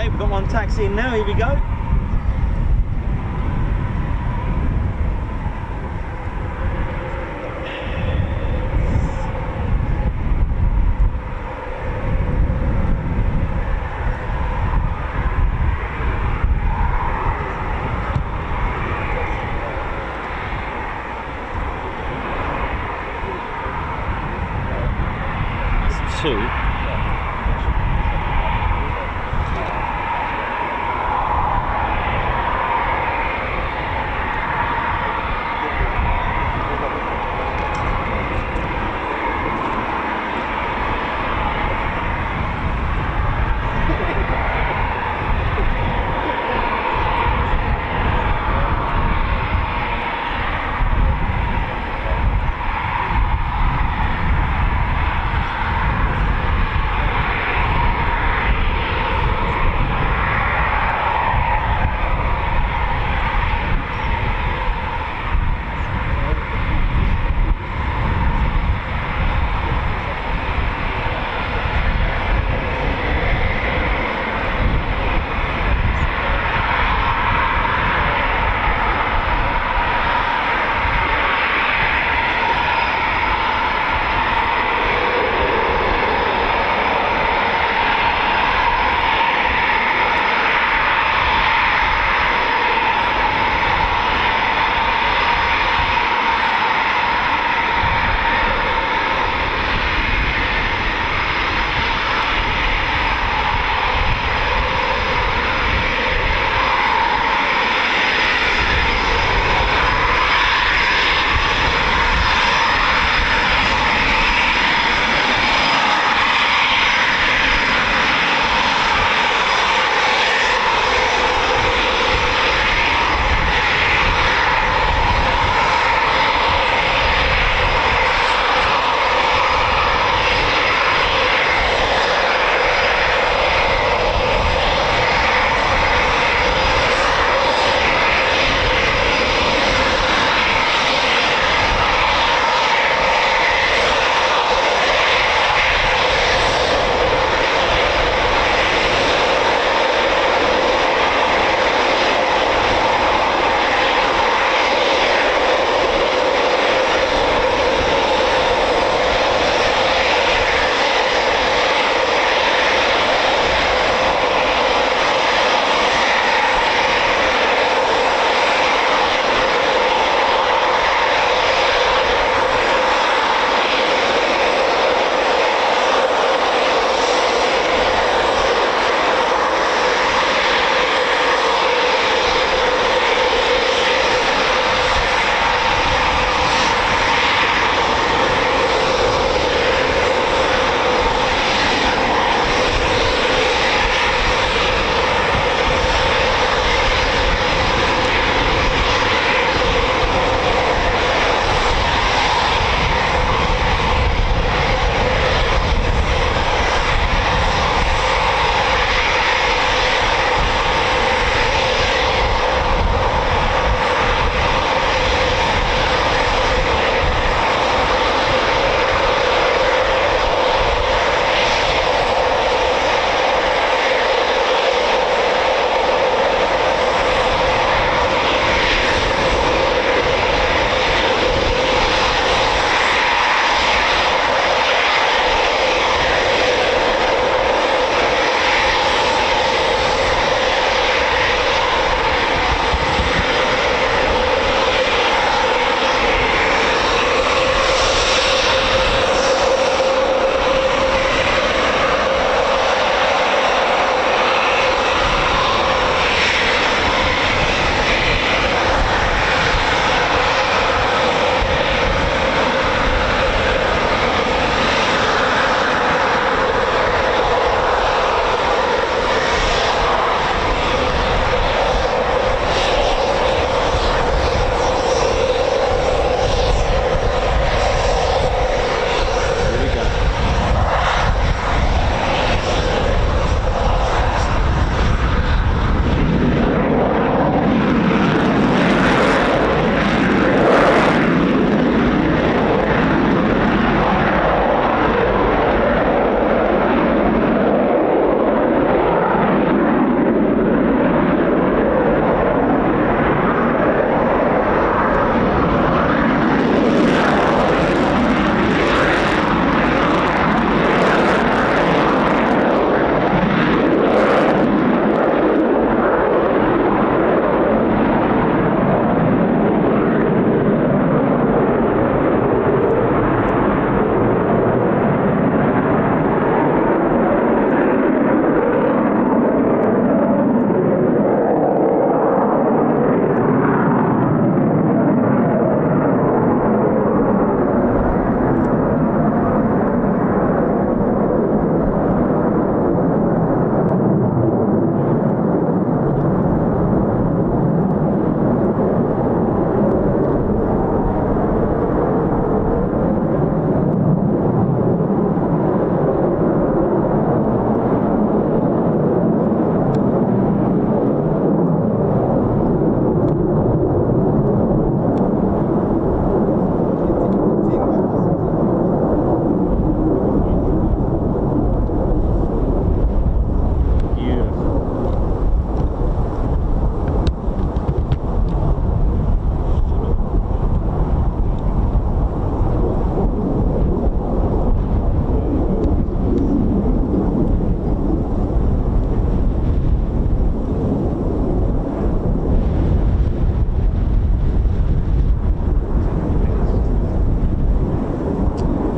Speaker 2: We've got one taxiing now, here we go. That's two.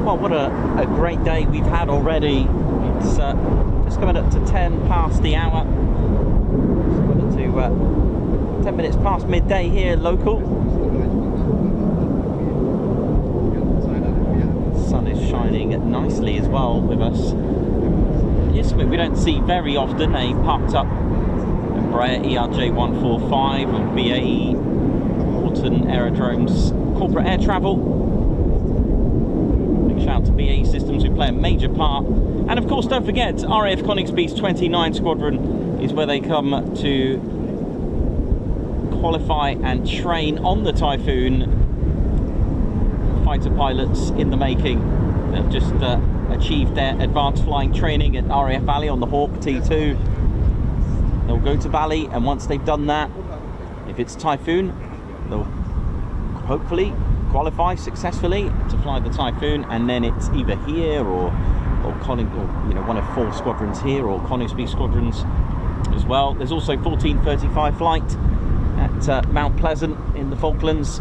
Speaker 2: Well, what a great day we've had already. It's just coming up to 10 past the hour. It's coming to 10 minutes past midday here local. The sun is shining nicely as well with us. Yes, we don't see very often a parked up Embraer ERJ145 or BAE Horton Aerodrome's corporate air travel. Big shout out to BAE Systems, who play a major part. And of course, don't forget, RAF Coningsby's 29 Squadron is where they come to qualify and train on the Typhoon. Fighter pilots in the making. They've just achieved their advanced flying training at RAF Valley on the Hawk T2. They'll go to Valley, and once they've done that, if it's Typhoon, they'll hopefully qualify successfully to fly the Typhoon, and then it's either here or one of 4 squadrons here, or Coningsby Squadrons as well. There's also 1435 flight at Mount Pleasant in the Falklands.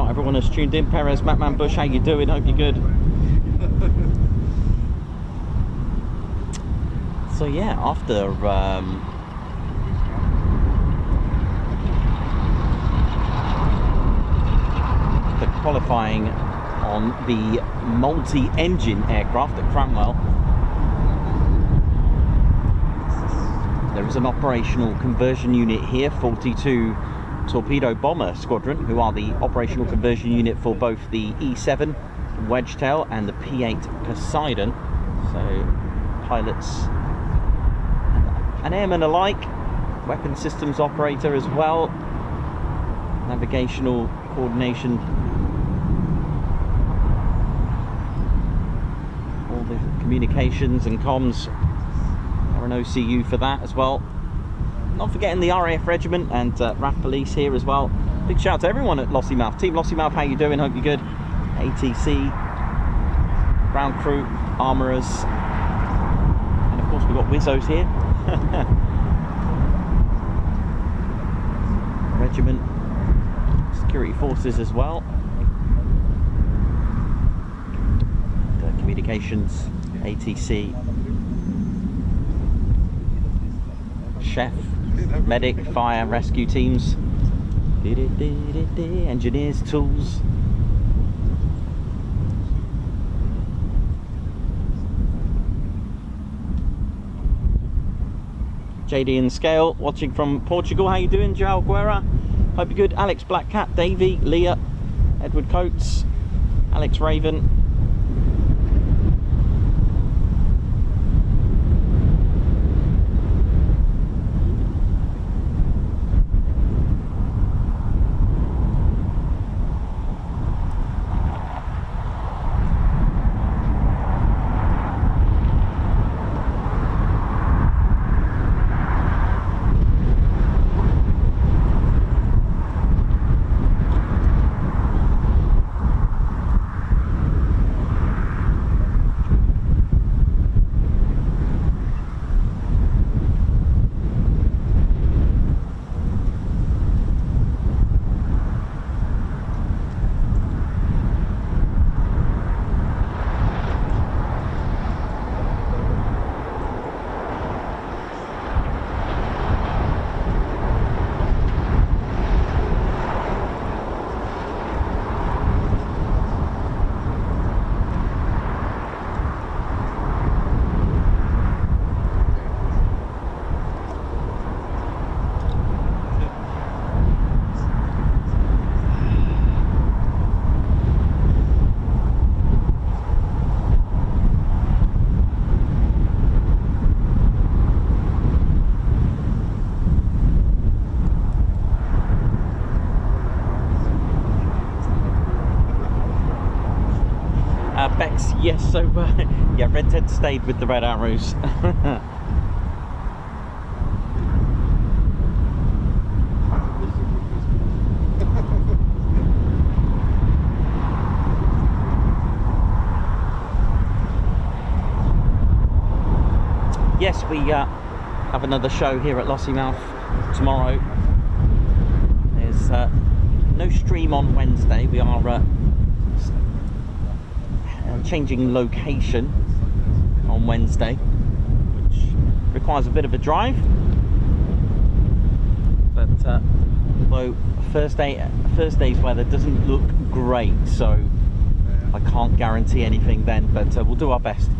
Speaker 2: Everyone has tuned in. Perez, Matman Bush, how you doing? Hope you're good. So yeah, after the qualifying on the multi-engine aircraft at Cranwell, there is an operational conversion unit here, 42 Torpedo Bomber Squadron, who are the operational conversion unit for both the E7 Wedgetail and the P-8 Poseidon. So pilots and airmen alike, weapon systems operator as well, navigational coordination, all the communications and comms are an OCU for that as well. Not forgetting the RAF Regiment and RAF Police here as well. Big shout out to everyone at Lossiemouth. Team Lossiemouth, how you doing? Hope you're good. ATC, ground crew, armourers, and of course we've got Wizzos here. Regiment, security forces as well. And, communications, ATC, chef, medic, fire, rescue teams, engineers, tools. JD and Scale watching from Portugal. How you doing, Joao Guerra? Hope you're good. Alex Black Cat, Davey, Leah, Edward Coates, Alex Raven. Yes, so yeah, Red Ted stayed with the red arrows. Yes, we have another show here at Lossiemouth tomorrow. There's no stream on Wednesday. We are changing location on Wednesday, which requires a bit of a drive. But although Thursday's weather doesn't look great, so I can't guarantee anything then, but we'll do our best.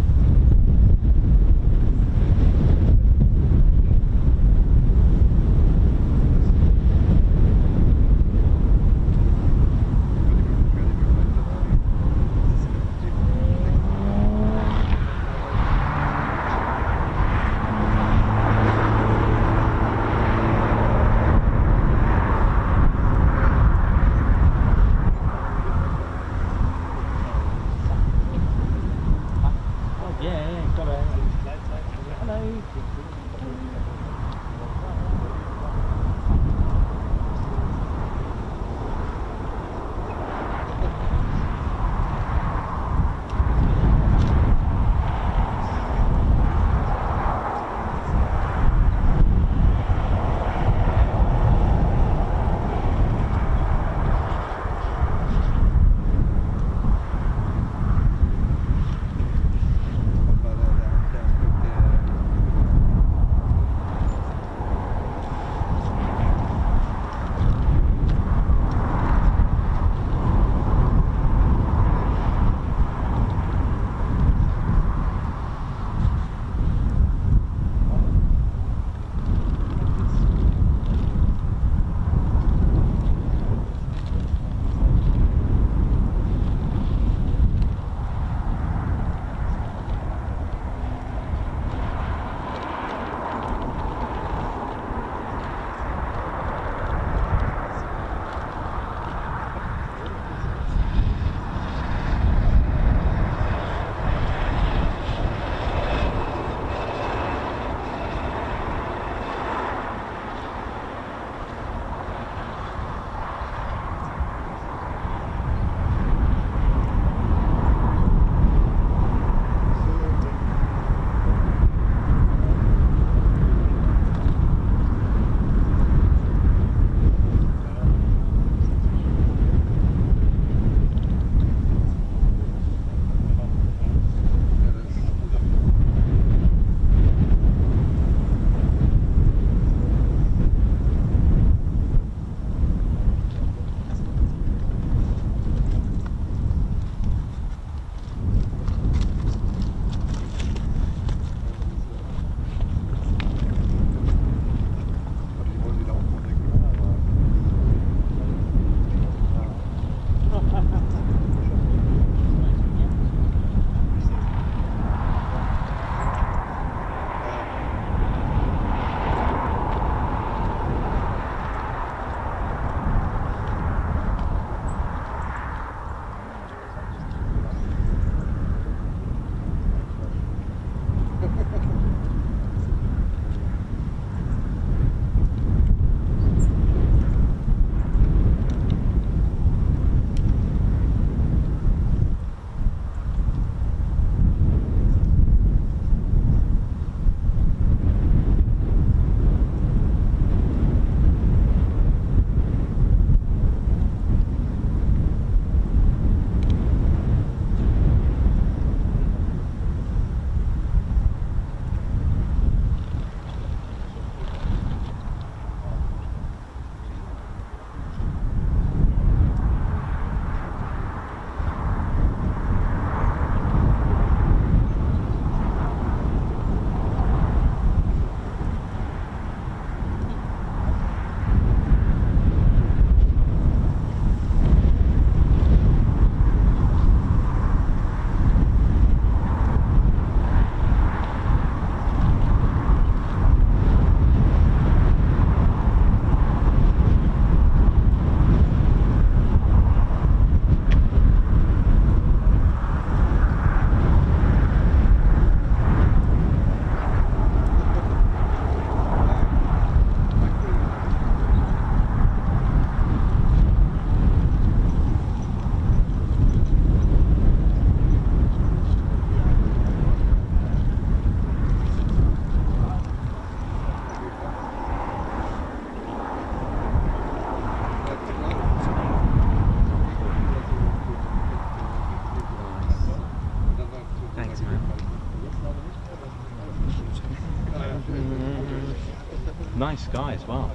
Speaker 2: nice sky as well.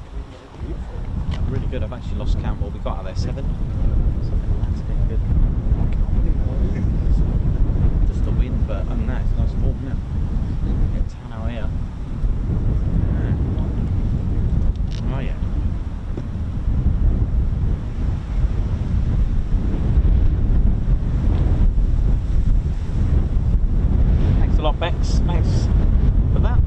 Speaker 2: Really good. I've actually lost count what we got out there. 7? Something landscape good. Just the wind, but other than that, it's nice and warm, isn't it? Get tan out here. Oh yeah. Thanks a lot, Bex. Thanks for that.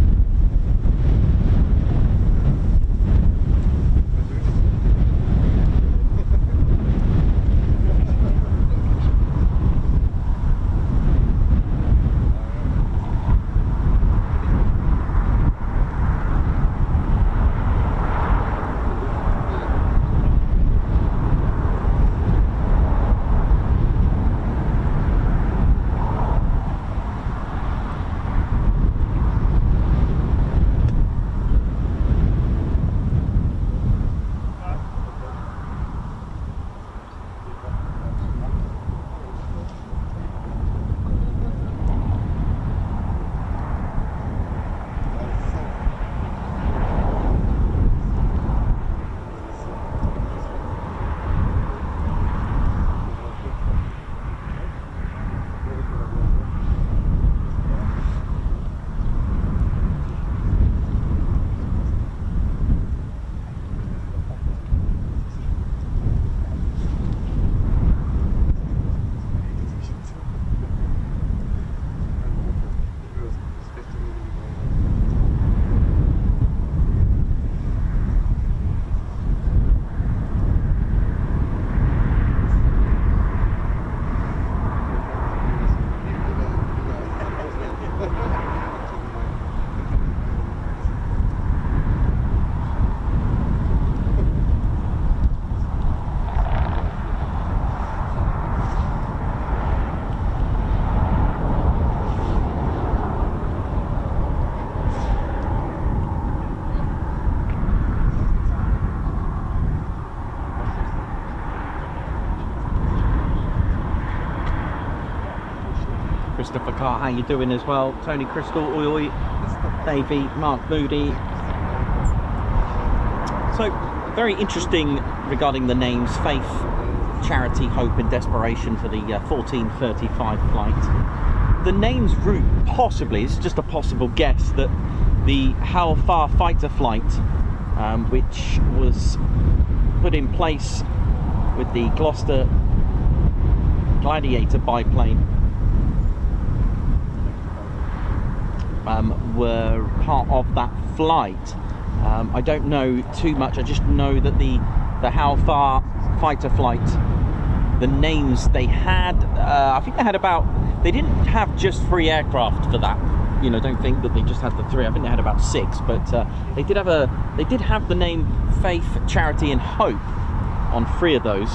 Speaker 2: Christopher Carr, how you doing as well? Tony Crystal, oi oi, Davey, Mark Moody. So, very interesting regarding the names: Faith, Charity, Hope and Desperation for the 1435 flight. The name's route, possibly, it's just a possible guess, that the How Far fighter flight, which was put in place with the Gloucester Gladiator biplane, were part of that flight. I don't know too much. I just know that the How Far fighter flight, the names they had, I think they had about, they didn't have just 3 aircraft for that. You know, don't think that they just had the 3. I think they had about 6, but they did have the name Faith, Charity and Hope on 3 of those.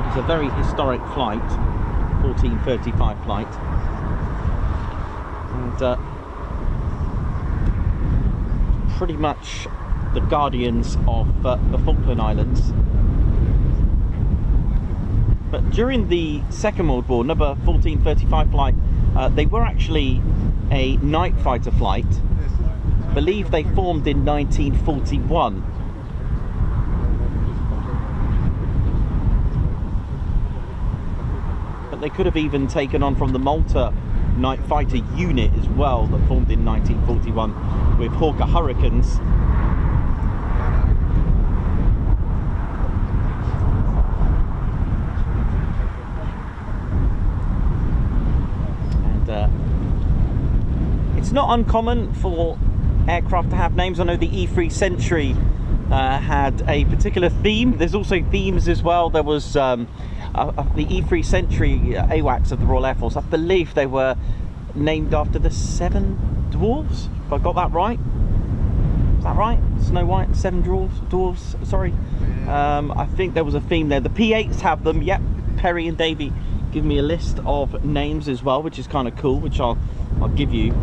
Speaker 2: It was a very historic flight, 1435 flight. And pretty much the guardians of the Falkland Islands. But during the Second World War, number 1435 flight, they were actually a night fighter flight. I believe they formed in 1941. But they could have even taken on from the Malta night fighter unit as well, that formed in 1941 with Hawker Hurricanes. And it's not uncommon for aircraft to have names. I know the E3 Sentry had a particular theme. There's also themes as well. There was the E3 Sentry AWACS of the Royal Air Force. I believe they were named after the 7 Dwarves, if I got that right. Is that right? Snow White, 7 dwarves, sorry. I think there was a theme there. The P-8s have them, yep. Perry and Davey give me a list of names as well, which is kind of cool, which I'll give you.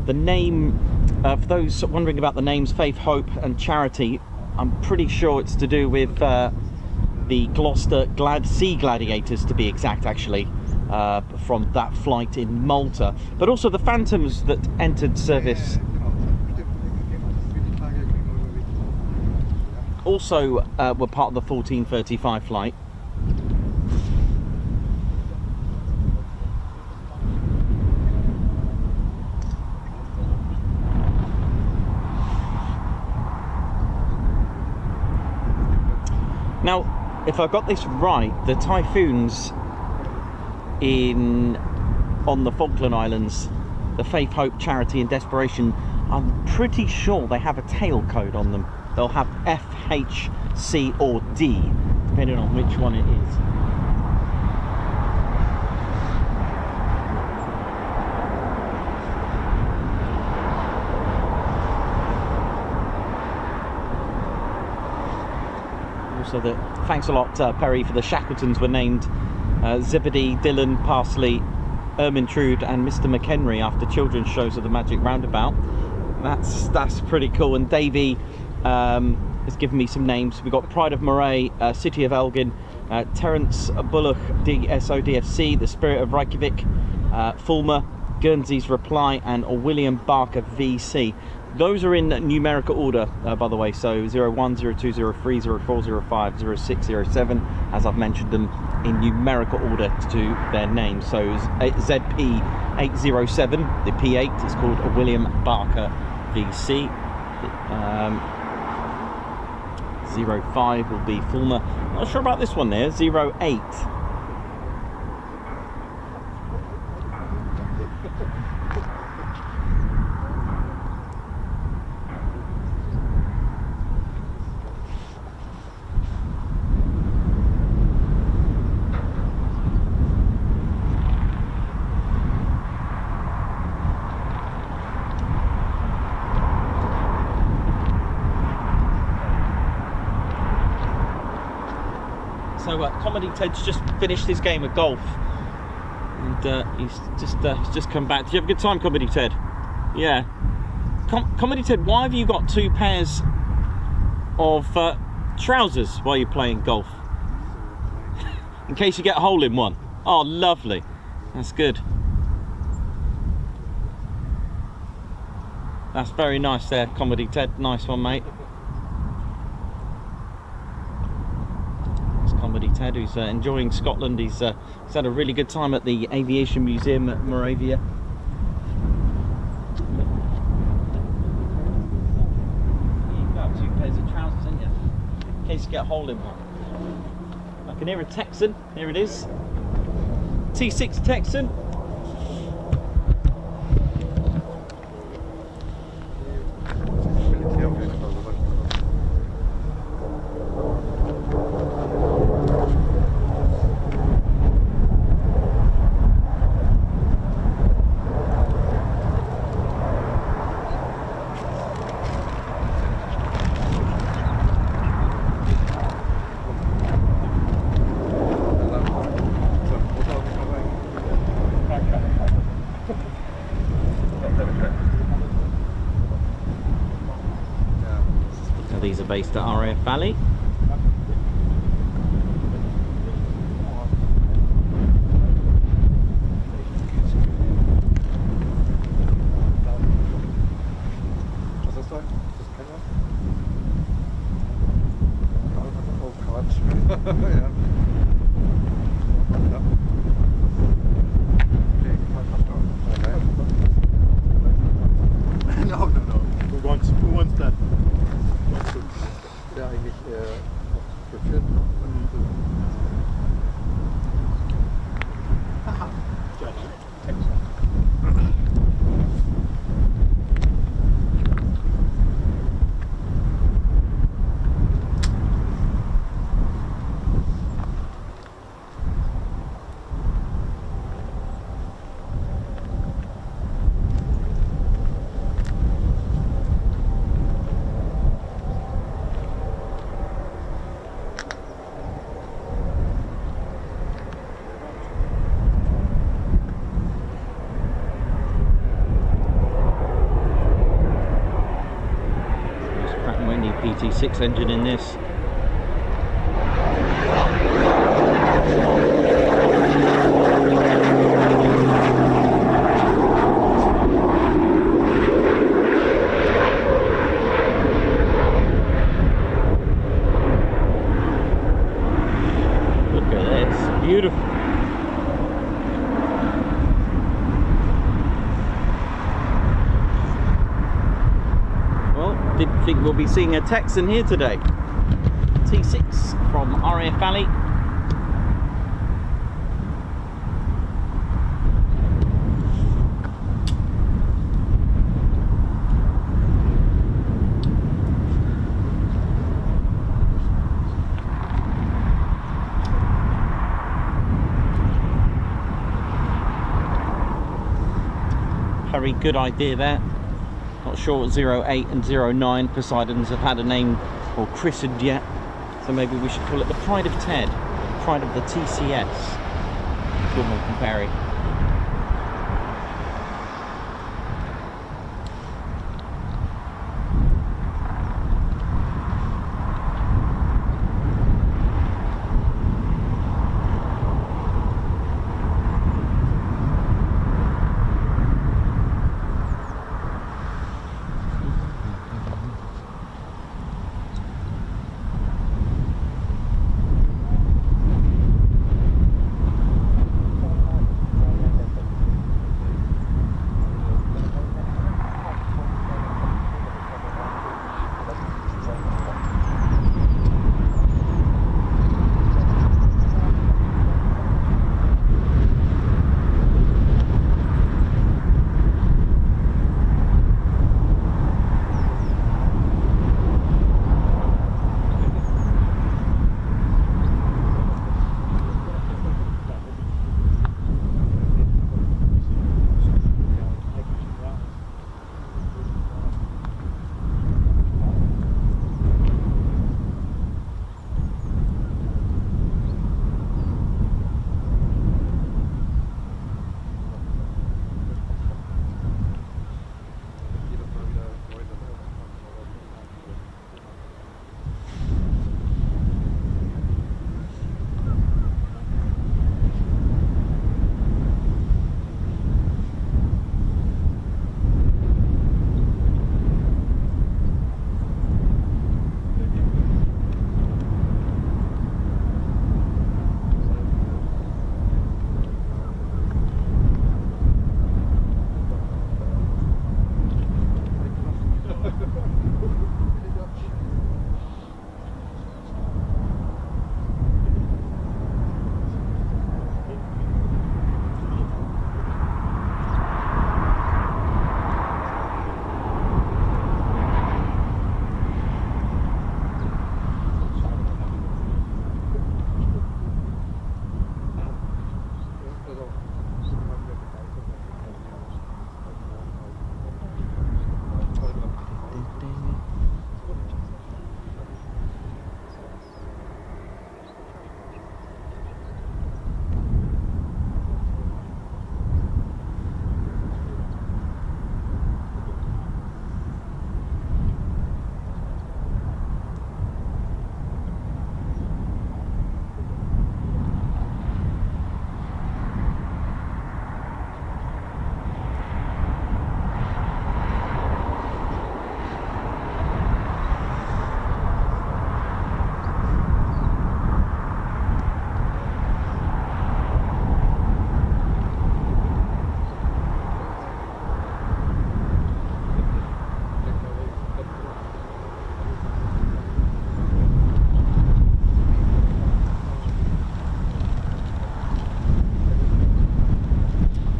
Speaker 2: The name For those wondering about the names Faith, Hope and Charity, I'm pretty sure it's to do with the Gloucester Sea Gladiators, to be exact, actually, from that flight in Malta. But also the Phantoms that entered service also were part of the 1435 flight. Now, if I got this right, the Typhoons on the Falkland Islands, the Faith, Hope, Charity and Desperation, I'm pretty sure they have a tail code on them. They'll have F, H, C or D, depending on which one it is. Also, thanks a lot, Perry, for the Shackletons were named Zebedee, Dylan, Parsley, Ermintrude and Mr. McHenry after children's shows of the Magic Roundabout. That's pretty cool. And Davey has given me some names. We've got Pride of Moray, City of Elgin, Terence Bullock, DSODFC, The Spirit of Reykjavik, Fulmer, Guernsey's Reply and William Barker VC. Those are in numerical order, by the way, so 01, 02, 03, 04, 05, 06, 07, as I've mentioned them in numerical order to their names. So ZP807, the P-8, is called William Barker VC. 05 will be Fulmer. Not sure about this one there, 08. So Comedy Ted's just finished his game of golf, and he's just come back. Did you have a good time, Comedy Ted? Yeah. Comedy Ted, why have you got two pairs of trousers while you're playing golf? In case you get a hole in one. Oh, lovely. That's good. That's very nice there, Comedy Ted. Nice one, mate. Comedy Ted, who's enjoying Scotland. He's had a really good time at the Aviation Museum at Moravia. You've got two pairs of trousers, haven't you? In case you get a hole in one. I can hear a Texan. Here it is. T6 Texan. These are based at RAF Valley.
Speaker 3: Was ist das? Ist das keiner? Oh Quatsch. Ja. Ja. Okay, okay. No. Who wants that? Ja, eigentlich geführt. Haha. Ja,
Speaker 2: T6 engine in this. Look at this, beautiful. Didn't think we'll be seeing a Texan here today. T6 from RAF Valley. Very good idea there. Not sure what 08 and 09 Poseidons have had a name or christened yet, so maybe we should call it the Pride of Ted, Pride of the TCS. Good one from Perry.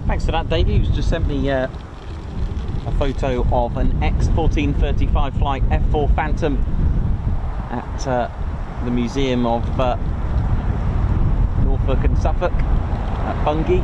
Speaker 2: Thanks for that, Davey. He's just sent me a photo of an X-1435 flight F4 Phantom at the Museum of Norfolk and Suffolk at Bungay.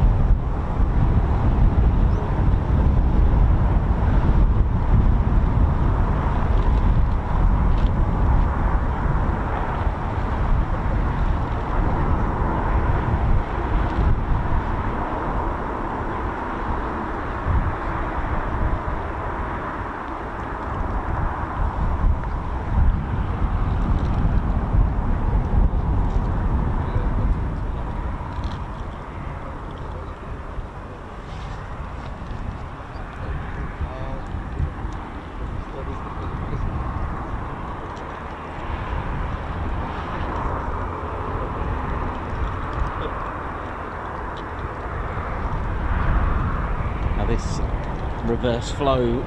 Speaker 2: this reverse flow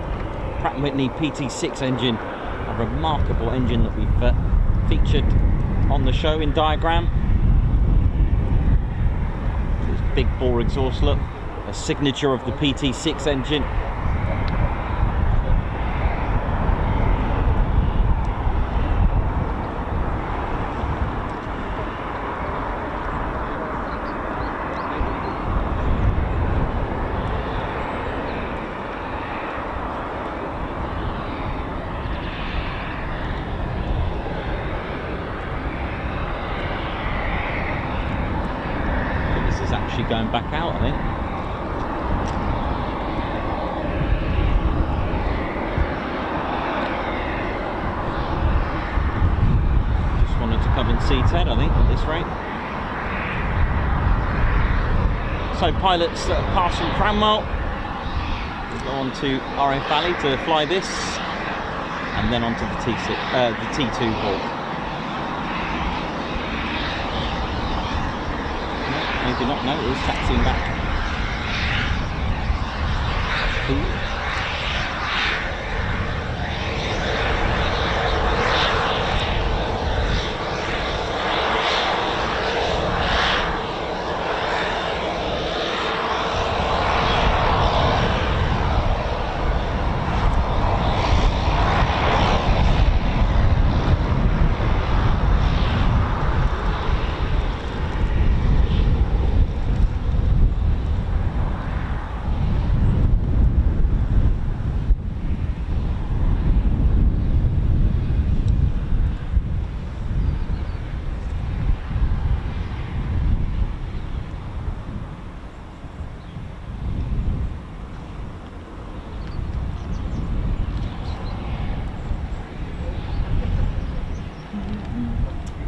Speaker 2: Pratt & Whitney PT6 engine, a remarkable engine that we've featured on the show in diagram. This big bore exhaust look, a signature of the PT6 engine. Going back out, I think. Just wanted to come and see Ted, I think, at this rate. So pilots pass from Cranwell, go on to RAF Valley to fly this, and then onto the T2 Hawk. I did not know it was taxiing back. Ooh.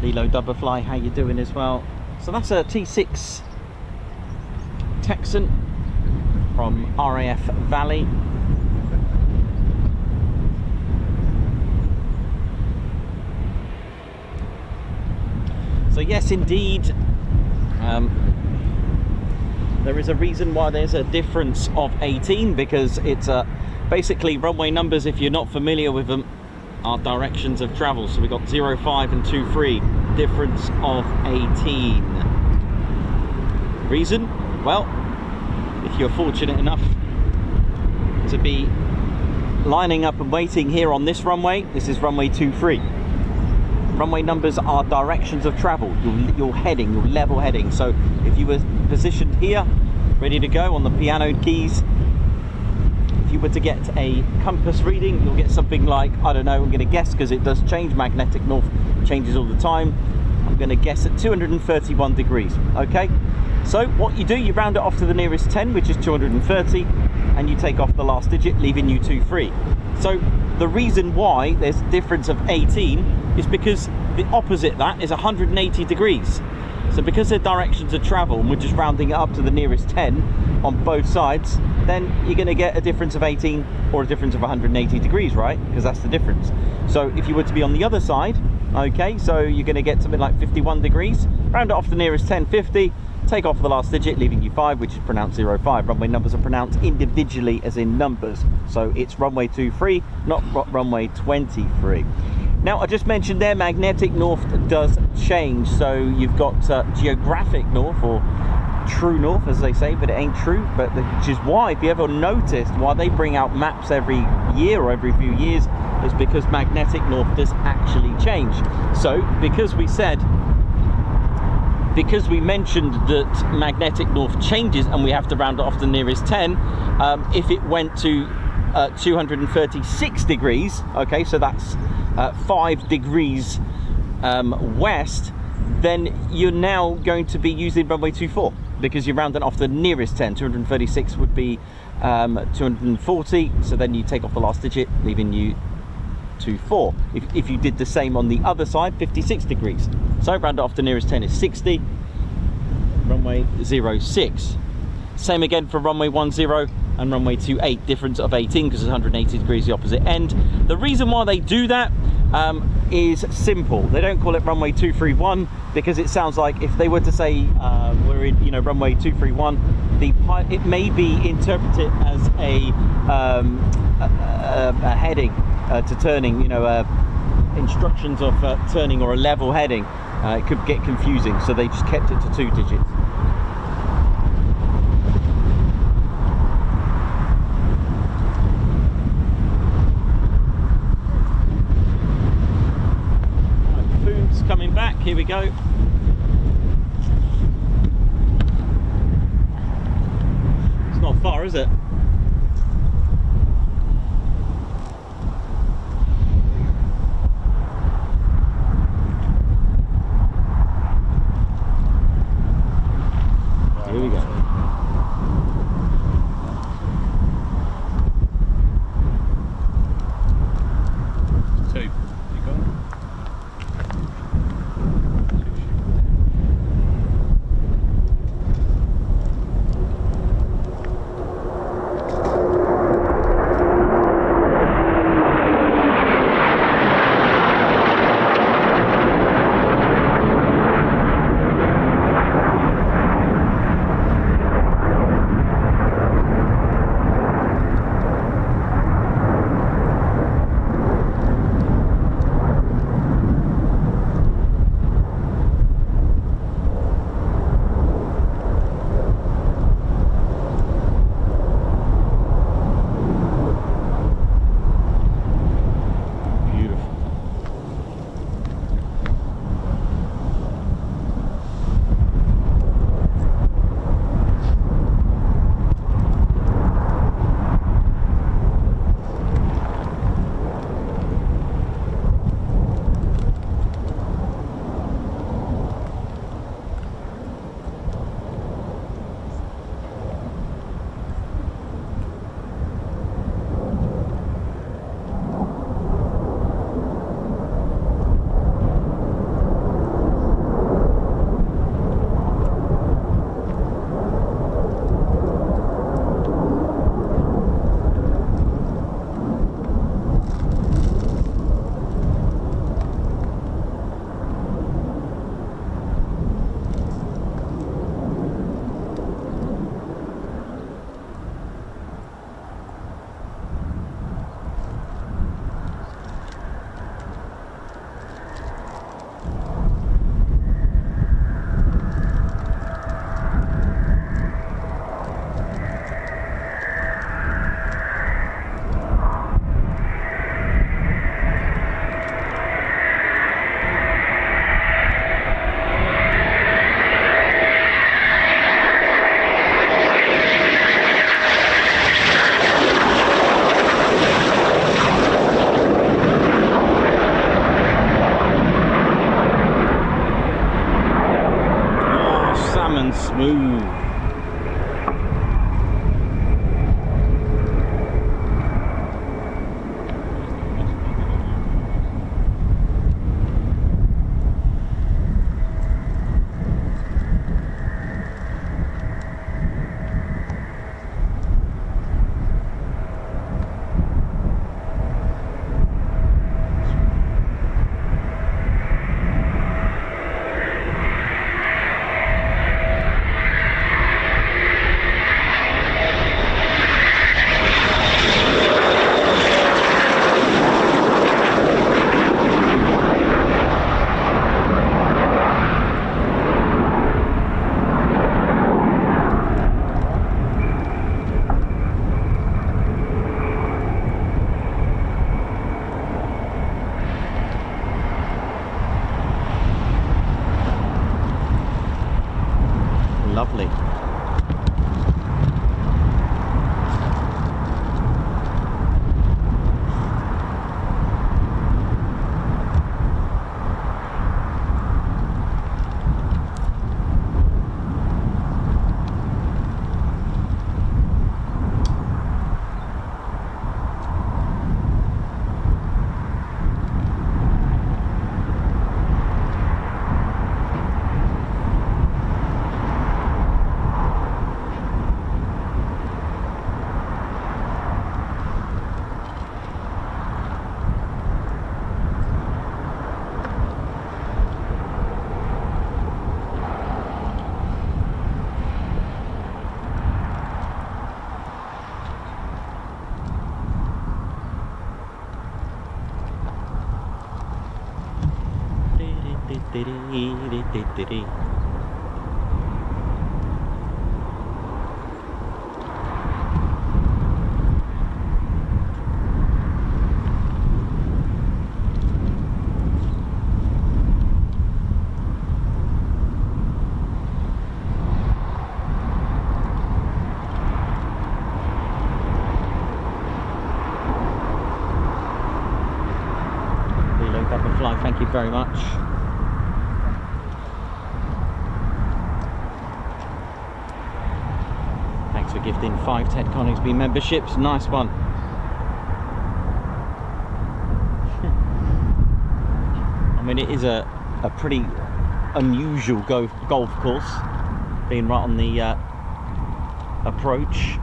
Speaker 2: Lilo Doublefly, how you doing as well? So that's a T6 Texan from RAF Valley. So yes, indeed, there is a reason why there's a difference of 18, because it's basically runway numbers, if you're not familiar with them, are directions of travel. So we've got 05 and 23, difference of 18. Reason? Well, if you're fortunate enough to be lining up and waiting here on this runway, this is runway 23. Runway numbers are directions of travel, your heading, your level heading. So if you were positioned here, ready to go on the piano keys, if you were to get a compass reading, you'll get something like, I don't know, I'm going to guess, because it does change, magnetic north changes all the time, I'm going to guess at 231 degrees, okay? So what you do, you round it off to the nearest 10, which is 230, and you take off the last digit, leaving you 23. So the reason why there's a difference of 18 is because the opposite that is 180 degrees. So because they're directions of travel, and we're just rounding it up to the nearest 10 on both sides, then you're going to get a difference of 18 or a difference of 180 degrees, right? Because that's the difference. So if you were to be on the other side, okay, so you're going to get something like 51 degrees, round it off to the nearest 10, 50, take off the last digit, leaving you 5, which is pronounced 05. Runway numbers are pronounced individually as in numbers. So it's runway 23, not runway 23. Now, I just mentioned there, magnetic north does change. So you've got geographic north, or true north as they say, but it ain't true. But which is why, if you ever noticed, why they bring out maps every year or every few years, is because magnetic north does actually change. So because we mentioned that magnetic north changes and we have to round it off to the nearest 10, if it went to 236 degrees, okay, so that's 5 degrees west, then you're now going to be using runway 24, because you're rounding off the nearest 10. 236 would be 240, so then you take off the last digit, leaving you 24. If you did the same on the other side, 56 degrees. So round it off the nearest 10 is 60, runway 06. Same again for runway 10 and runway 28, difference of 18 because it's 180 degrees the opposite end. The reason why they do that,
Speaker 1: is simple. They don't call it runway 231 because it sounds like if they were to say we're in, you know, runway 231, it may be interpreted as a heading to turning, you know, instructions of turning or a level heading. It could get confusing, so they just kept it to 2 digits. Coming back, here we go. It's not far, is it? Here we go. Smooth. Lovely.
Speaker 2: Thank you very much. Thanks for gifting 5 Ted Coningsby memberships. Nice one. I mean, it is a pretty unusual golf course, being right on the approach,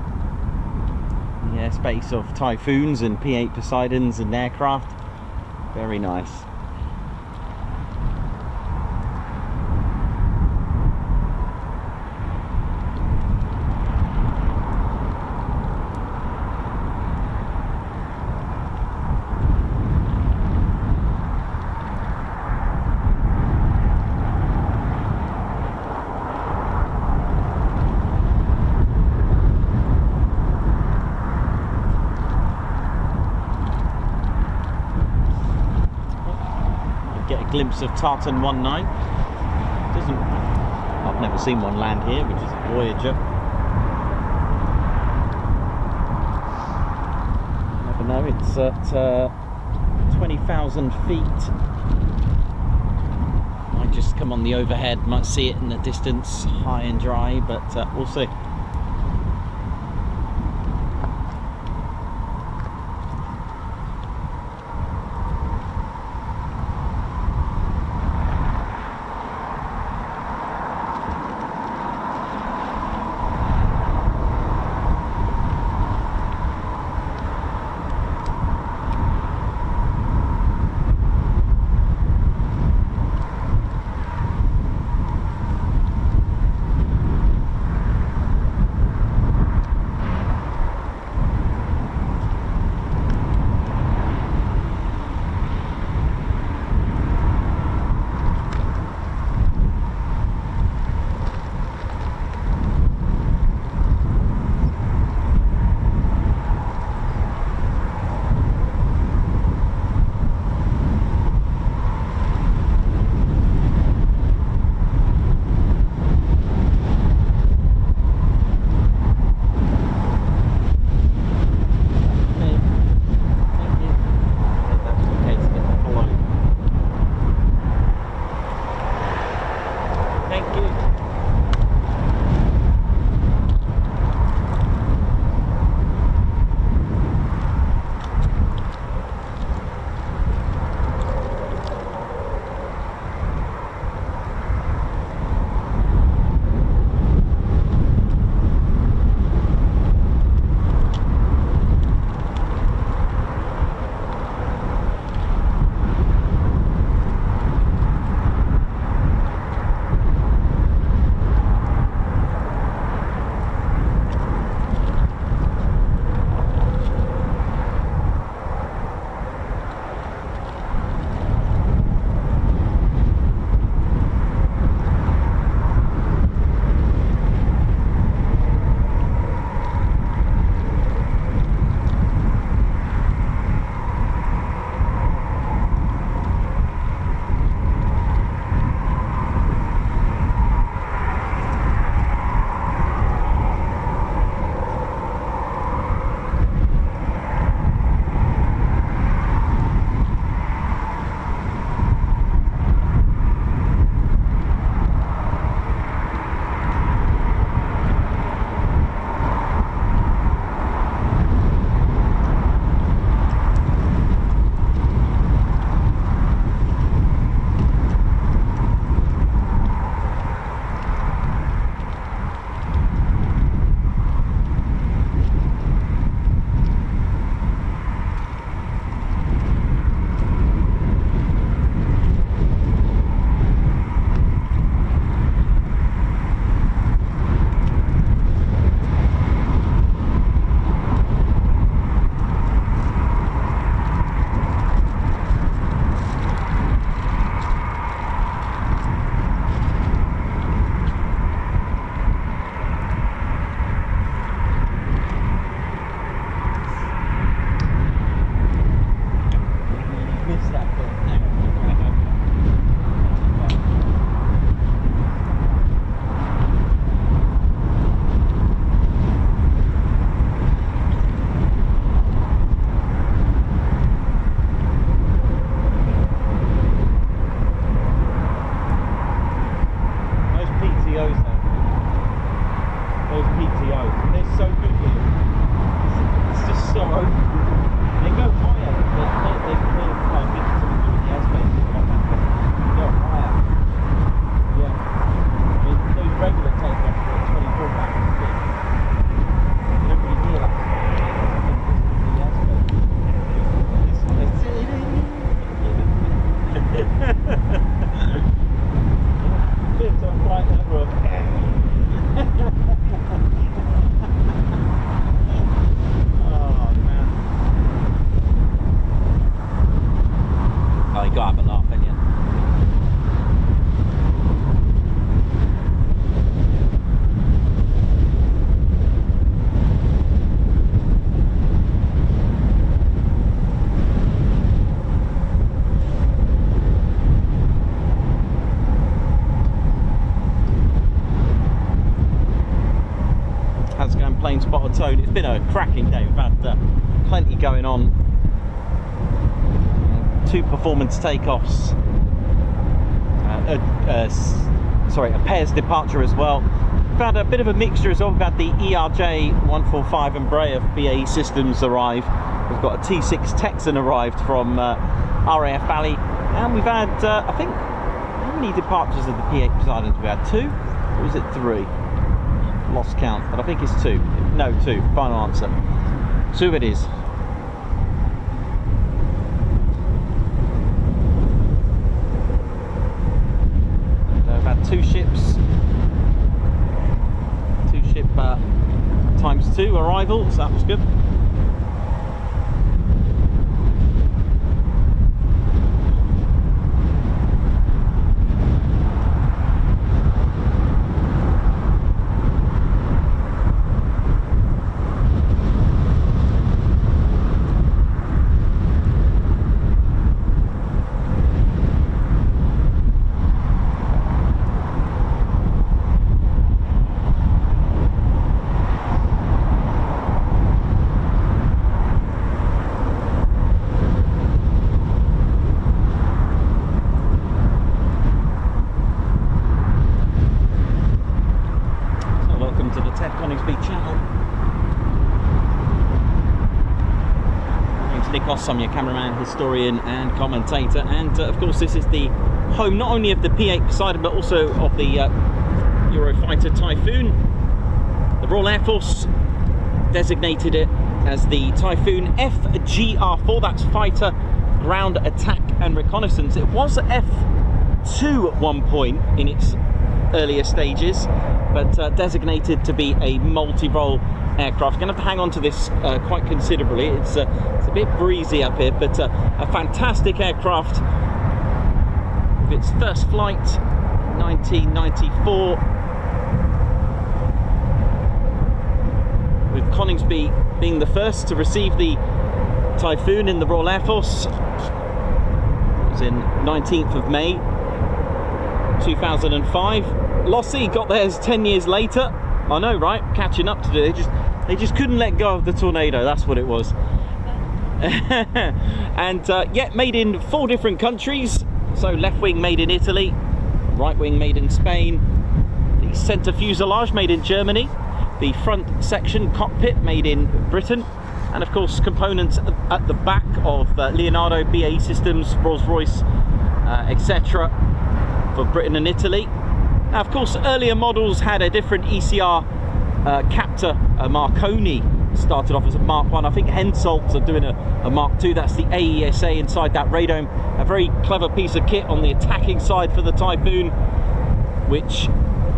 Speaker 2: the airspace of Typhoons and P-8 Poseidons and aircraft. Very nice. Glimpse of Tartan 19. I've never seen one land here, which is a Voyager. Never know. It's at 20,000 feet. Might just come on the overhead, might see it in the distance, high and dry, but we'll see. flight ever. Oh man.
Speaker 1: Oh, you got to have a laugh, haven't you?
Speaker 2: Plane spot a tone. It's been a cracking day. We've had plenty going on. 2 performance takeoffs. A pairs departure as well. We've had a bit of a mixture as well. We've had the ERJ-145 Embraer BAE Systems arrive. We've got a T6 Texan arrived from RAF Valley, and we've had I think, how many departures of the P-8 Poseidons? We had 2, or was it 3? Lost count, but I think it's 2. No, 2. Final answer. 2 it is. So I've had 2 ships. 2 ship ×2 arrivals. That was good. Ted Coningsby channel. My name's Nick Oss, I'm your cameraman, historian and commentator, and of course this is the home not only of the P-8 Poseidon but also of the Eurofighter Typhoon. The Royal Air Force designated it as the Typhoon FGR4, that's Fighter Ground Attack and Reconnaissance. It was F2 at one point in its earlier stages, but designated to be a multi-role aircraft. Going to have to hang on to this quite considerably. It's a bit breezy up here, but a fantastic aircraft. With its first flight, 1994, with Coningsby being the first to receive the Typhoon in the Royal Air Force. It was in 19th of May 2005. Lossie got theirs 10 years later. I know, right? Catching up to do. They just couldn't let go of the tornado. That's what it was. And yeah, made in 4 different countries. So left wing made in Italy, right wing made in Spain, the centre fuselage made in Germany, the front section cockpit made in Britain, and of course components at the back of Leonardo, BAE Systems, Rolls-Royce, etc. for Britain and Italy. Now, of course, earlier models had a different ECR captor, a Marconi. Started off as a Mark 1. I think Hensoldt's are doing a Mark 2. That's the AESA inside that radome. A very clever piece of kit on the attacking side for the Typhoon, which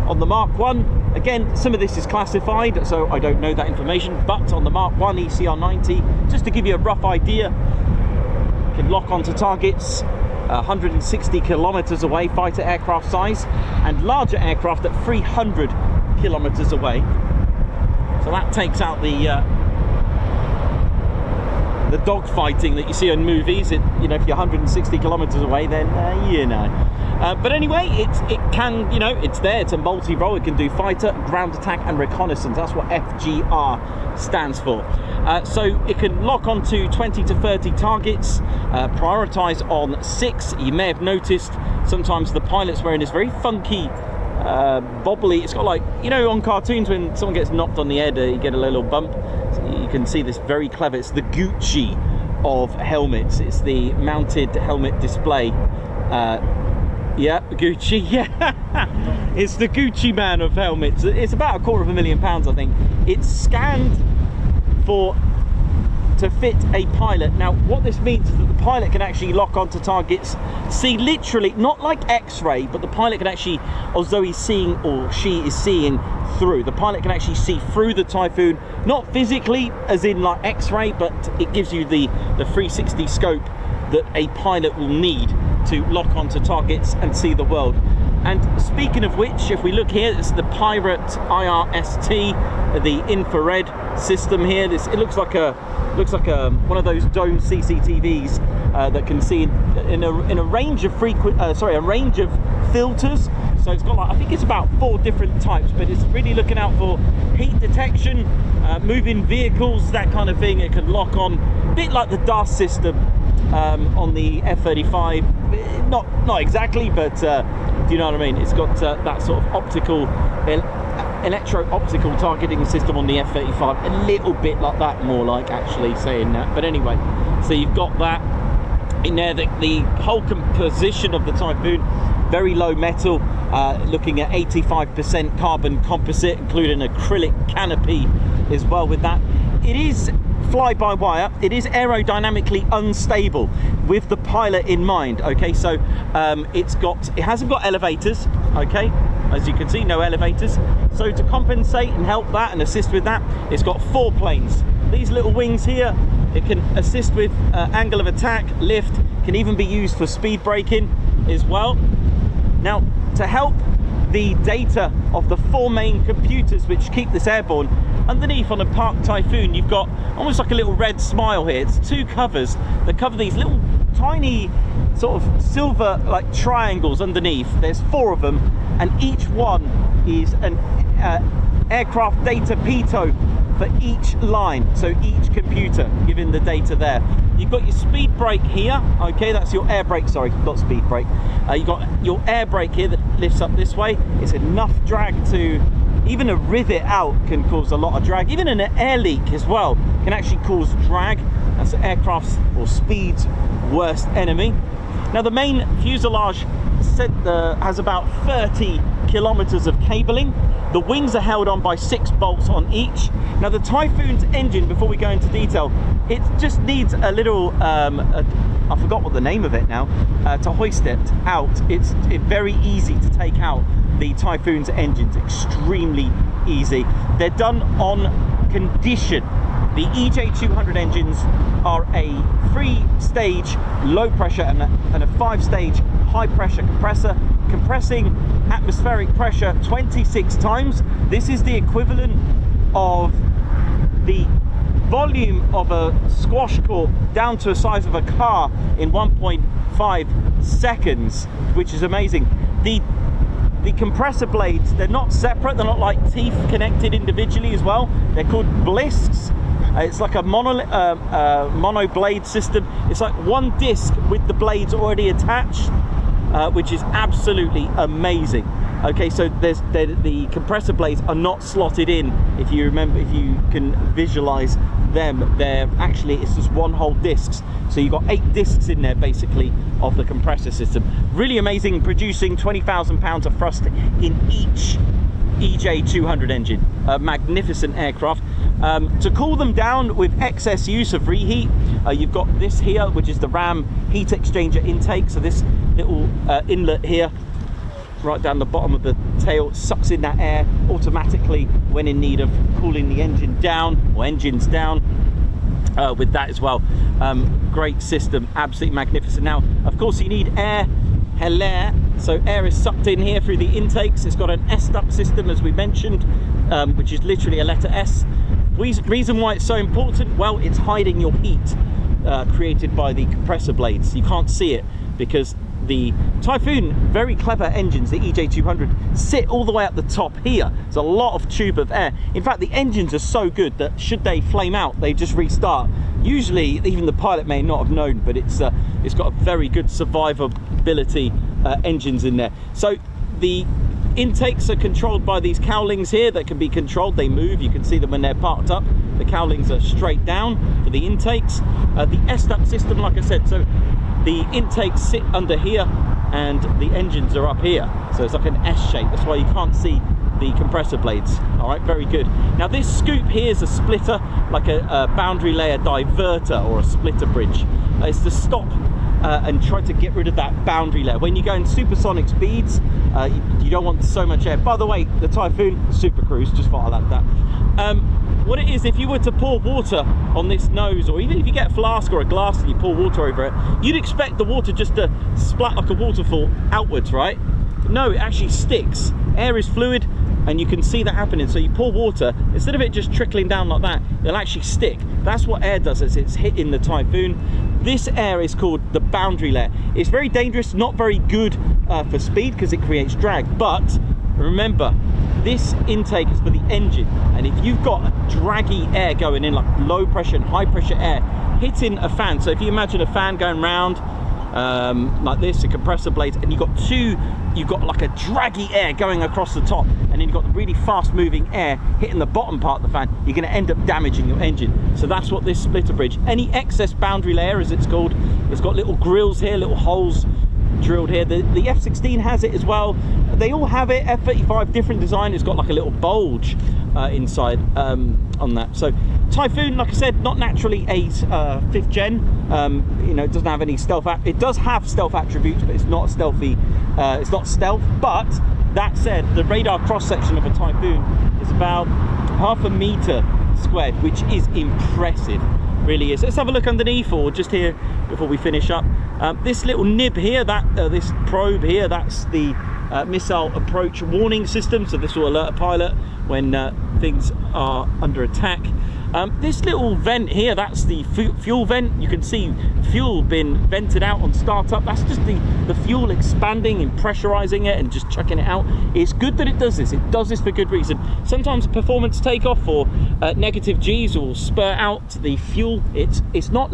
Speaker 2: on the Mark 1, again, some of this is classified, so I don't know that information, but on the Mark 1 ECR 90, just to give you a rough idea, you can lock onto targets 160 kilometers away, fighter aircraft size, and larger aircraft at 300 kilometers away. So that takes out the dogfighting that you see in movies. If you're 160 kilometers away, then you know. But anyway, it can, it's there. It's a multi-role. It can do fighter, ground attack, and reconnaissance. That's what FGR stands for. So it can lock onto 20 to 30 targets, prioritize on 6. You may have noticed sometimes the pilot's wearing this very funky, bobbly. It's got like, on cartoons when someone gets knocked on the head, you get a little bump. So you can see this very clever. It's the Gucci of helmets. It's the mounted helmet display. Yeah, Gucci, yeah. It's the Gucci man of helmets. It's about £250,000, I think. It's scanned for
Speaker 1: to fit a pilot. Now what this means is that the pilot can actually lock onto targets, see literally, not like X-ray, but the pilot can actually, although he's seeing, or she is seeing through, the pilot can actually see through the Typhoon, not physically as in like X-ray, but it gives you the 360 scope that a pilot will need to lock onto targets and see the world. And speaking of which, if we look here, it's the Pirate IRST, the infrared system here. It looks like one of those dome CCTVs that can see in a range of a range of filters. So it's got like, I think it's about 4 different types, but it's really looking out for heat detection, moving vehicles, that kind of thing. It can lock on, a bit like the DAS system on the F-35. Not exactly, but do you know what I mean? It's got that sort of optical, electro-optical targeting system on the F-35. A little bit like that, more like, actually, saying that. But anyway, so you've got that in there. The whole composition of the Typhoon, very low metal, looking at 85% carbon composite, including acrylic canopy as well with that. It is fly-by-wire. It is aerodynamically unstable with the pilot in mind. Okay, so it hasn't got elevators. Okay, as you can see, no elevators. So to compensate and help that and assist with that, it's got 4 planes. These little wings here, it can assist with angle of attack, lift, can even be used for speed braking as well. Now, to help the data of the 4 main computers which keep this airborne, underneath on a parked Typhoon, you've got almost like a little red smile here. It's 2 covers that cover these little tiny sort of silver like triangles underneath. There's 4 of them, and each one is an aircraft data PTO for each line, so each computer giving the data there. You've got your speed brake here. Okay, that's your air brake, sorry, not speed brake. You've got your air brake here that lifts up this way. It's enough drag to, even a rivet out can cause a lot of drag. Even an air leak as well can actually cause drag. That's the aircraft's or speed's worst enemy. Now the main fuselage has about 30 kilometers of cabling. The wings are held on by 6 bolts on each. Now the Typhoon's engine, before we go into detail, it just needs a little, I forgot what the name of it now, to hoist it out. It's very easy to take out the Typhoon's engines, extremely easy. They're done on condition. The EJ200 engines are a 3-stage low pressure and a 5-stage high pressure compressor, compressing atmospheric pressure 26 times. This is the equivalent of the volume of a squash court down to a size of a car in 1.5 seconds, which is amazing. The compressor blades, they're not separate, they're not like teeth connected individually as well. They're called blisks. It's like a mono blade system. It's like one disc with the blades already attached, which is absolutely amazing. Okay, so the compressor blades are not slotted in. If you remember, if you can visualize them, they're actually, it's just one whole discs. So you've got 8 discs in there basically of the compressor system. Really amazing, producing 20,000 pounds of thrust in each EJ200 engine. A magnificent aircraft. To cool them down with excess use of reheat, you've got this here, which is the RAM heat exchanger intake. So this little inlet here, right down the bottom of the tail, sucks in that air automatically when in need of cooling the engine down, or engines down. With that as well. Great system, absolutely magnificent. Now, of course, you need air. So air is sucked in here through the intakes. It's got an S-duct system, as we mentioned, which is literally a letter S. Reason why it's so important, well, it's hiding your heat created by the compressor blades. You can't see it because the Typhoon, very clever engines, the EJ200, sit all the way at the top here. There's a lot of tube of air. In fact, the engines are so good that should they flame out, they just restart. Usually, even the pilot may not have known, but it's got a very good survivability engines in there. So the intakes are controlled by these cowlings here that can be controlled. They move, you can see them when they're parked up. The cowlings are straight down for the intakes. The S-duct system, like I said, so the intakes sit under here and the engines are up here. So it's like an S shape. That's why you can't see the compressor blades. All right, very good. Now this scoop here is a splitter, like a boundary layer diverter or a splitter bridge. It's to stop and try to get rid of that boundary layer. When you go in supersonic speeds, you don't want so much air. By the way, the Typhoon super cruise, just thought I'd add that. What it is, if you were to pour water on this nose, or even if you get a flask or a glass and you pour water over it, you'd expect the water just to splat like a waterfall outwards, right? But no, it actually sticks. Air is fluid, and you can see that happening. So you pour water, instead of it just trickling down like that, it'll actually stick. That's what air does as it's hitting the Typhoon. This air is called the boundary layer. It's very dangerous, not very good for speed because it creates drag. But remember, this intake is for the engine, and if you've got draggy air going in, like low pressure and high pressure air hitting a fan, so if you imagine a fan going round like this, a compressor blade, and you've got like a draggy air going across the top, and then you've got really fast moving air hitting the bottom part of the fan, you're going to end up damaging your engine. So that's what this splitter bridge, any excess boundary layer as it's called, it's got little grills here, little holes drilled here. The F-16 has it as well. They all have it. F-35 different design. It's got like a little bulge inside on that. So Typhoon, like I said, not naturally a 5th gen. You know, it doesn't have any stealth. It does have stealth attributes, but it's not stealthy. It's not stealth. But that said, the radar cross section of a Typhoon is about 0.5 meter squared, which is impressive. Really is. Let's have a look underneath, or just here before we finish up. This little nib here, this probe here, that's the missile approach warning system. So this will alert a pilot when things are under attack. This little vent here, that's the fuel vent. You can see fuel being vented out on startup. That's just the fuel expanding and pressurizing it and just chucking it out. It's good that it does this. It does this for good reason. Sometimes performance takeoff or negative G's will spur out the fuel. It's not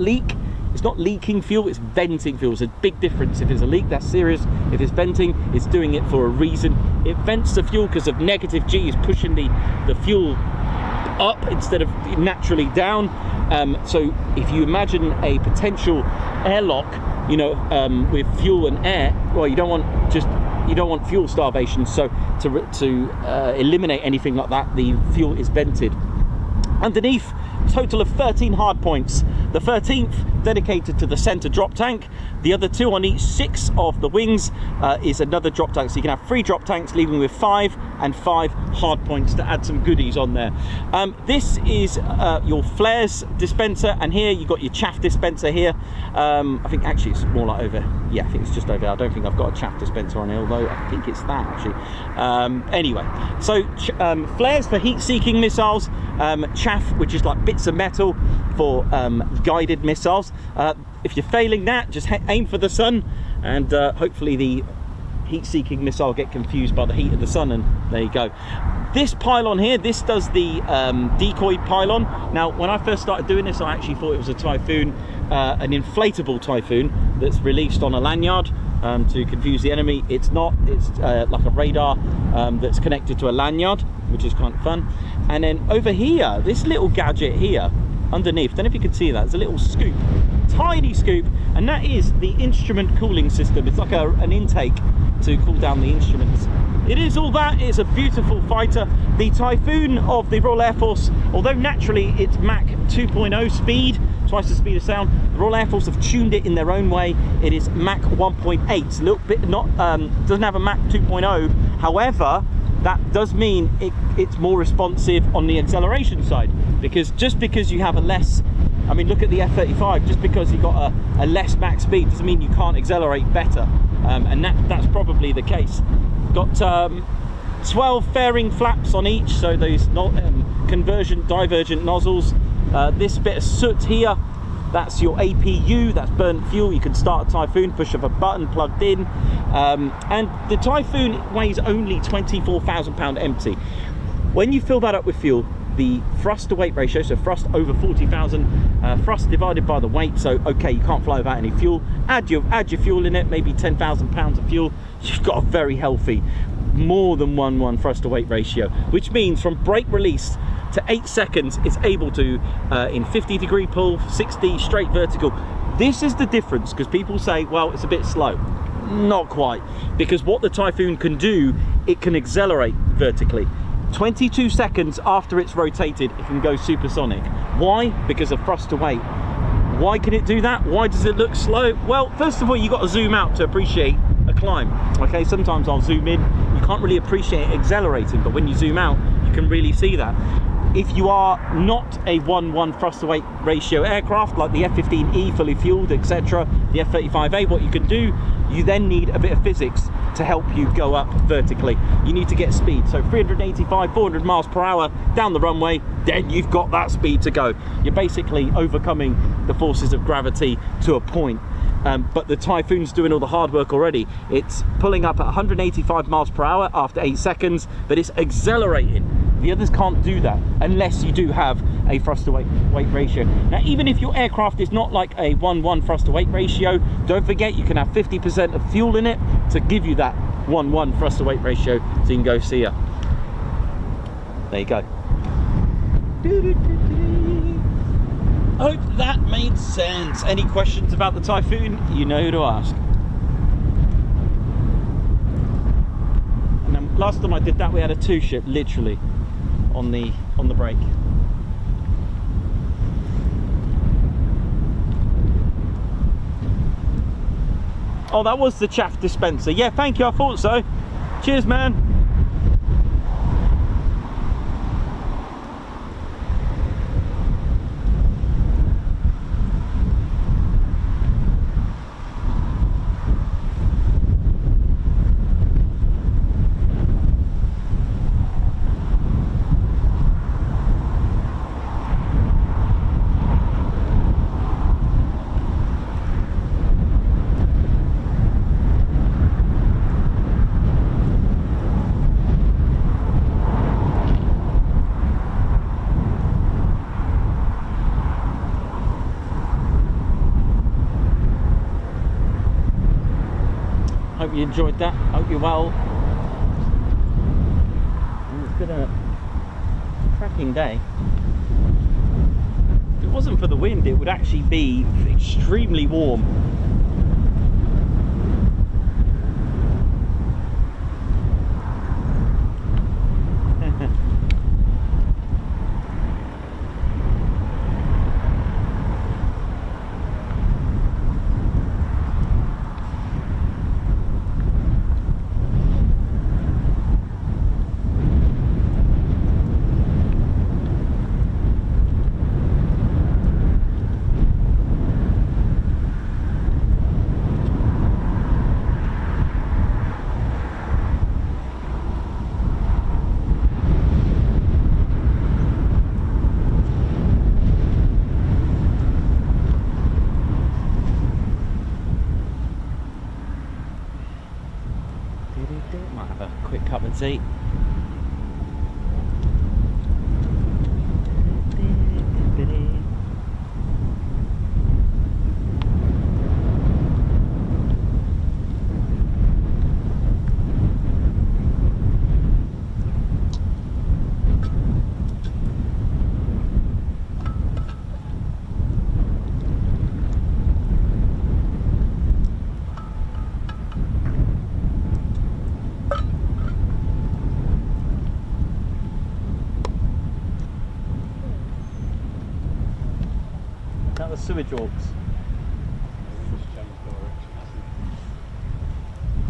Speaker 1: leaking fuel, it's venting fuel. It's a big difference. If it's a leak, that's serious. If it's venting, it's doing it for a reason. It vents the fuel because of negative G's pushing the fuel up instead of naturally down. So if you imagine a potential airlock, you know, with fuel and air, well, you don't want fuel starvation. So to eliminate anything like that, the fuel is vented. Underneath, total of 13 hard points. The 13th dedicated to the center drop tank. The other 2 on each 6 of the wings is another drop tank. So you can have 3 drop tanks, leaving with 5 and 5 hard points to add some goodies on there. This is your flares dispenser, and here you've got your chaff dispenser here. I think actually it's more like over, yeah, I think it's just over there. I don't think I've got a chaff dispenser on here, although I think it's that actually. Anyway, so flares for heat-seeking missiles, chaff, which is like bits of metal for guided missiles. If you're failing that, just aim for the sun, and hopefully the heat-seeking missile will get confused by the heat of the sun, and there you go. This pylon here, this does the decoy pylon. Now, when I first started doing this, I actually thought it was a Typhoon, an inflatable Typhoon that's released on a lanyard to confuse the enemy. It's not. It's like a radar that's connected to a lanyard, which is kind of fun. And then over here, this little gadget here underneath, I don't know if you can see that, there's a little scoop, tiny scoop, and that is the instrument cooling system. It's like an intake to cool down the instruments. It is all that. It's a beautiful fighter. The Typhoon of the Royal Air Force, although naturally it's Mach 2.0 speed, twice the speed of sound, the Royal Air Force have tuned it in their own way. It is Mach 1.8. It's a little bit not, doesn't have a Mach 2.0. However, that does mean it's more responsive on the acceleration side, because just because you have a less, I mean, look at the F-35, just because you've got a less max speed doesn't mean you can't accelerate better, and that's probably the case. Got 12 fairing flaps on each, so those convergent divergent nozzles. This bit of soot here, that's your APU, that's burnt fuel. You can start a Typhoon, push up a button, plugged in, and the Typhoon weighs only 24,000 pound empty. When you fill that up with fuel, the thrust to weight ratio, so thrust over 40,000, thrust divided by the weight, so okay, you can't fly without any fuel, add your fuel in it, maybe 10,000 pounds of fuel, you've got a very healthy, more than 1:1 thrust to weight ratio, which means from brake release to 8 seconds, it's able to, in 50-degree pull, 60 straight vertical. This is the difference, because people say, well, it's a bit slow. Not quite, because what the Typhoon can do, it can accelerate vertically. 22 seconds after it's rotated, it can go supersonic. Why? Because of thrust to weight. Why can it do that? Why does it look slow? Well, first of all, you've got to zoom out to appreciate a climb. Okay, sometimes I'll zoom in, you can't really appreciate it accelerating, but when you zoom out, you can really see that. If you are not a 1:1 thrust to weight ratio aircraft, like the F-15E fully fueled, etc., the F-35A, what you can do, you then need a bit of physics to help you go up vertically. You need to get speed, so 385, 400 miles per hour down the runway, then you've got that speed to go. You're basically overcoming the forces of gravity to a point. But the Typhoon's doing all the hard work already. It's pulling up at 185 miles per hour after 8 seconds, but it's accelerating. The others can't do that unless you do have a thrust to weight ratio. Now, even if your aircraft is not like a 1:1 thrust to weight ratio, don't forget you can have 50% of fuel in it to give you that 1:1 thrust to weight ratio, so you can go see her. There you go. Hope that made sense. Any questions about the Typhoon? You know who to ask. And then last time I did that, we had a 2-ship literally on the break. Oh, that was the chaff dispenser. Yeah, thank you. I thought so. Cheers, man. Hope you enjoyed that. Hope you're well. It's been a cracking day. If it wasn't for the wind, it would actually be extremely warm. Might have a quick cup of tea. That was sewage walks.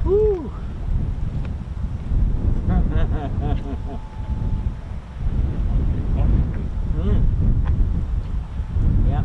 Speaker 1: Woo! Yeah.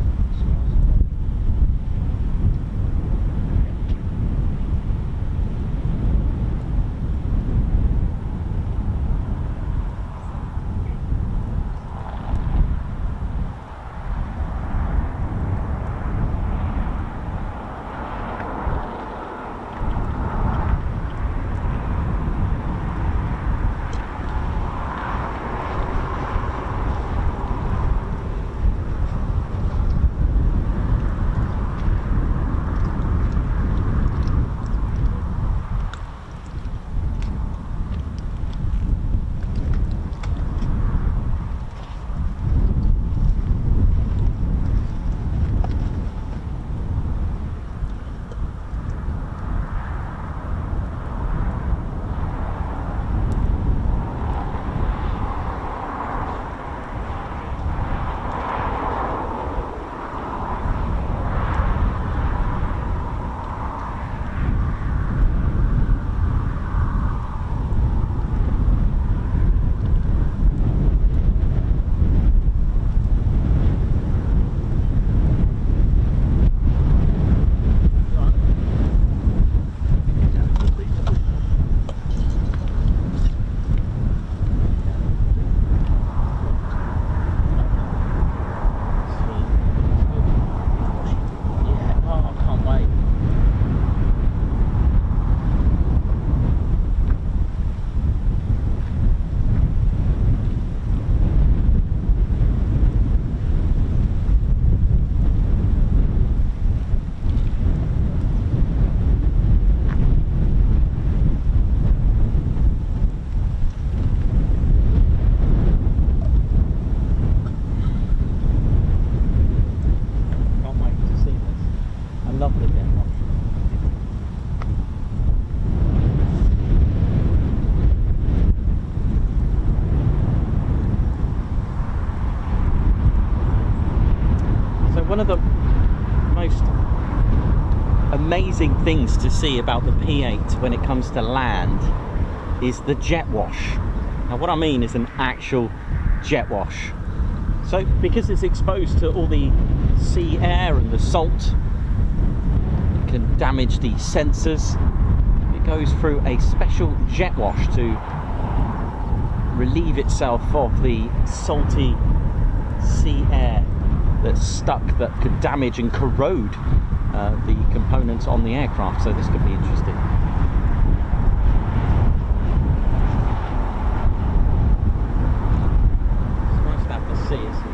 Speaker 2: one of the most amazing things to see about the P-8 when it comes to land is the jet wash. Now what I mean is an actual jet wash. So because it's exposed to all the sea air and the salt, it can damage the sensors. It goes through a special jet wash to relieve itself of the salty sea air that's stuck, that could damage and corrode the components on the aircraft. So this could be interesting. It's nice to have the sea, isn't it?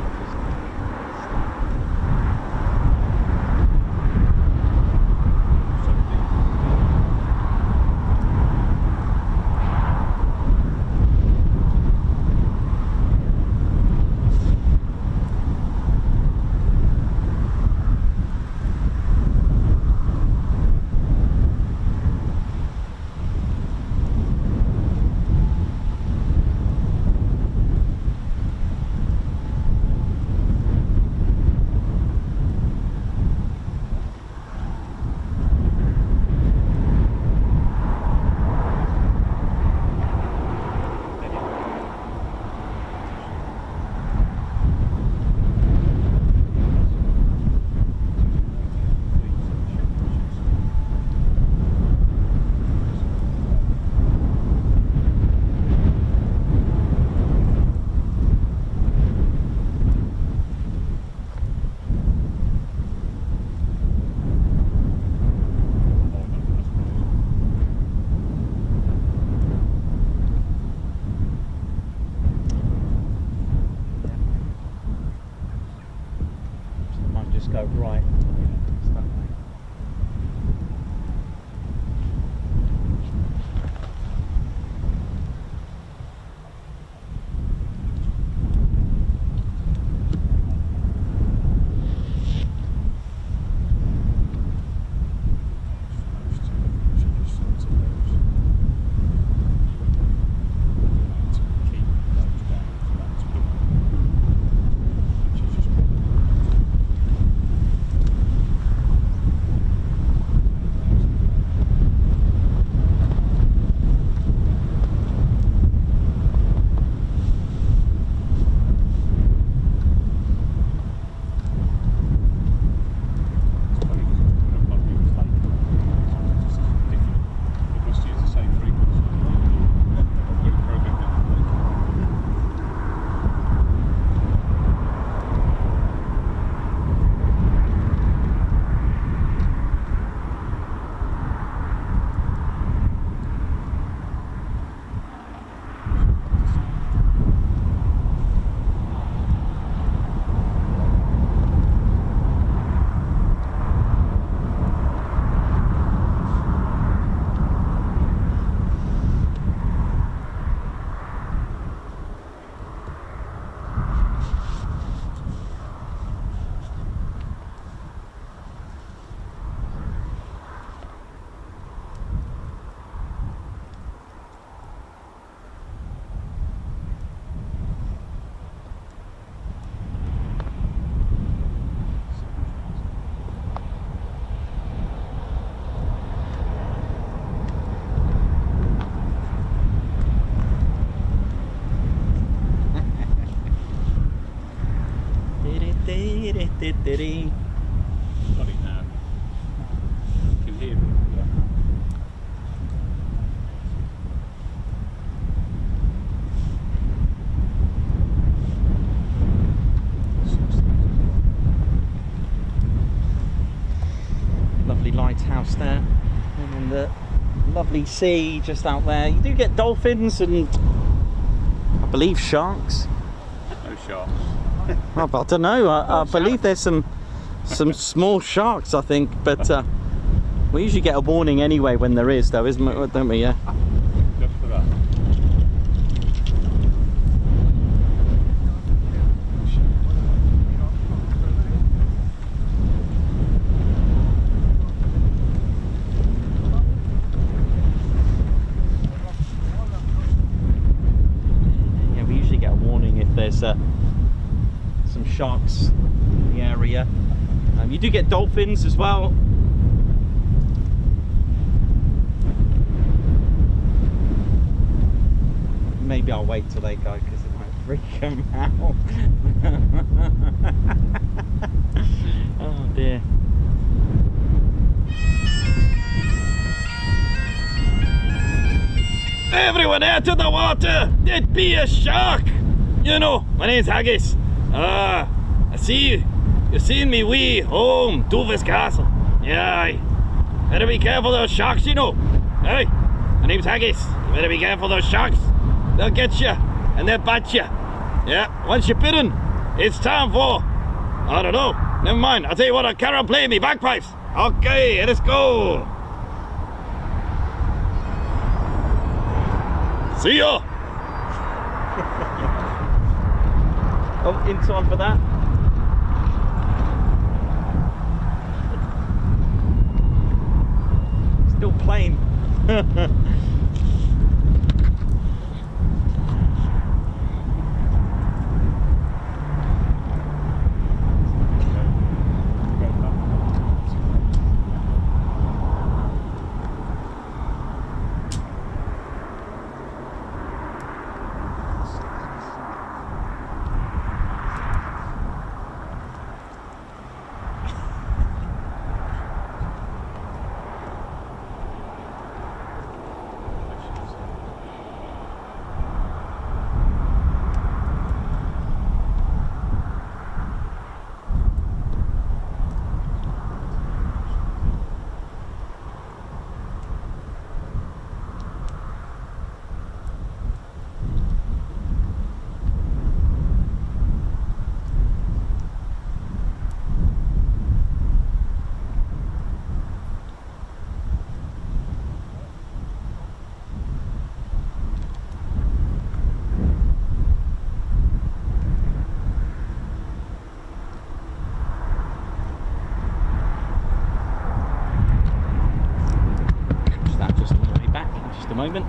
Speaker 2: Go right.
Speaker 3: Got it now. You can hear it. Yeah.
Speaker 2: Lovely lighthouse there, and the lovely sea just out there. You do get dolphins and I believe sharks.
Speaker 3: No sharks.
Speaker 2: Oh, but I don't know. I believe there's some small sharks, I think, but we usually get a warning anyway when there is, though, don't we? Yeah.
Speaker 3: Just for that.
Speaker 2: Yeah, we usually get a warning if there's some sharks in the area.
Speaker 1: You do get dolphins as well. Maybe I'll wait till they go because it might freak them out. Oh dear.
Speaker 4: Everyone out of the water! There'd be a shark! You know, my name's Haggis. I see you. You're seeing me wee home, Dovis Castle. Yeah, aye. Better be careful of those sharks, you know. Hey, my name's Haggis. You better be careful of those sharks. They'll get you, and they'll bite you. Yeah, once you're bitten, it's time for... I don't know. Never mind. I'll tell you what, I'll carry on playing me bagpipes. Okay, let's go. See ya!
Speaker 1: Oh, in time for that. Still playing. Moment.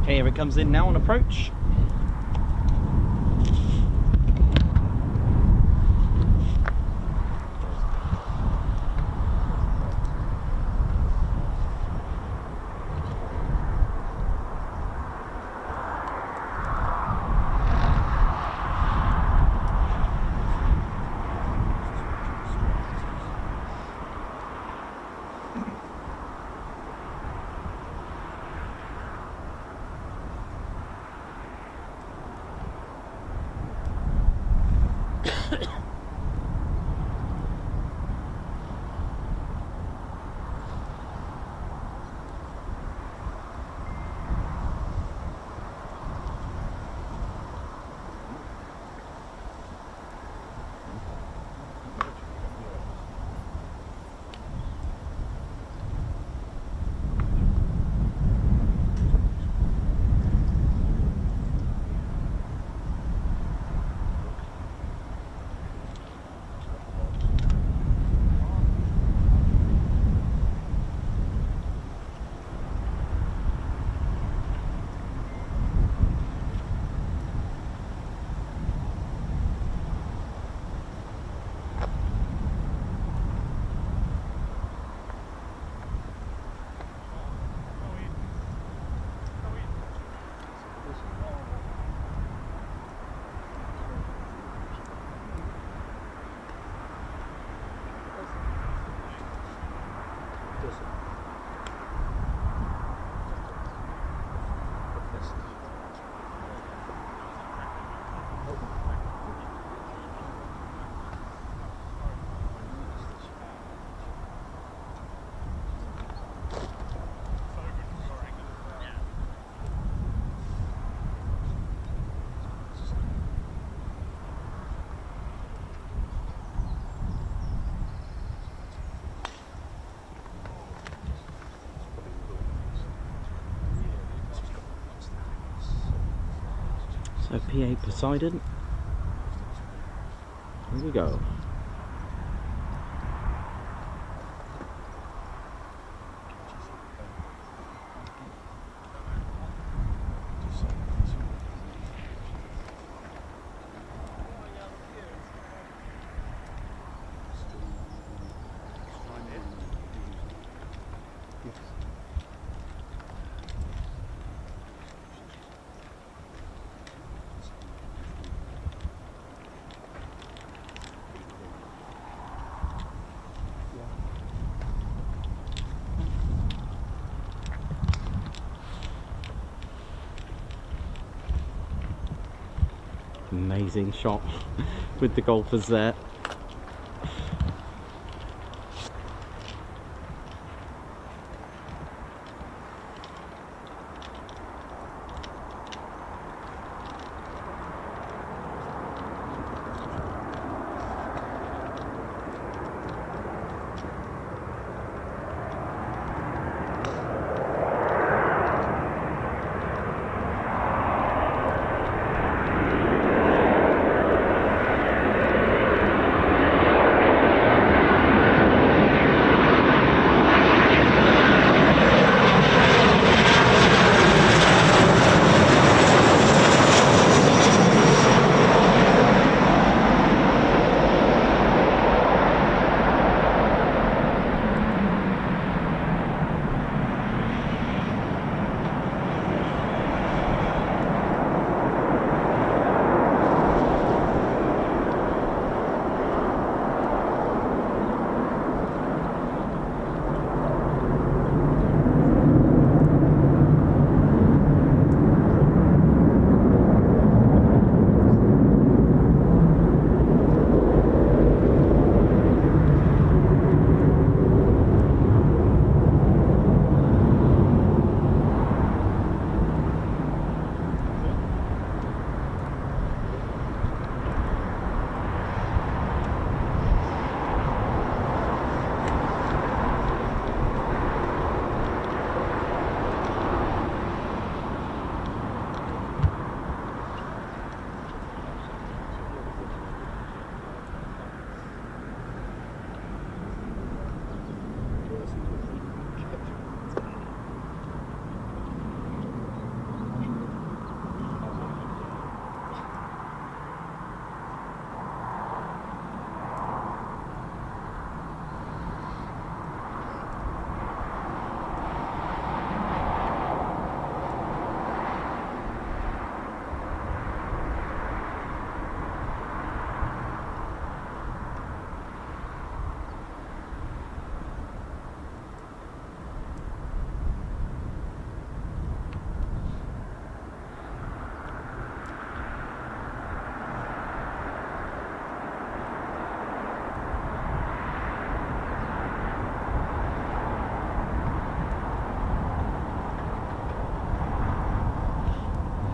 Speaker 1: Okay, here it comes in now on approach.
Speaker 2: So P-8 Poseidon. Here we go. Amazing shot with the golfers there.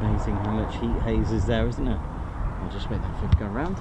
Speaker 2: Amazing how much heat haze is there, isn't it? I'll just make that figure go around.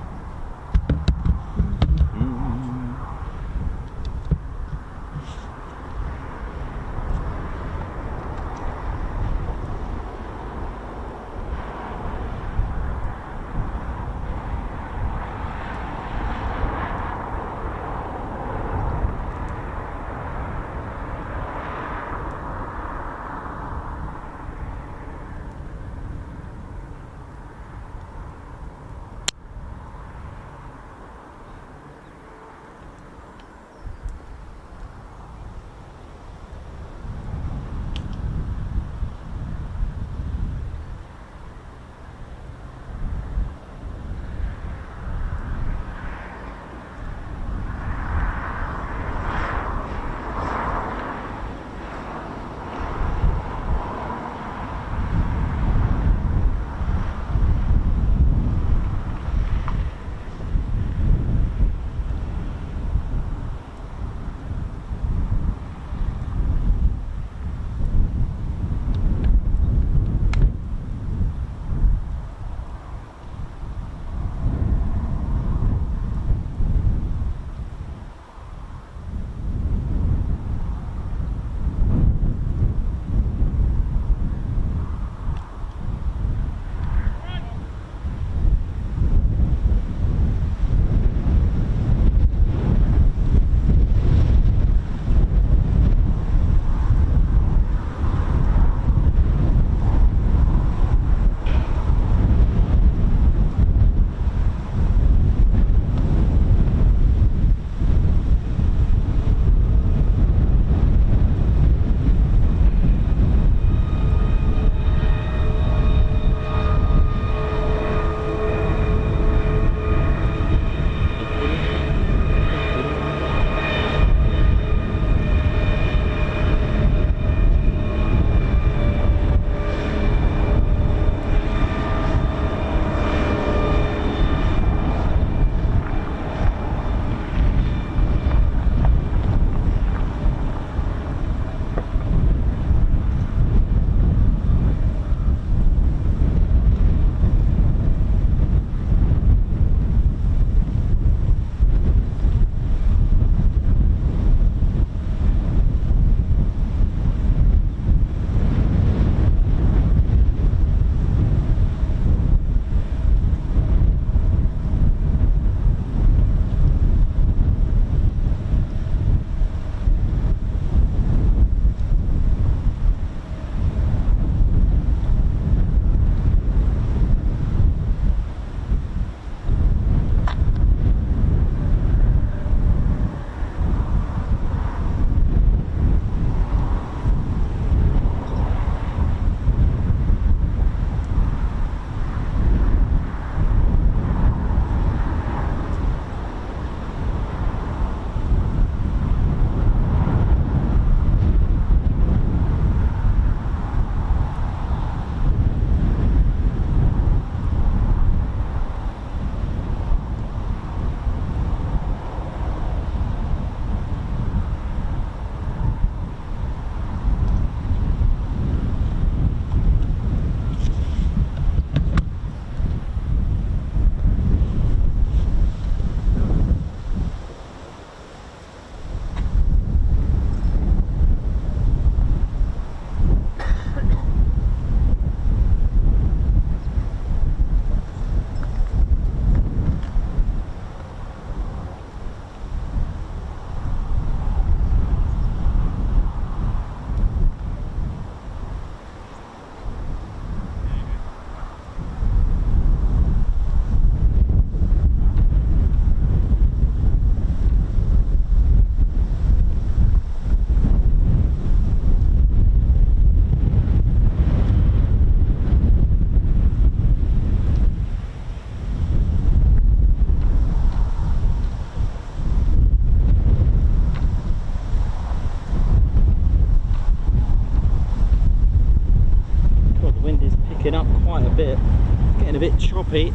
Speaker 2: backing up quite a bit, getting a bit choppy.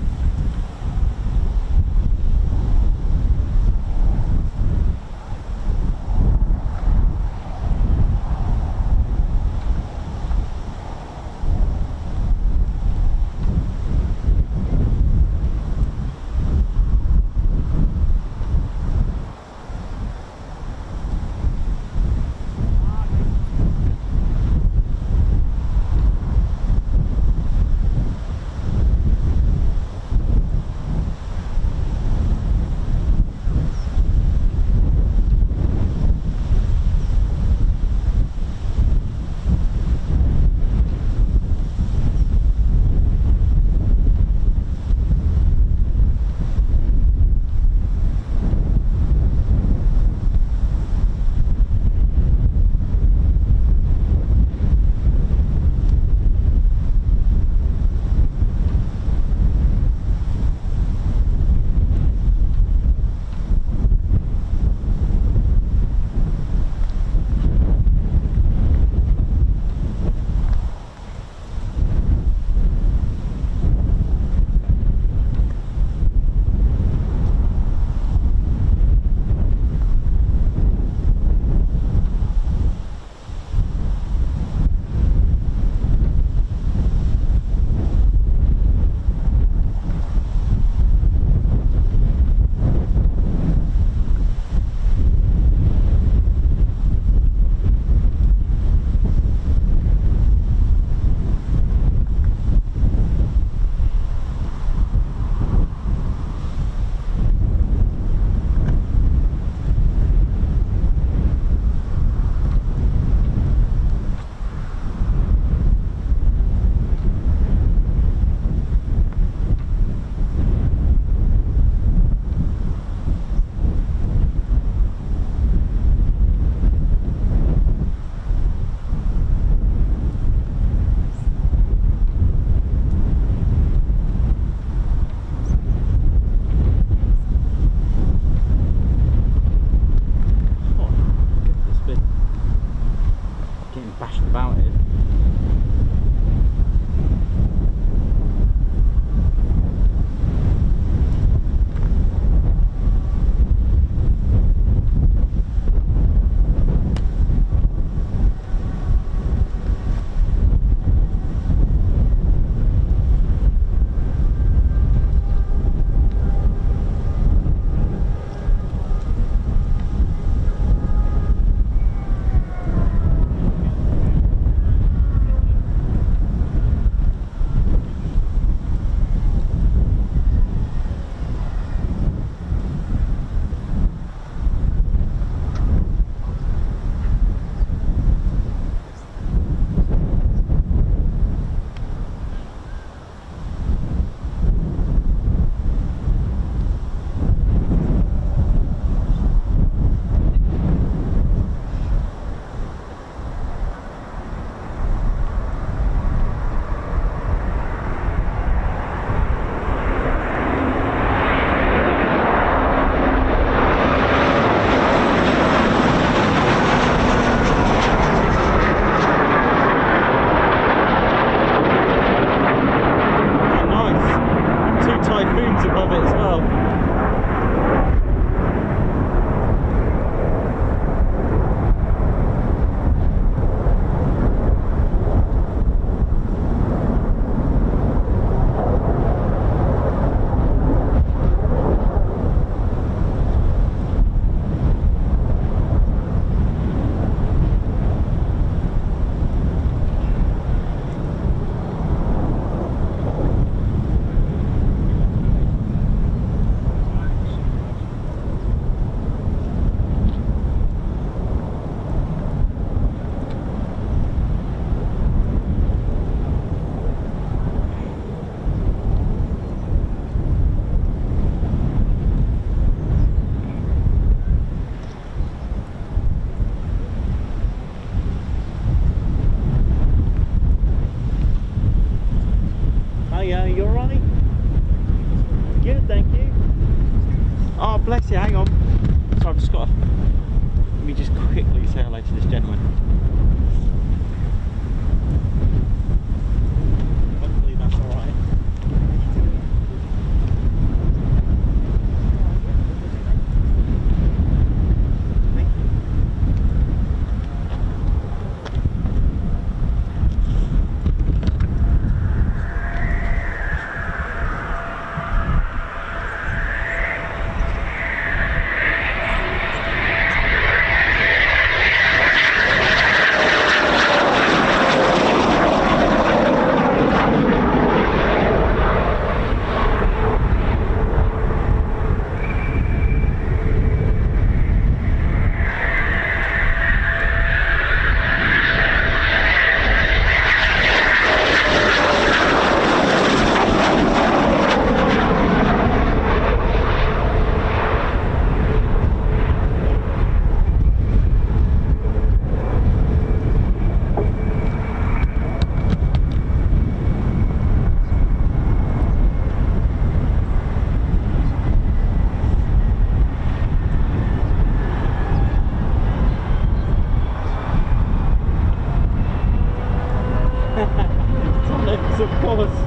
Speaker 2: Tonics, of course.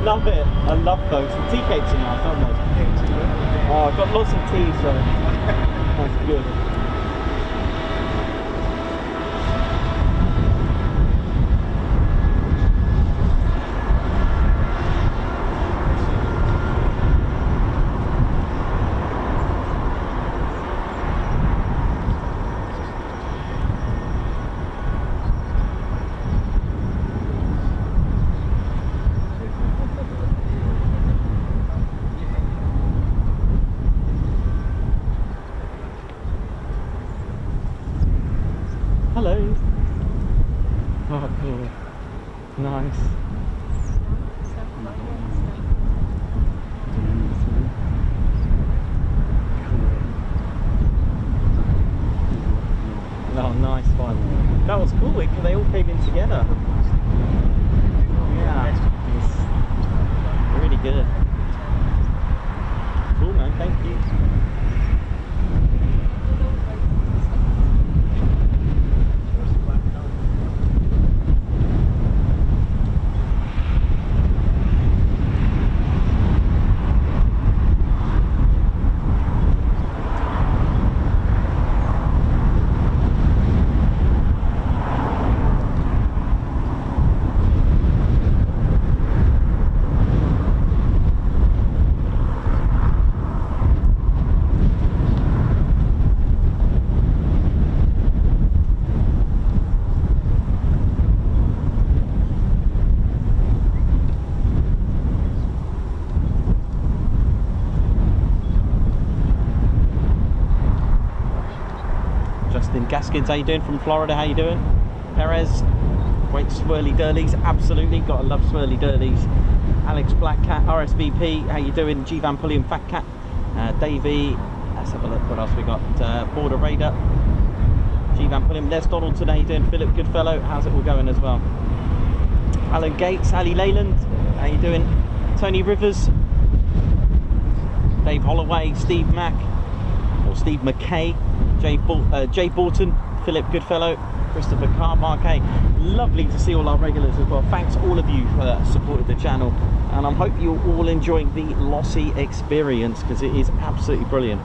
Speaker 2: Love it. I love those. The tea cakes are nice, aren't they? Oh, I've got lots of tea, so that's good. Hello. Oh, cool. Nice. Oh, nice one. That was cool. They all came in together. Yeah. It's really good. Cool, man. Thank you. Gaskins, how you doing from Florida? How you doing? Perez, great swirly dirlies, absolutely, gotta love swirly dirlies. Alex Black Cat, RSVP, how you doing? G Van Pulliam Fat Cat, Davey, let's have a look, what else we got? Border Raider, G Van Pulliam, Les Donald today, doing Philip Goodfellow, how's it all going as well? Alan Gates, Ali Leyland, how you doing? Tony Rivers, Dave Holloway, Steve Mack, or Steve McKay, Jay Bolton, Philip Goodfellow, Christopher Carmarque. Lovely to see all our regulars as well. Thanks all of you for supporting the channel, and I hope you're all enjoying the Lossie experience, because it is absolutely brilliant.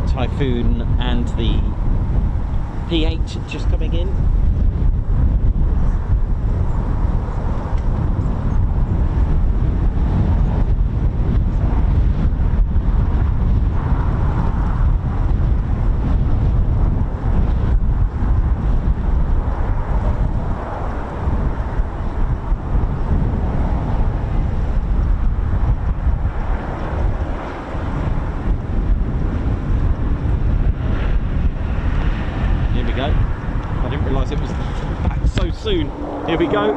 Speaker 2: Typhoon and the P-8 just coming in. didn't realise it was back so soon. Here we go.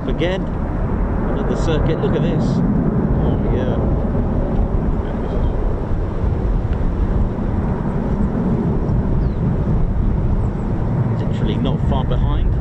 Speaker 2: Again, another circuit. Look at this. Oh yeah. Literally not far behind.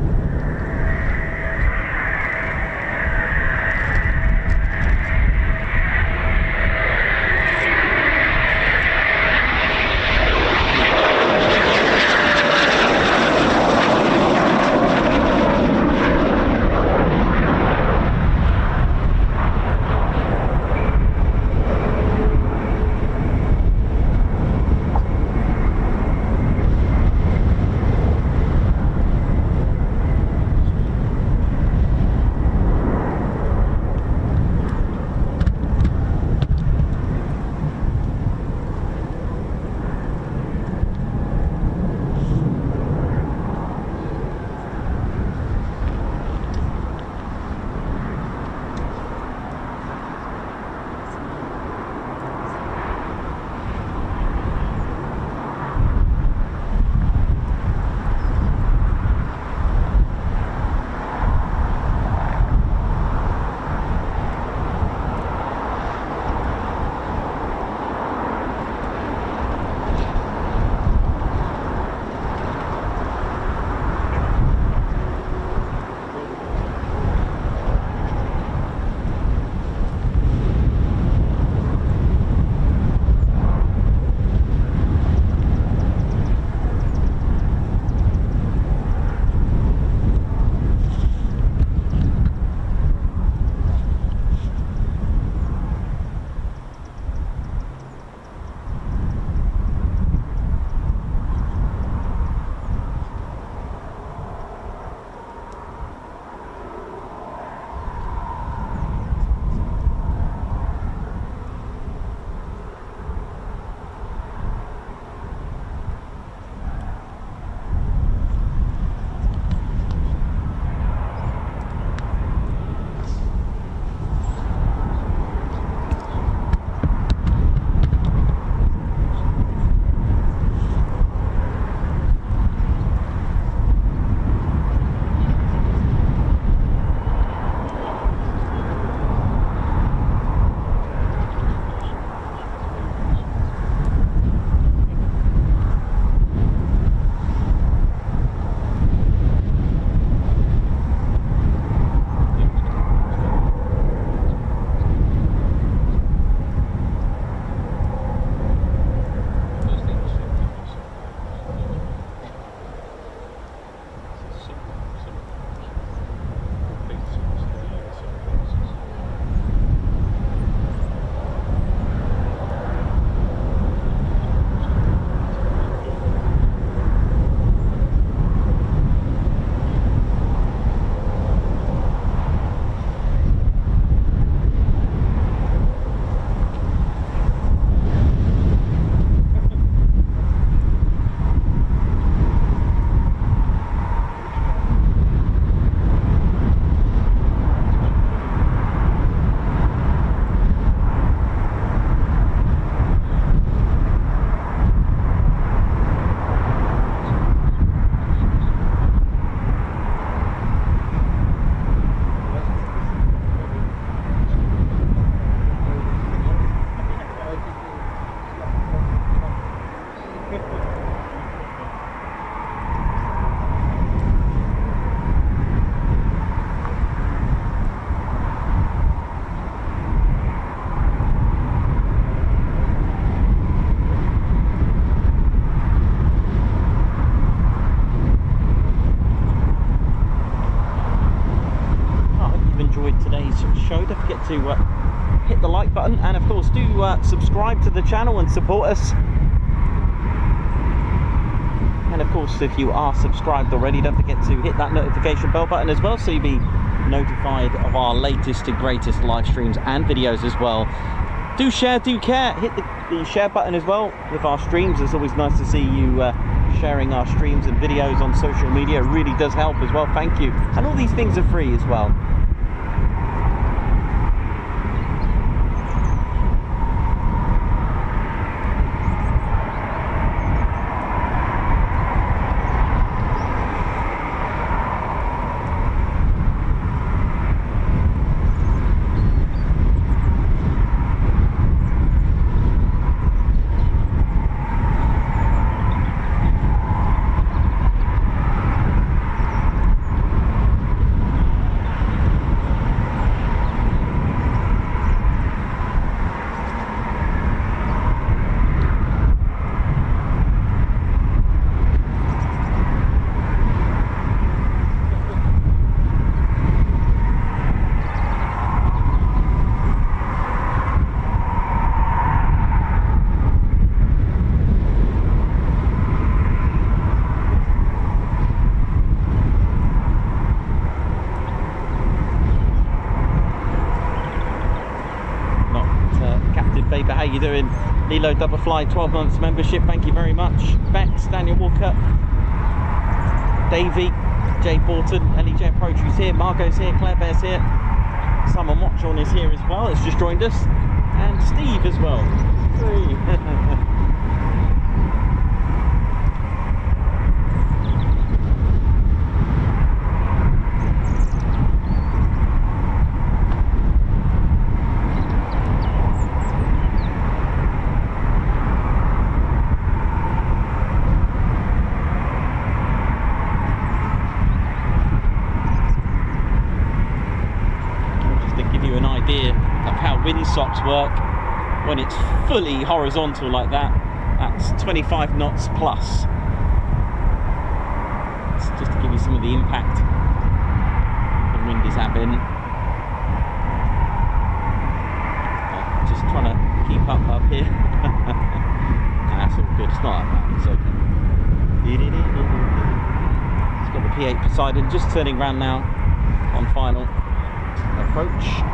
Speaker 2: enjoyed today's show, don't forget to hit the like button, and of course do subscribe to the channel and support us. And of course, if you are subscribed already, don't forget to hit that notification bell button as well, so you'll be notified of our latest and greatest live streams and videos as well. Do share, do care, hit the share button as well with our streams. It's always nice to see you sharing our streams and videos on social media. It really does help as well, thank you. And all these things are free as well. How you doing? Lilo Doublefly, 12 months membership, thank you very much. Bex, Daniel Walker, Davey, Jay Borton, Ellie J Protru's here, Margot's here, Claire Bear's here, Simon Watchorn is here as well, it's just joined us, and Steve as well. Windsocks work when it's fully horizontal like that. That's 25 knots plus. It's just to give you some of the impact the wind is having. Just trying to keep up here. That's all good, it's not that bad, it's okay. It's got the P-8 Poseidon just turning around now on final approach.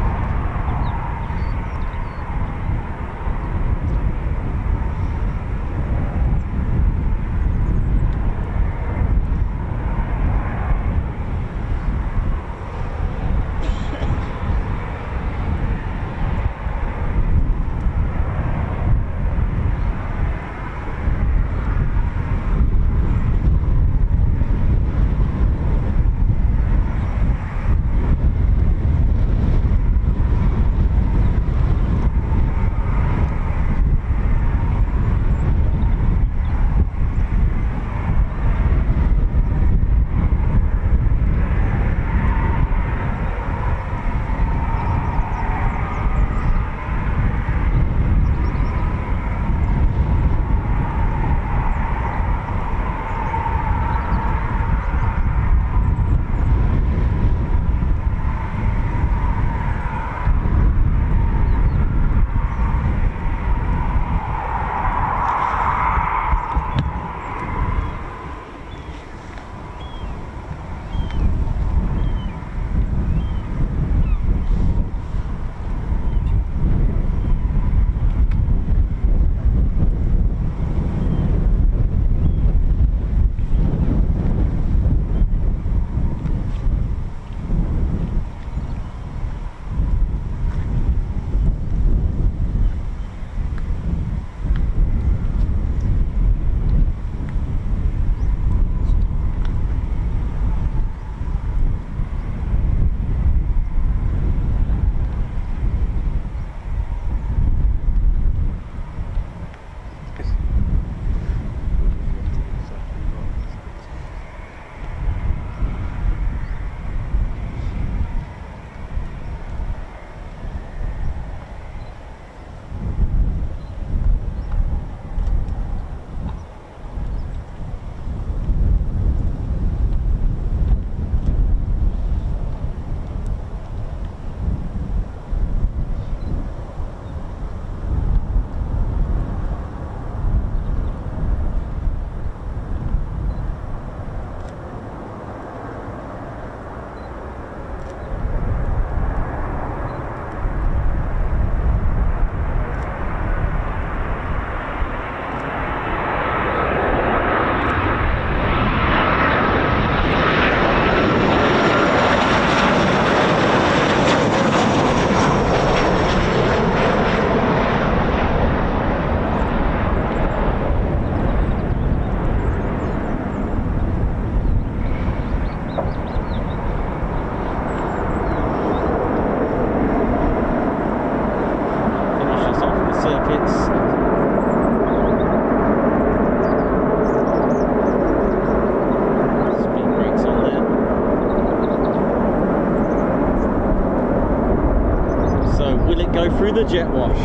Speaker 2: So will it go through the jet wash?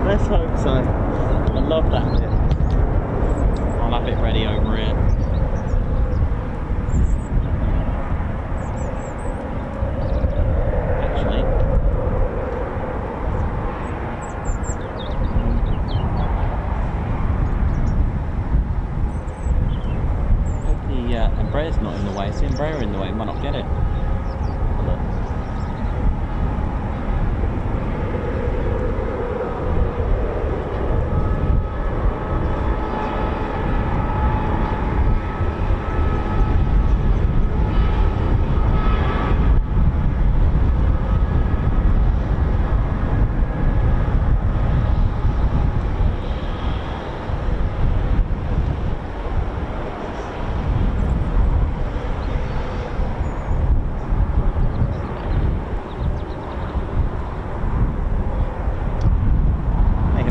Speaker 2: Let's hope so. I love that bit. I'll have it ready over here. Actually, hope the umbrella's not in the way. It's the umbrella in the way, it might not get it. Have a look.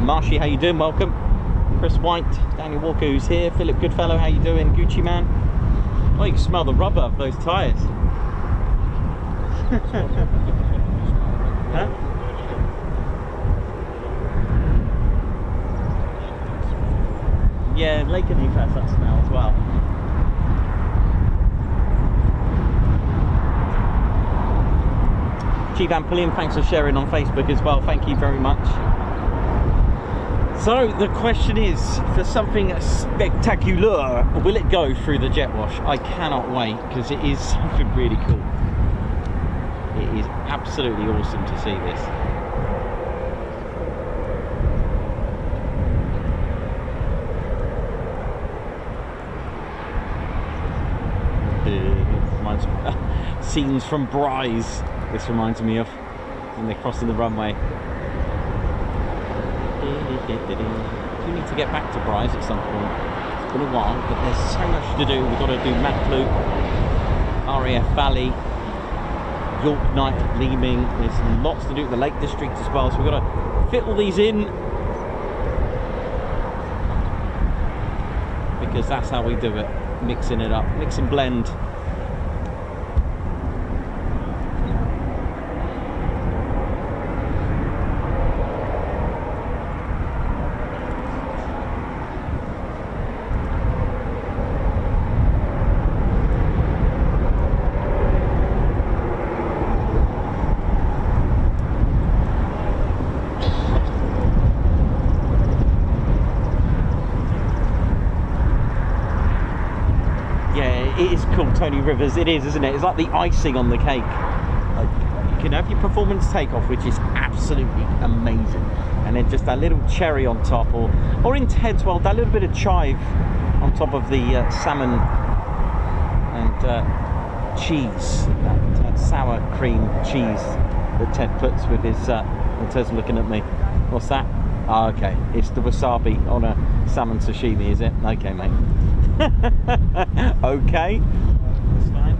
Speaker 2: Marshy, how you doing? Welcome. Chris White, Daniel Walker, who's here. Philip Goodfellow, how you doing? Gucci Man. Oh, you can smell the rubber of those tyres. Huh? Yeah, Lake and has that smell as well. Chivan Pulliam, thanks for sharing on Facebook as well. Thank you very much. So the question is, for something spectacular, will it go through the jet wash? I cannot wait, because it is something really cool. It is absolutely awesome to see this. Scenes from Bryce, this reminds me of when they're crossing the runway. We need to get back to Bryce at some point. It's been a while, but there's so much to do. We've got to do Map Loop, RAF Valley, York Night at Leeming. There's lots to do at the Lake District as well, so we've got to fit all these in, because that's how we do it, mixing it up, mix and blend. It is cool, Tony Rivers. It is, isn't it? It's like the icing on the cake. Like, you can have your performance takeoff, which is absolutely amazing, and then just that little cherry on top, or in Ted's world, that little bit of chive on top of the salmon and cheese, that sour cream cheese that Ted puts with his. Ted's looking at me. What's that? Oh, okay, it's the wasabi on a salmon sashimi, is it? Okay, mate. Okay. That's fine.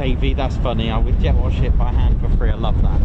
Speaker 2: KV, that's funny. I would jet wash it by hand for free. I love that.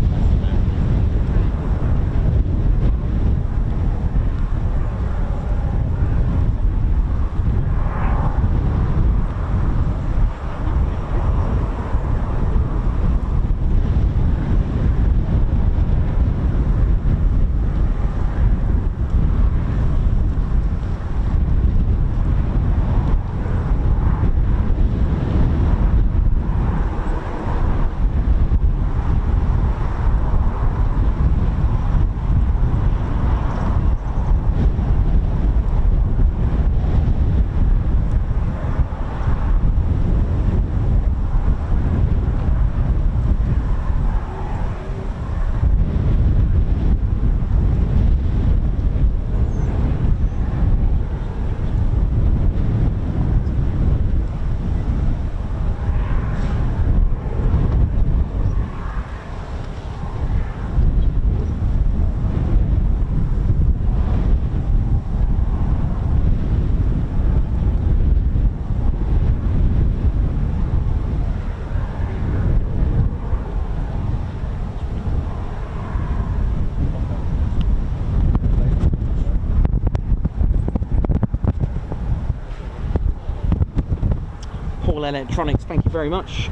Speaker 2: Electronics, thank you very much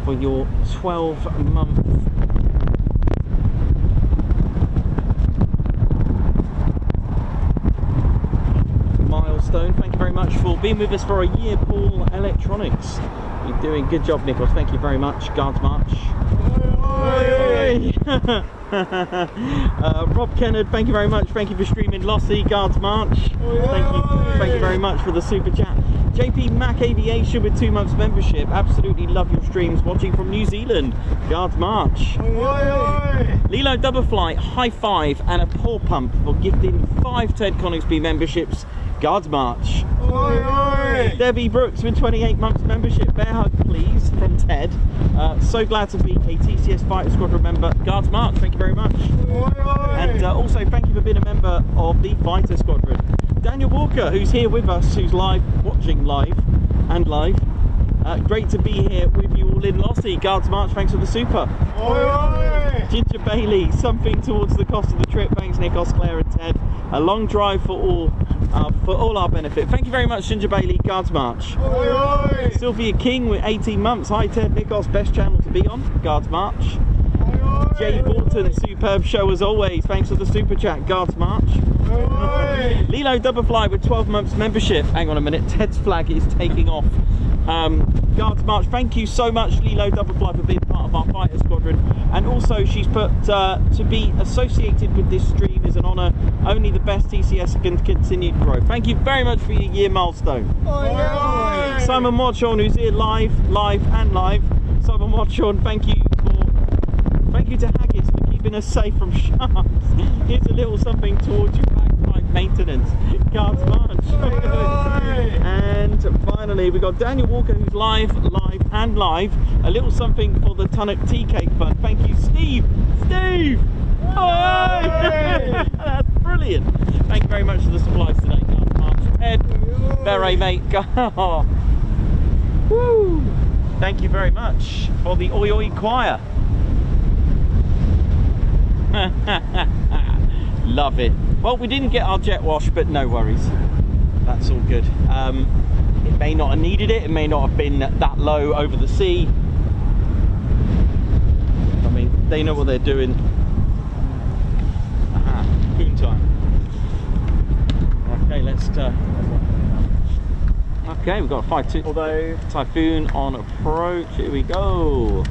Speaker 2: for your 12-month milestone. Thank you very much for being with us for a year, Paul Electronics. You're doing good job, Nichols. Thank you very much. Guards March. Rob Kennard, thank you very much. Thank you for streaming Lossie. Guards March. Thank you very much for the super chat. JP Mac Aviation with 2 months membership. Absolutely love your streams. Watching from New Zealand. Guards March. Lilo Doublefly, high five and a paw pump for gifting 5 Ted Coningsby memberships. Guards March. Debbie Brooks with 28 months membership. Bear hug please from Ted. So glad to be a TCS Fighter Squadron member. Guards March, thank you very much. And also thank you for being a member of the Fighter Squadron. Daniel Walker, who's here with us, who's watching live. Great to be here with you all in Lossie. Guards March, thanks for the super. Ginger Bailey, something towards the cost of the trip. Thanks Nikos, Claire and Ted. A long drive for all our benefit. Thank you very much, Ginger Bailey. Guards March. Sylvia King with 18 months. Hi Ted, Nikos, best channel to be on. Guards March. Jay Borton, superb show as always. Thanks for the super chat. Guards March. Lilo Doublefly with 12 months membership. Hang on a minute, Ted's flag is taking off. Guards March, thank you so much Lilo Doublefly for being part of our Fighter Squadron, and also she's put to be associated with this stream is an honour. Only the best TCS can continue to grow. Thank you very much for your year milestone. Simon Watchorn, who's here live. Simon Watchorn, thank you to Haggis for keeping us safe from sharks. Here's a little something towards your bagpipe maintenance. Guards March. And finally we got Daniel Walker, who's live. A little something for the Tunnock Tea Cake Fund. Thank you, Steve. That's brilliant. Thank you very much for the supplies today. Guards March. Ted, beret mate. Woo. Thank you very much for the Oi Oi Choir. Love it. Well, we didn't get our jet wash, but no worries. That's all good. It may not have needed it. It may not have been that low over the sea. I mean, they know what they're doing. Typhoon time. Okay, let's. Okay, we've got a 5-2. Although Typhoon on approach. Here we go.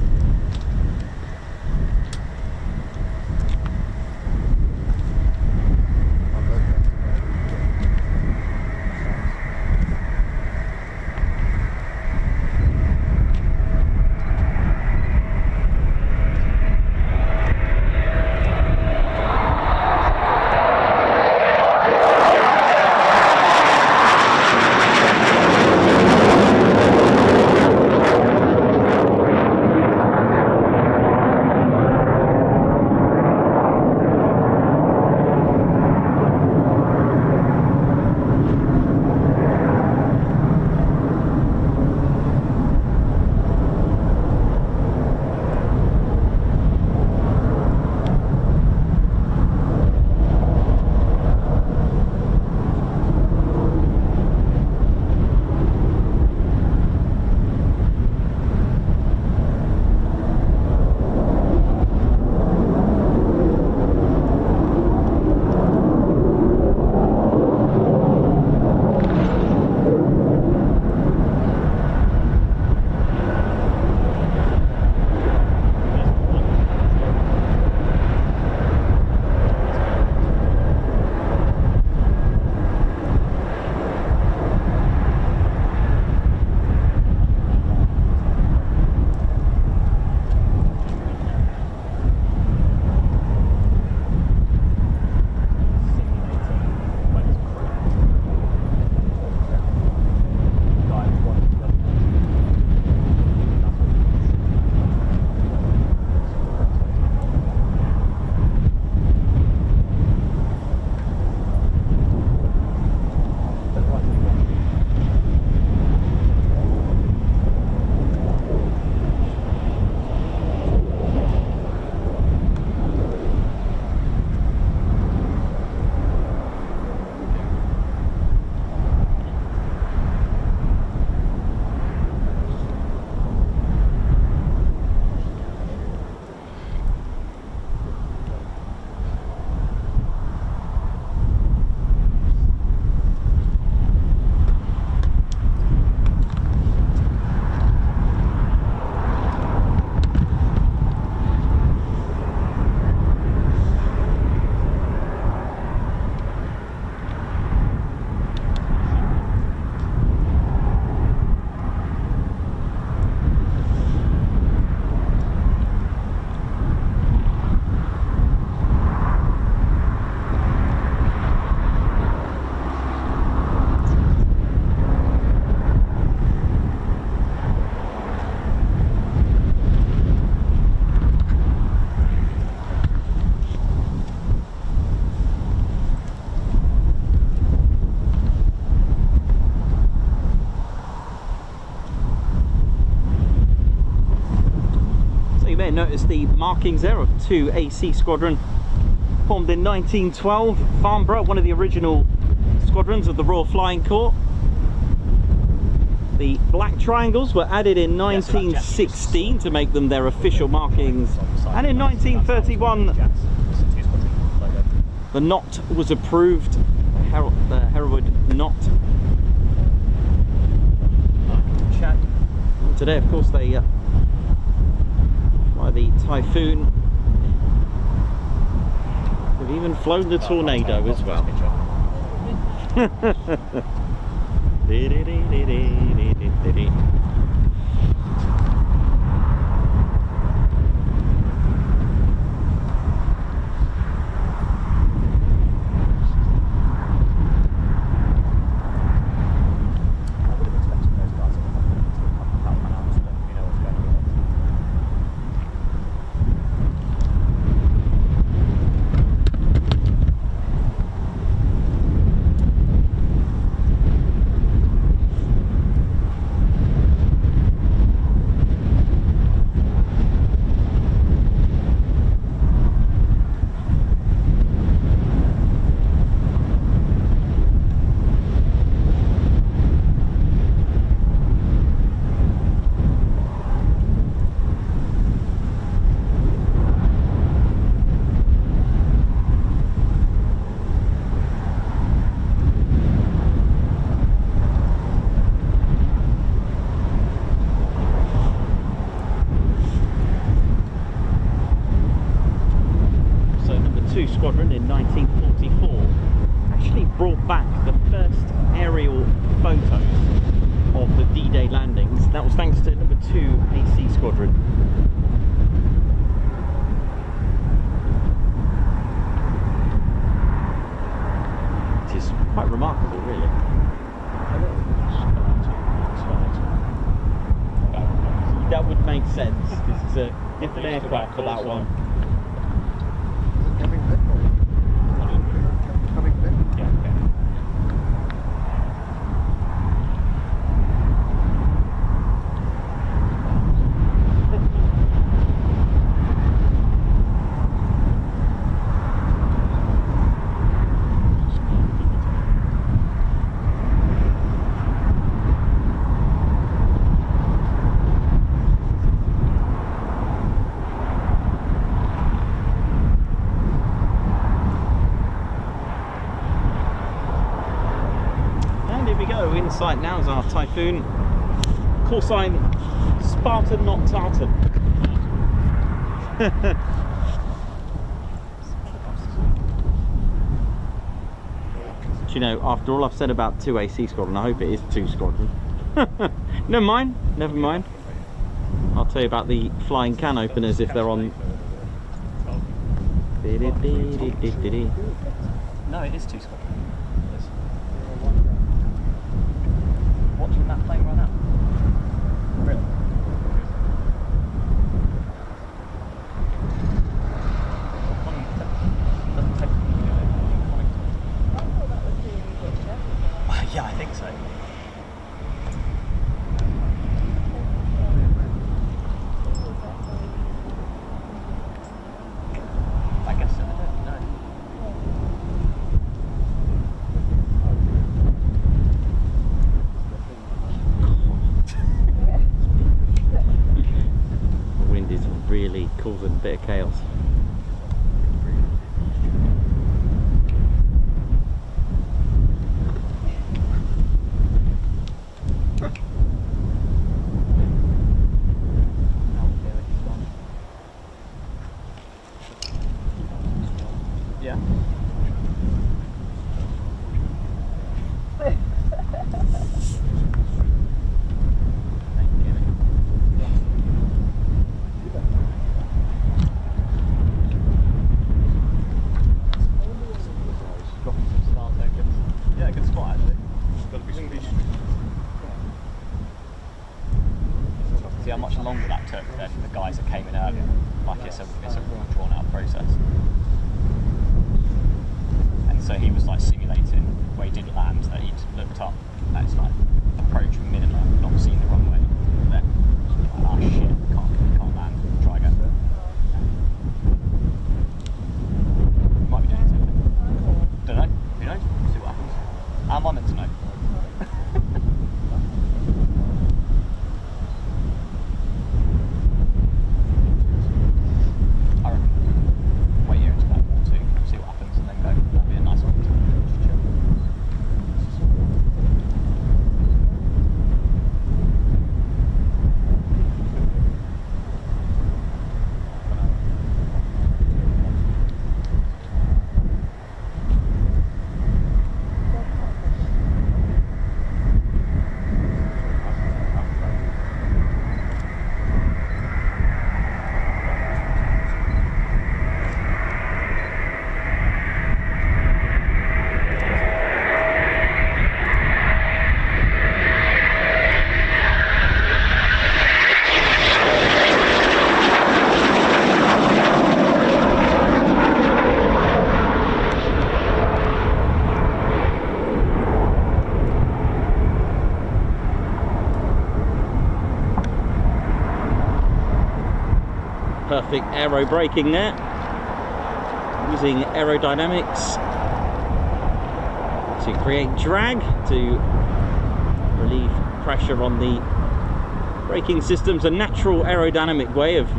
Speaker 1: notice the markings there of 2 AC Squadron, formed in 1912, Farnborough, one of the original squadrons of the Royal Flying Corps. The black triangles were added in 1916 to make them their official markings, and in 1931 the knot was approved, the Hereward knot. And today, of course, they fly the Typhoon. They've even flown the Tornado as well. Squadron in 1944 actually brought back the first aerial photos of the D-Day landings. That was thanks to number 2 AC Squadron. Which is quite remarkable, really. That would make sense, because it's a different aircraft for that one. Sight now is our Typhoon. Call sign Spartan, not Tartan. Do you know, after all I've said about 2 AC Squadron, I hope it is 2 Squadron. Never mind, never mind. I'll tell you about the flying can openers if they're on.
Speaker 5: No, it is 2 Squadron. Watching that plane run out. Really? Yeah, I think so. I guess so. I don't know.
Speaker 1: Really causing a bit of chaos.
Speaker 5: Yeah. See how much longer that took than the guys that came in earlier. Like it's a drawn out process. And so he was like simulating where he didn't land, that he'd looked up at his like approach minimum, not seen the runway. Then like, oh shit, can't land, try again.
Speaker 2: Perfect aero braking there, using aerodynamics to create drag to relieve pressure on the braking systems. A natural aerodynamic way of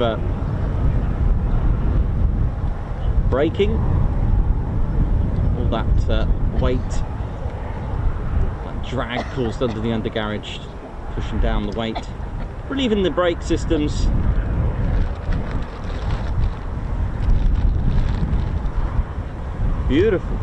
Speaker 2: braking. All that weight, that drag caused under the undercarriage, pushing down the weight, relieving the brake systems. Beautiful.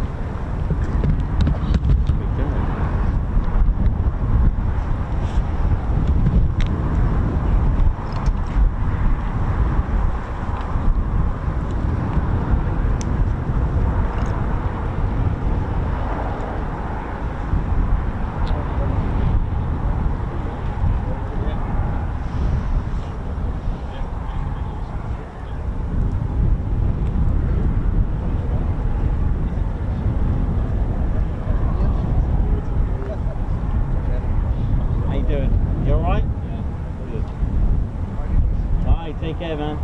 Speaker 2: Take care, man.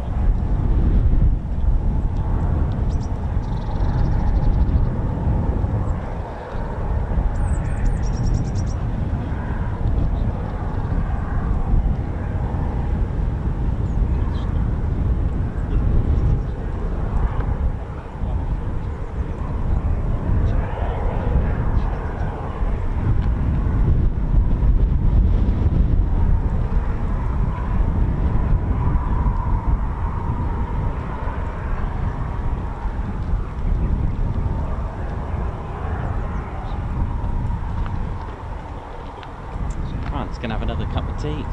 Speaker 2: Gonna have another cup of tea.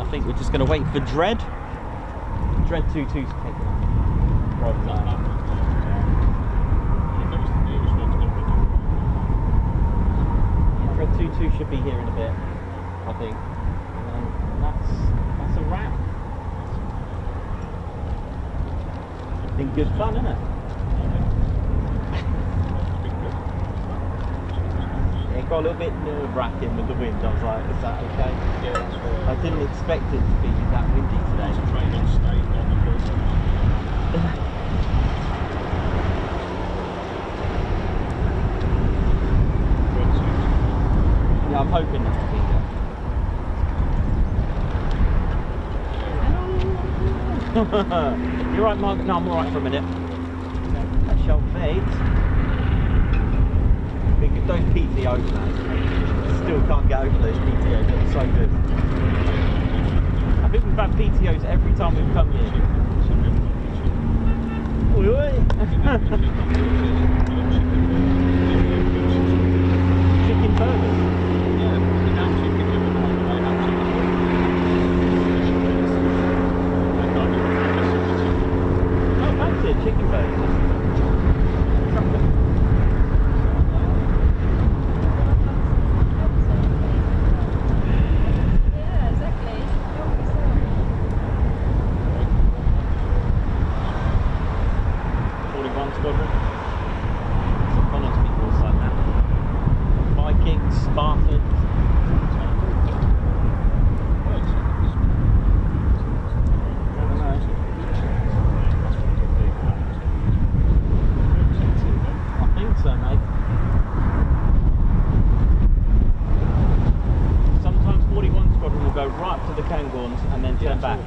Speaker 2: I think we're just gonna wait for Dread 22 to take it. Dread 22 should be here in a bit, I think. And that's a wrap. Been good fun, isn't it? It got a little bit nerve-wracking with the wind. I was like, is that okay?
Speaker 3: Yeah, that's right.
Speaker 2: I didn't expect it to be that windy today.
Speaker 3: Train on state on the course.
Speaker 2: Yeah, I'm hoping that to be there. You're right, Mark? No, I'm alright for a minute. That shall fade. Those PTOs, man. Still can't get over those PTOs. They're so good. I think we've had PTOs every time we've come here. Oi, oi. Chicken burgers.
Speaker 3: Yeah, we have chicken liver now. They have chicken liver.
Speaker 2: Oh, that's it. Chicken burgers. Squadron. So Coningsby calls like that. Vikings, Spartans. I think so, mate. Sometimes 41 Squadron will go right up to the Cairngorms and then turn back.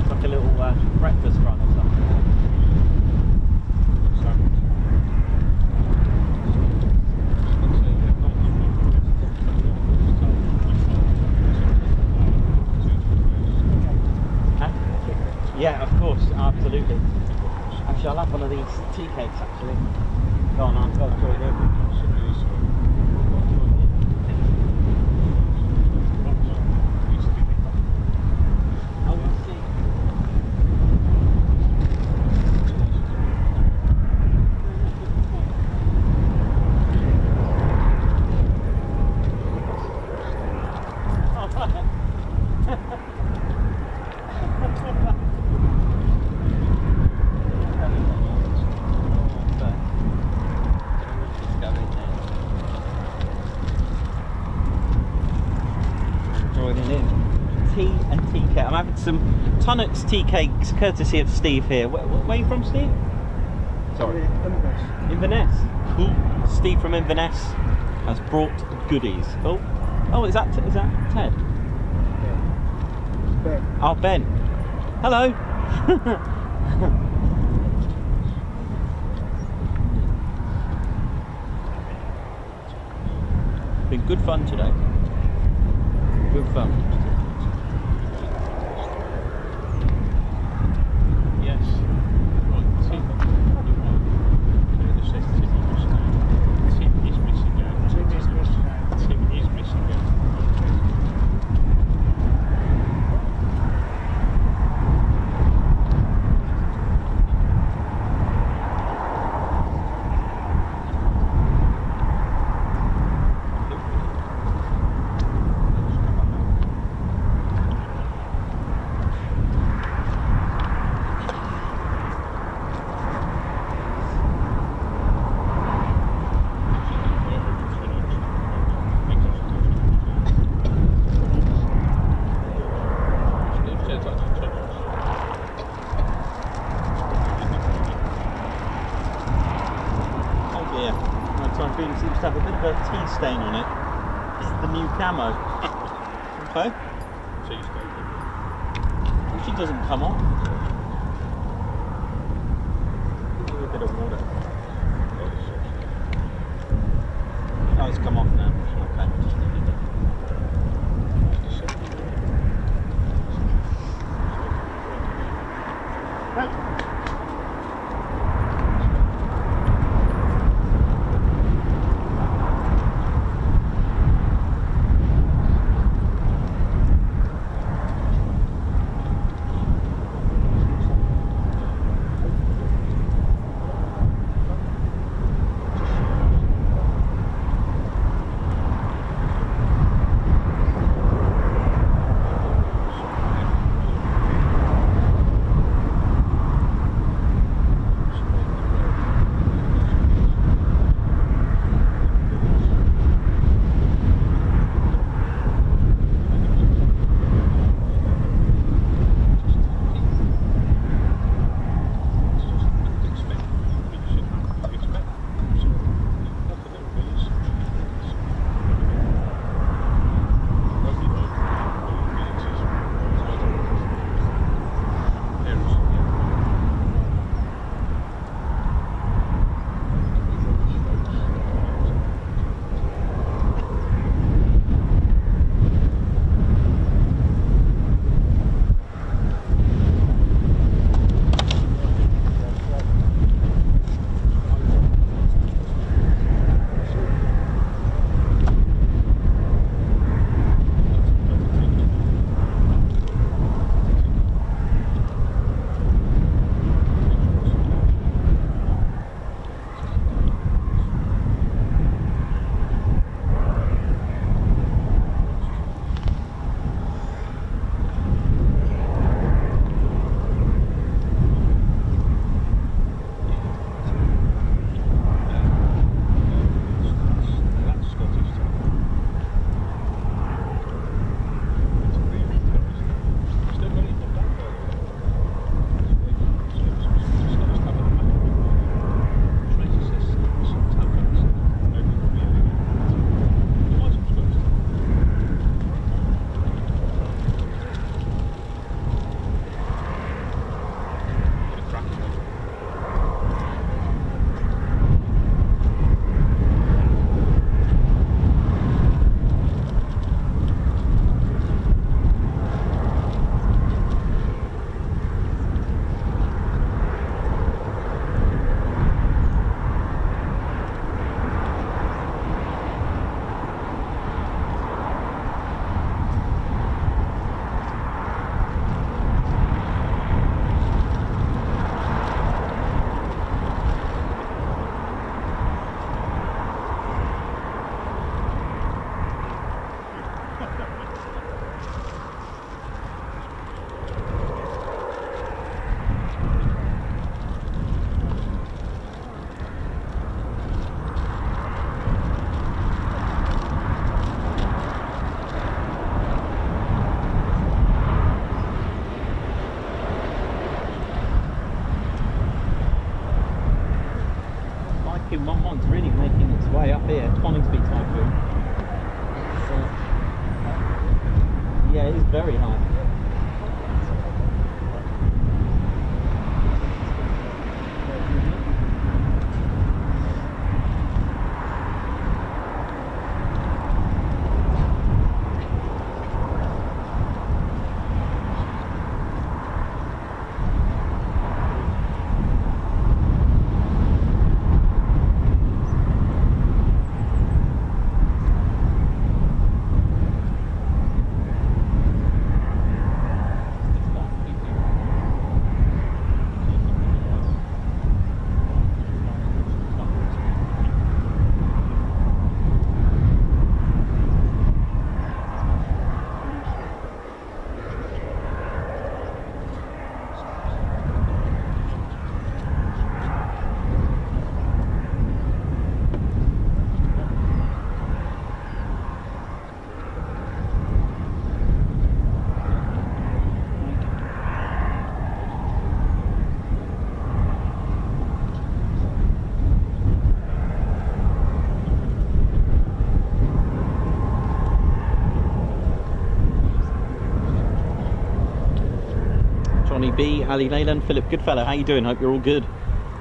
Speaker 2: It's like a little breakfast run or something. Yeah, of course, absolutely. Actually, I'll have one of these tea cakes, actually. Go on, I'll join you. I will see. tea and tea cake. I'm having some Tunnock's tea cakes, courtesy of Steve here. Where are you from, Steve? Sorry. Inverness. Steve from Inverness has brought goodies. Oh, is that Ted?
Speaker 6: Ben.
Speaker 2: Oh, Ben. Hello. Been good fun today. Good fun.
Speaker 3: Yes. Right, Tim. Tim is missing out. Tim is missing out. Tim is missing out.
Speaker 2: Typhoon seems to have a bit of a tea stain on it. This is the new camo. Okay. Well, she doesn't come off. Give her a bit of water. Oh, it's come off now. Okay. Johnny B, Ali Leyland, Philip Goodfellow, how you doing? Hope you're all good.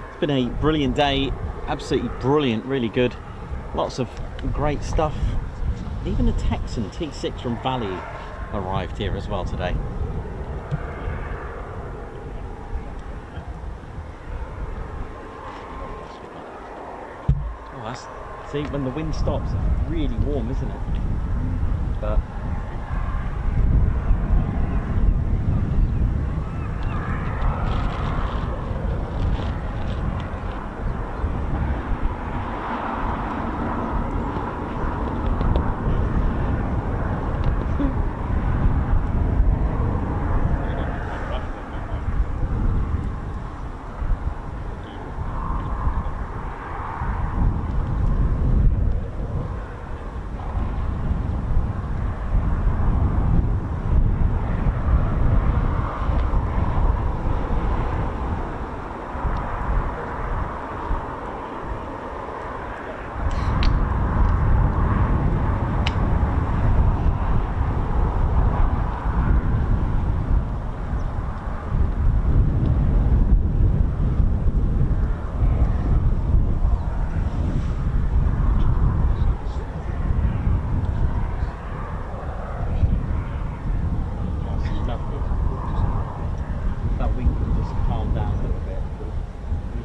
Speaker 2: It's been a brilliant day, absolutely brilliant, really good. Lots of great stuff. Even a Texan T6 from Valley arrived here as well today. Oh, that's, see, when the wind stops, it's really warm, isn't it? But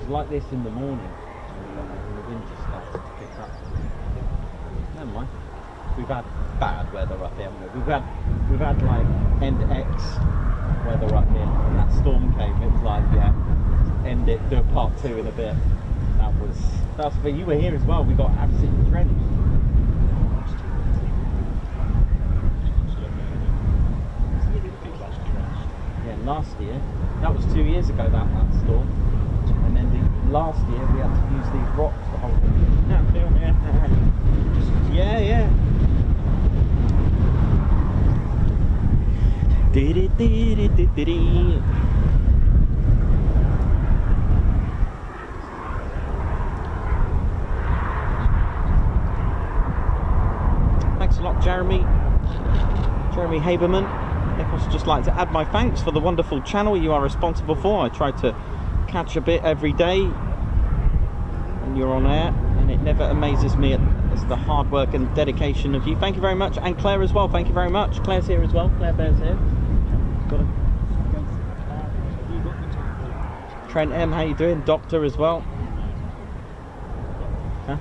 Speaker 2: like this in the morning, and the wind just starts to pick up. Never mind. We've had bad weather up here. We've had like end X weather up here. When that storm came, it was like, yeah, end it, do a part 2 in a bit. That's for you were here as well. We got absolutely drenched. Yeah, last year. That was 2 years ago. That storm. And then last year we had to use these rocks to hold them. Yeah, yeah. Thanks a lot, Jeremy Haberman. Nicholas would just like to add my thanks for the wonderful channel you are responsible for. I try to catch a bit every day when you're on air, and it never amazes me as the hard work and dedication of you. Thank you very much. And Claire as well, thank you very much. Claire's here as well. Claire Bear's here. Trent M, how you doing? Doctor as well. Huh?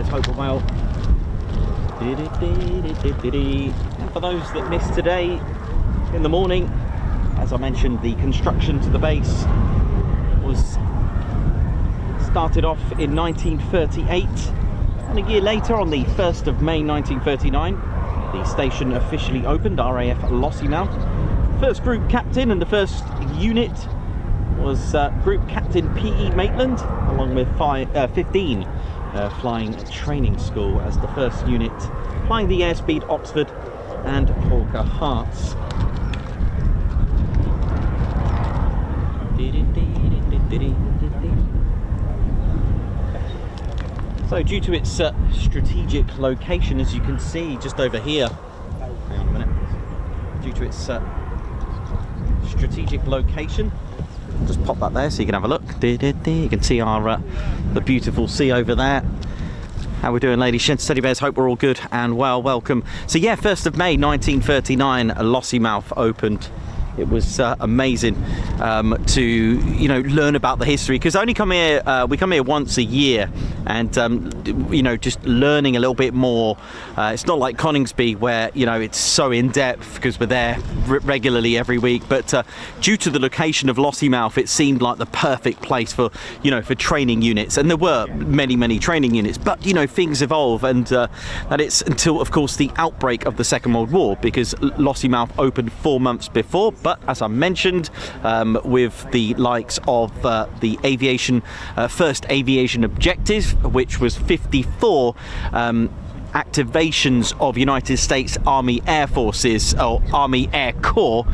Speaker 2: Hope we're well. And for those that missed today in the morning, as I mentioned, the construction to the base was started off in 1938, and a year later, on the 1st of May 1939, the station officially opened, RAF Lossiemouth. First group captain and the first unit was Group Captain P-8 Maitland, along with 15 flying training school as the first unit flying the Airspeed Oxford and Hawker Hearts. So due to its strategic location, as you can see just over here, hang on a minute, due to its strategic location, just pop that there so you can have a look. You can see our the beautiful sea over there. How we doing, ladies, gents, teddy bears? Hope we're all good and well. Welcome. So yeah, 1st of May 1939, Lossiemouth opened. It was amazing to learn about the history, because we come here once a year, and just learning a little bit more. It's not like Coningsby where it's so in depth because we're there regularly every week, but due to the location of Lossiemouth, it seemed like the perfect place for for training units, and there were many training units, but things evolve, and that it's until of course the outbreak of the Second World War, because Lossiemouth opened 4 months before. But as I mentioned, with the likes of the aviation, first aviation objective, which was 54 activations of United States Army Air Forces or Army Air Corps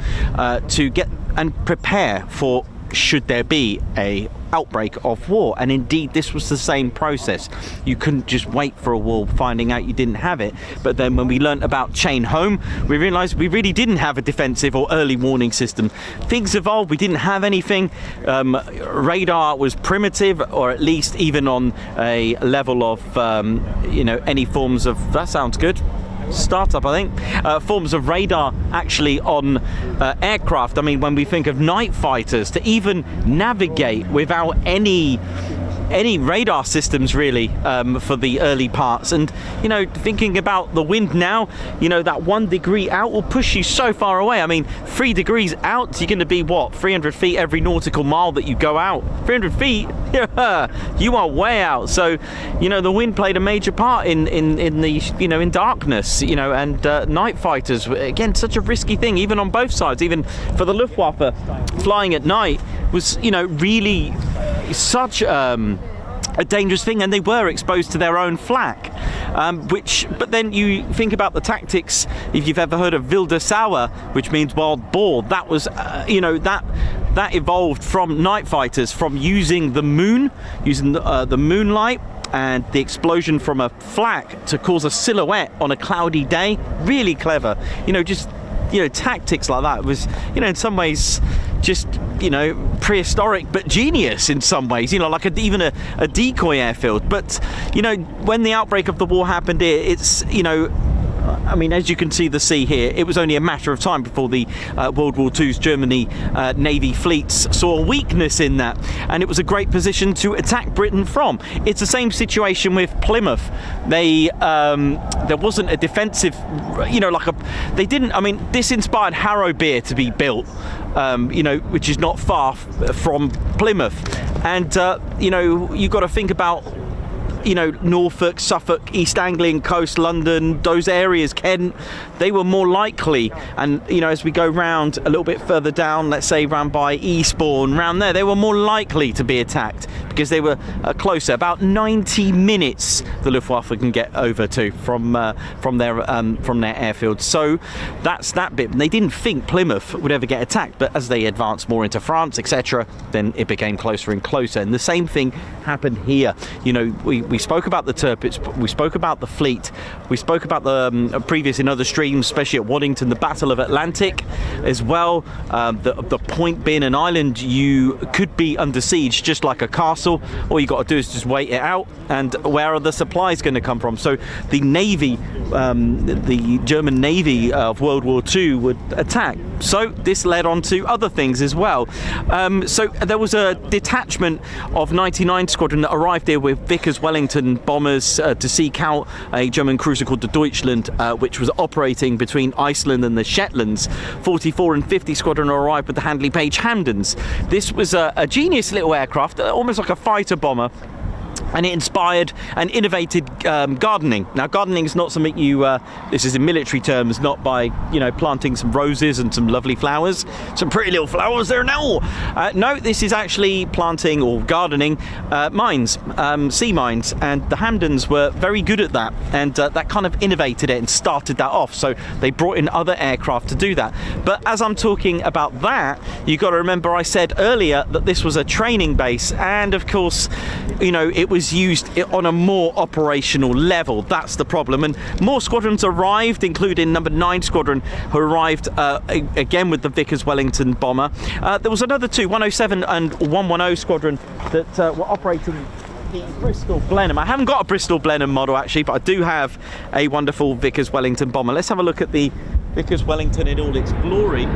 Speaker 2: to get and prepare for should there be a outbreak of war. And indeed this was the same process. You couldn't just wait for a war finding out you didn't have it. But then when we learnt about Chain Home, we realized we really didn't have a defensive or early warning system. Things evolved. We didn't have anything. Radar was primitive, or at least even on a level of any forms of, that sounds good, startup, I think, forms of radar actually on aircraft. I mean, when we think of night fighters, to even navigate without any radar systems really for the early parts, and thinking about the wind now, that 1 degree out will push you so far away. I mean, 3 degrees out, you're going to be what, 300 feet every nautical mile that you go out. 300 feet, you are way out. So the wind played a major part in the in darkness, and night fighters, again, such a risky thing, even on both sides. Even for the Luftwaffe, flying at night was really such a dangerous thing, and they were exposed to their own flak, but then you think about the tactics. If you've ever heard of Wilde Sauer, which means wild boar, that was that evolved from night fighters, from using the moon, using the moonlight and the explosion from a flak to cause a silhouette on a cloudy day. Really clever, tactics like that was in some ways just prehistoric, but genius in some ways, like even a decoy airfield. But when the outbreak of the war happened, it's I mean, as you can see the sea here, it was only a matter of time before the World War II's Germany Navy fleets saw a weakness in that, and it was a great position to attack Britain from. It's the same situation with Plymouth. They there wasn't a defensive, they didn't. I mean, this inspired Harrowbeer to be built, which is not far from Plymouth, and you've got to think about Norfolk, Suffolk, East Anglian coast, London, those areas, Kent, they were more likely. And as we go round a little bit further down, let's say round by Eastbourne, round there, they were more likely to be attacked because they were closer. About 90 minutes the Luftwaffe can get over to from their airfield. So that's that bit. And they didn't think Plymouth would ever get attacked, but as they advanced more into France, etc., then it became closer and closer. And the same thing happened here. We spoke about the Tirpitz, we spoke about the fleet, we spoke about the previous in other streams, especially at Waddington, the Battle of Atlantic as well. The point being an island, you could be under siege just like a castle. All you got to do is just wait it out, and where are the supplies going to come from? So the Navy, the German Navy of World War II would attack. So this led on to other things as well. So there was a detachment of 99 Squadron that arrived here with Vickers Wellington bombers to seek out a German cruiser called the Deutschland, which was operating between Iceland and the Shetlands. 44 and 50 Squadron arrived with the Handley Page Hamdens. This was a genius little aircraft, almost like a fighter bomber.
Speaker 1: and it inspired and innovated gardening. Now, gardening is not something you, this is in military terms, not by, you know, planting some roses and some lovely flowers, some pretty little flowers there now. No, this is actually planting or gardening mines, sea mines, and the Hamdens were very good at that, and that kind of innovated it and started that off. So they brought in other aircraft to do that. But as I'm talking about that, you've got to remember I said earlier that this was a training base, and of course, you know, it was used on a more operational level. That's the problem. And more squadrons arrived, including number 9 Squadron, who arrived again with the Vickers Wellington bomber. There was another two, 107 and 110 Squadron, that were operating the Bristol Blenheim. I haven't got a Bristol Blenheim model actually, but I do have a wonderful Vickers Wellington bomber. Let's have a look at the Vickers Wellington in all its glory.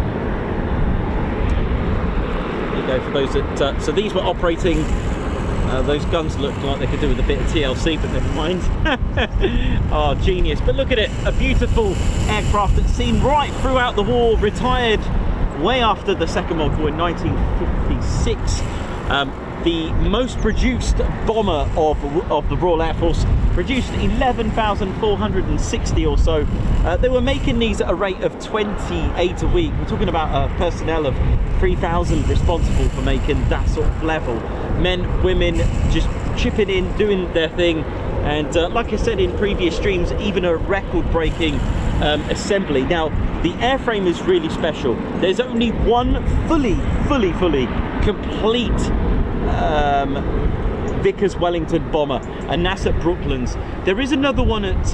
Speaker 1: There you go, for those that so these were operating. Those guns looked like they could do with a bit of TLC, but never mind. Oh, genius. But look at it, a beautiful aircraft that's seen right throughout the war, retired way after the Second World War in 1956. The most produced bomber of the Royal Air Force, produced 11,460 or so. They were making these at a rate of 28 a week. We're talking about personnel of 3,000 responsible for making that sort of level. Men, women, just chipping in, doing their thing. And like I said in previous streams, even a record-breaking assembly. Now, the airframe is really special. There's only one fully complete Vickers Wellington bomber, and that's at Brooklands. There is another one at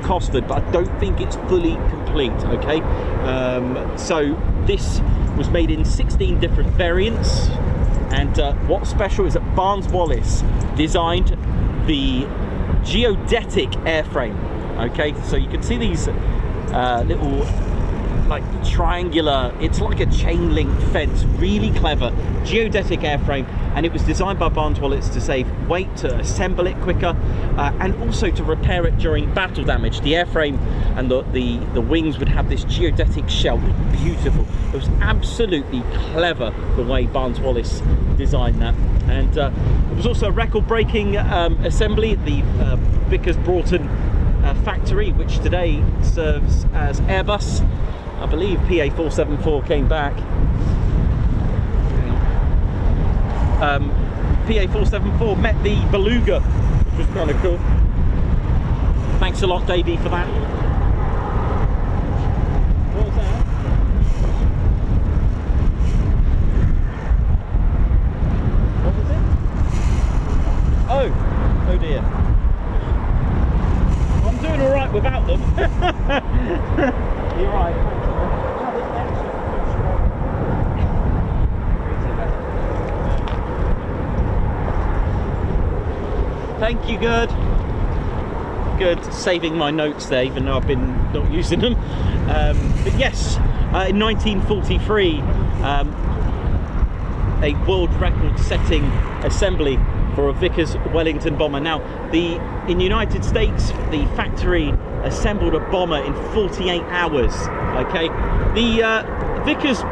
Speaker 1: Cosford, but I don't think it's fully complete, okay? So this was made in 16 different variants, and what's special is that Barnes Wallis designed the geodetic airframe, okay? So you can see these little like triangular, it's like a chain link fence, really clever geodetic airframe, and it was designed by Barnes Wallis to save weight, to assemble it quicker, and also to repair it during battle damage. The airframe and the wings would have this geodetic shell. It was beautiful. It was absolutely clever the way Barnes Wallis designed that. And it was also a record-breaking assembly at the Vickers Broughton factory, which today serves as Airbus. I believe PA474 came back. PA474 met the Beluga, which was kind of cool. Thanks a lot, Davey, for that. What was that? What was it? Oh dear. I'm doing all right without them. You're right. Thank you, good. Saving my notes there, even though I've been not using them. But yes, in 1943, a world record-setting assembly for a Vickers Wellington bomber. Now, in the United States, the factory assembled a bomber in 48 hours. Okay, the Vickers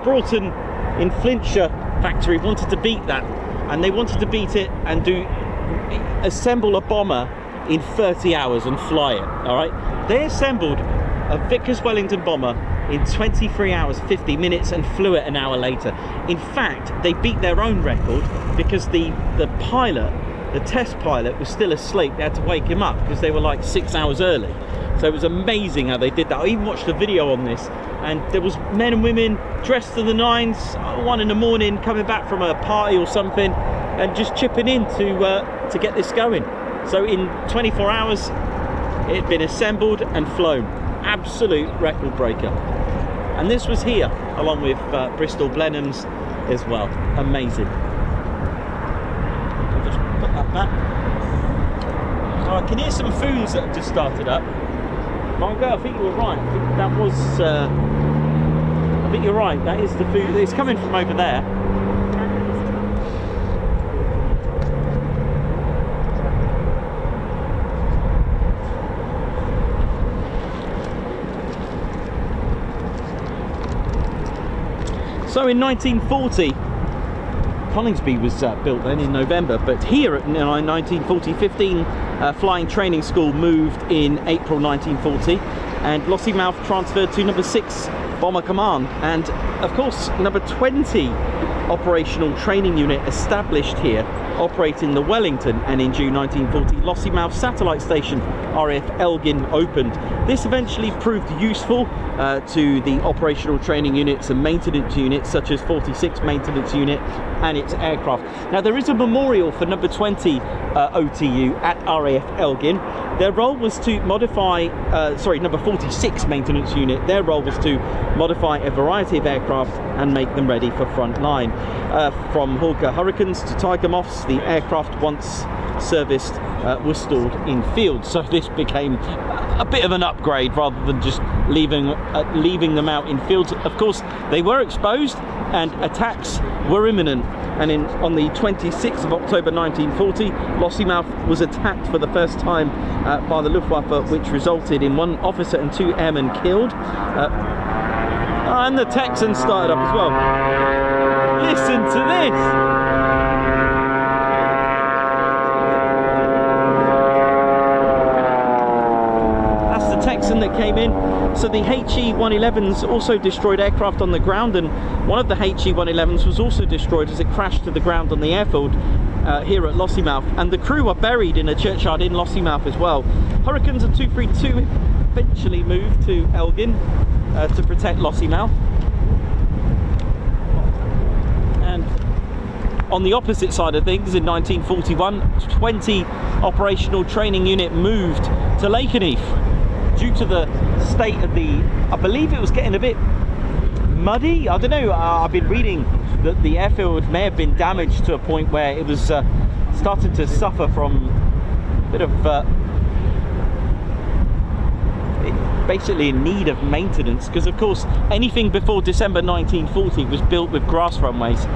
Speaker 1: Broughton in Flintshire factory wanted to beat that, and they wanted to beat it and assemble a bomber in 30 hours and fly it. All right, they assembled a Vickers Wellington bomber in 23 hours 50 minutes and flew it an hour later. In fact, they beat their own record because the pilot, the test pilot, was still asleep. They had to wake him up because they were like 6 hours early. So it was amazing how they did that. I even watched a video on this, and there was men and women dressed to the nines, 1 in the morning, coming back from a party or something, and just chipping in to get this going. So in 24 hours, it had been assembled and flown. Absolute record breaker. And this was here, along with Bristol Blenheims as well. Amazing. I'll just put that back. So I can hear some phones that have just started up. Margaret, I think you were right. I think that was. I think you're right. That is the food. It's coming from over there. So in 1940, Coningsby was built then in November, but here in 1940, 15 Flying Training School moved in April 1940, and Lossiemouth transferred to number 6 Bomber Command, and of course number 20 Operational Training Unit established here, operating the Wellington, and in June 1940 Lossiemouth Satellite Station RAF Elgin opened. This eventually proved useful to the operational training units and maintenance units such as 46 Maintenance Unit and its aircraft. Now there is a memorial for number 20 OTU at RAF Elgin. Their role was to modify, number 46 Maintenance Unit, their role was to modify a variety of aircraft and make them ready for front line. From Hawker Hurricanes to Tiger Moths, the aircraft once serviced was stored in fields, so this became a bit of an upgrade rather than just leaving them out in fields. Of course, they were exposed and attacks were imminent, and on the 26th of October 1940, Lossiemouth was attacked for the first time by the Luftwaffe, which resulted in 1 officer and 2 airmen killed. And the Texan started up as well. Listen to this! Texan that came in. So the HE-111s also destroyed aircraft on the ground, and one of the HE-111s was also destroyed as it crashed to the ground on the airfield here at Lossiemouth, and the crew are buried in a churchyard in Lossiemouth as well. Hurricanes and 232 eventually moved to Elgin to protect Lossiemouth, and on the opposite side of things, in 1941, 20 Operational Training Unit moved to Lakenheath. Due to the state of I believe it was getting a bit muddy. I don't know, I've been reading that the airfield may have been damaged to a point where it was starting to suffer from a bit of basically in need of maintenance, because of course anything before December 1940 was built with grass runways.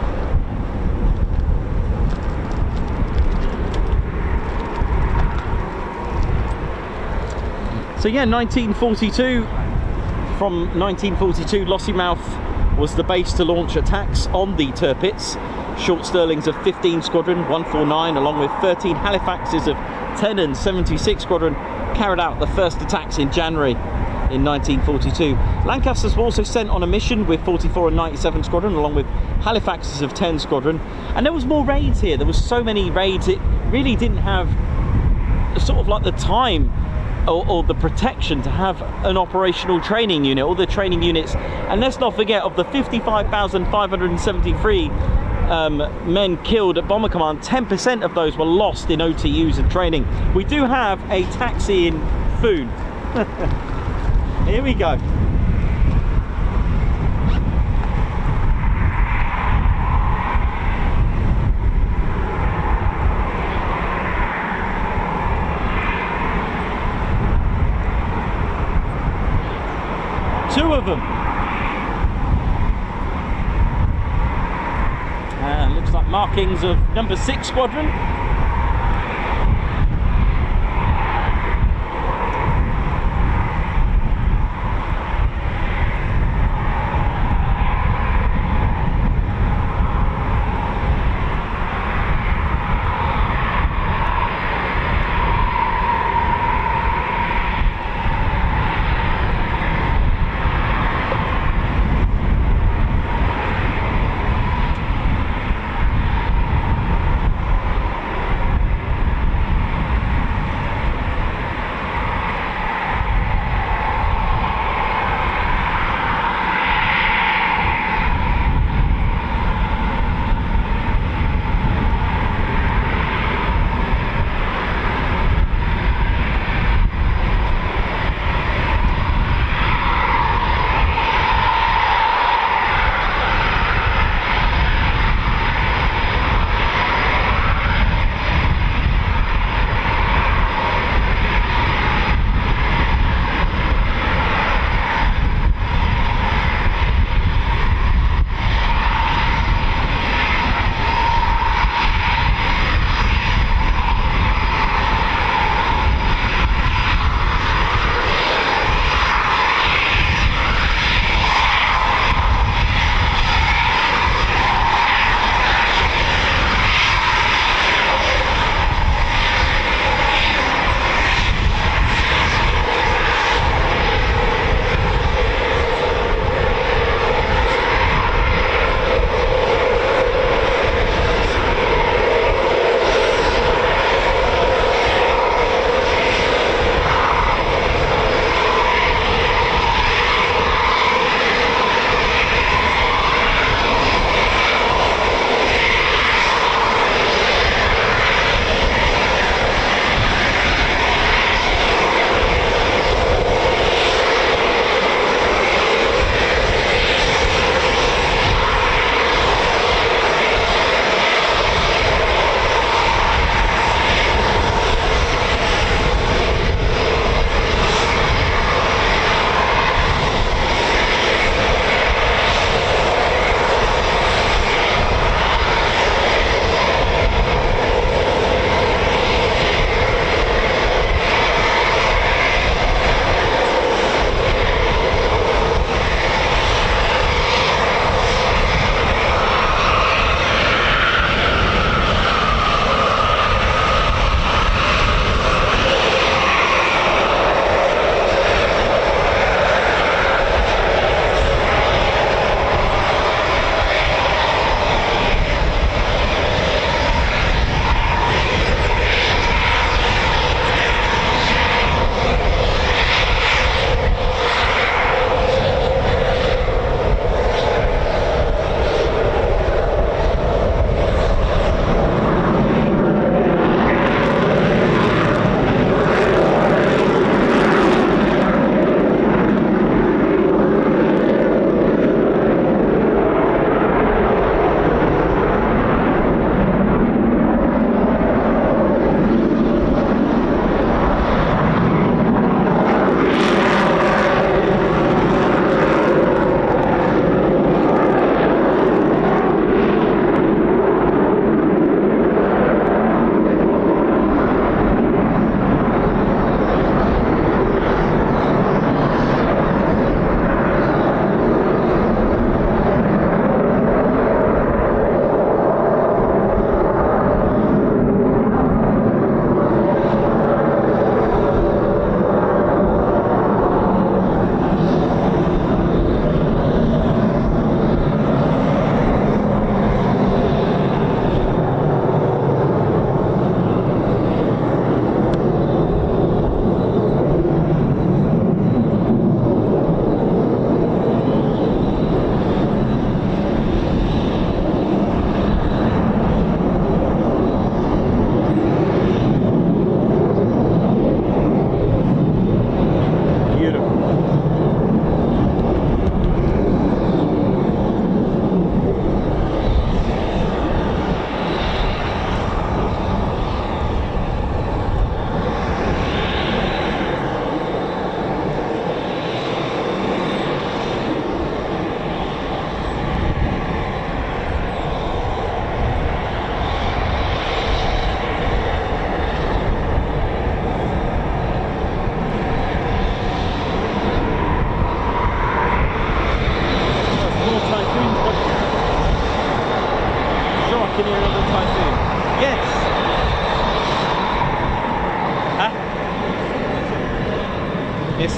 Speaker 1: So yeah, 1942. From 1942, Lossiemouth was the base to launch attacks on the Tirpitz. Short Stirlings of 15 Squadron 149, along with 13 Halifaxes of 10 and 76 Squadron, carried out the first attacks in January in 1942. Lancasters were also sent on a mission with 44 and 97 Squadron, along with Halifaxes of 10 Squadron. And there was more raids here. There was so many raids, it really didn't have sort of like the time or the protection to have an operational training unit, all the training units. And let's not forget, of the 55,573 men killed at Bomber Command, 10% of those were lost in OTUs and training. We do have a taxi in Foon. Here we go. Two of them. Looks like markings of number 6 Squadron.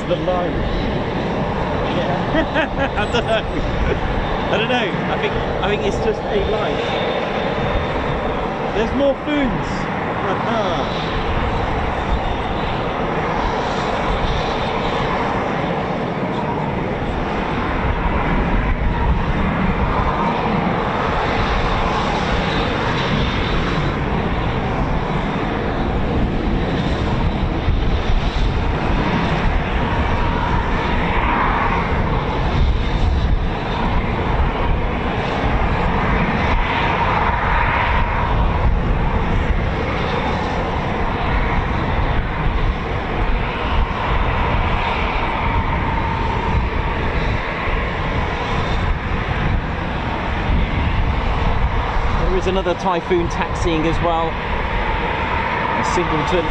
Speaker 2: the line. Yeah. I don't know. I don't know. I think it's just a line. There's more foons. There's another Typhoon taxiing as well, a Singleton.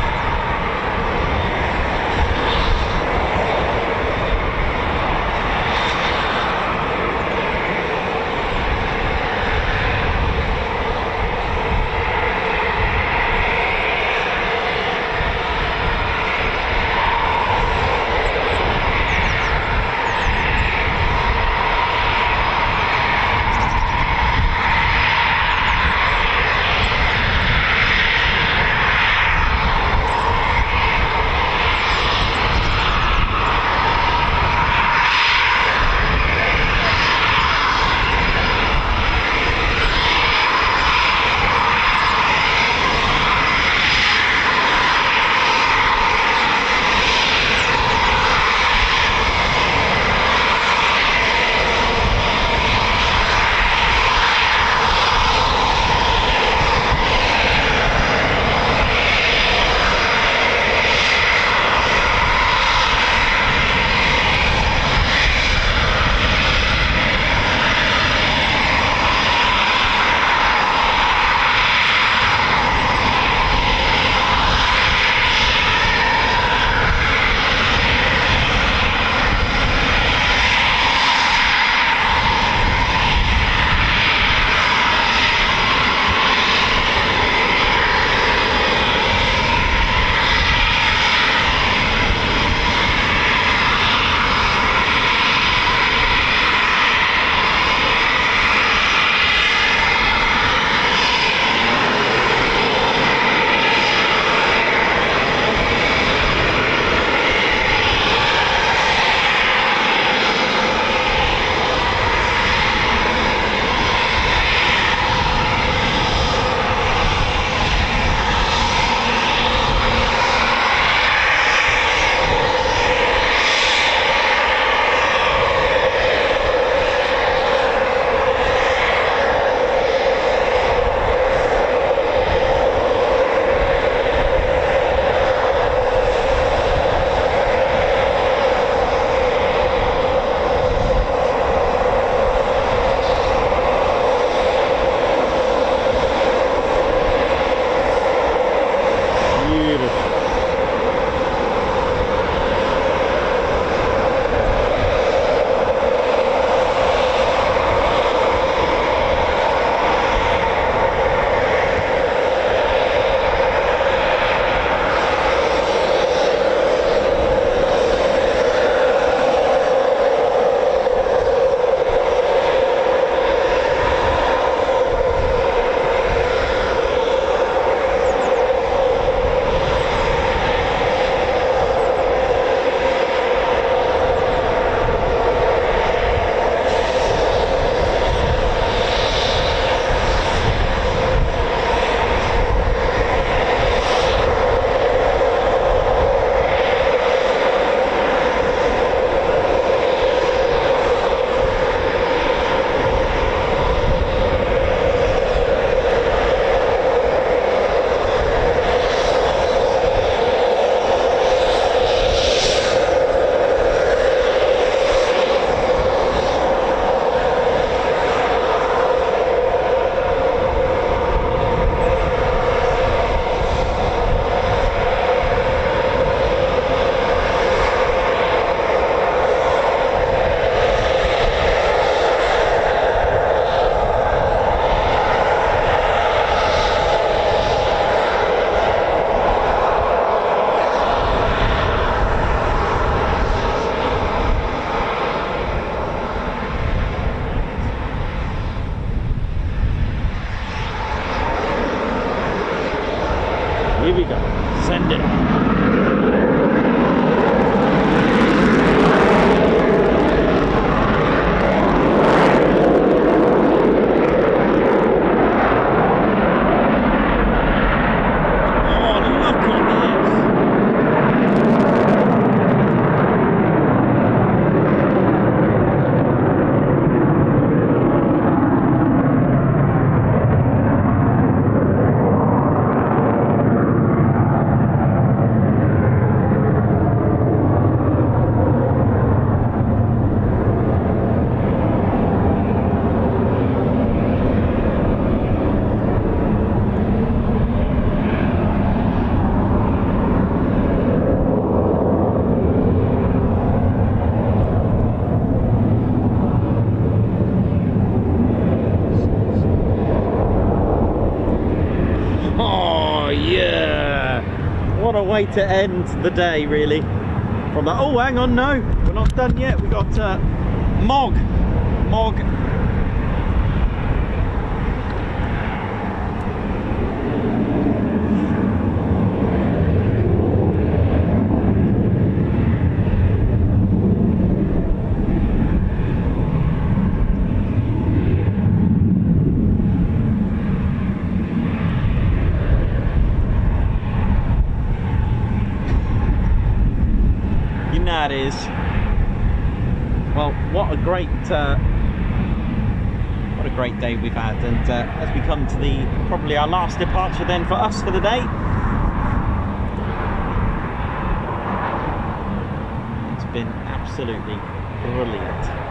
Speaker 2: way to end the day, really. From that. Oh, hang on, no, we're not done yet. We got Mog. That is, well, what a great day we've had, and as we come to the probably our last departure then for us for the day, it's been absolutely brilliant.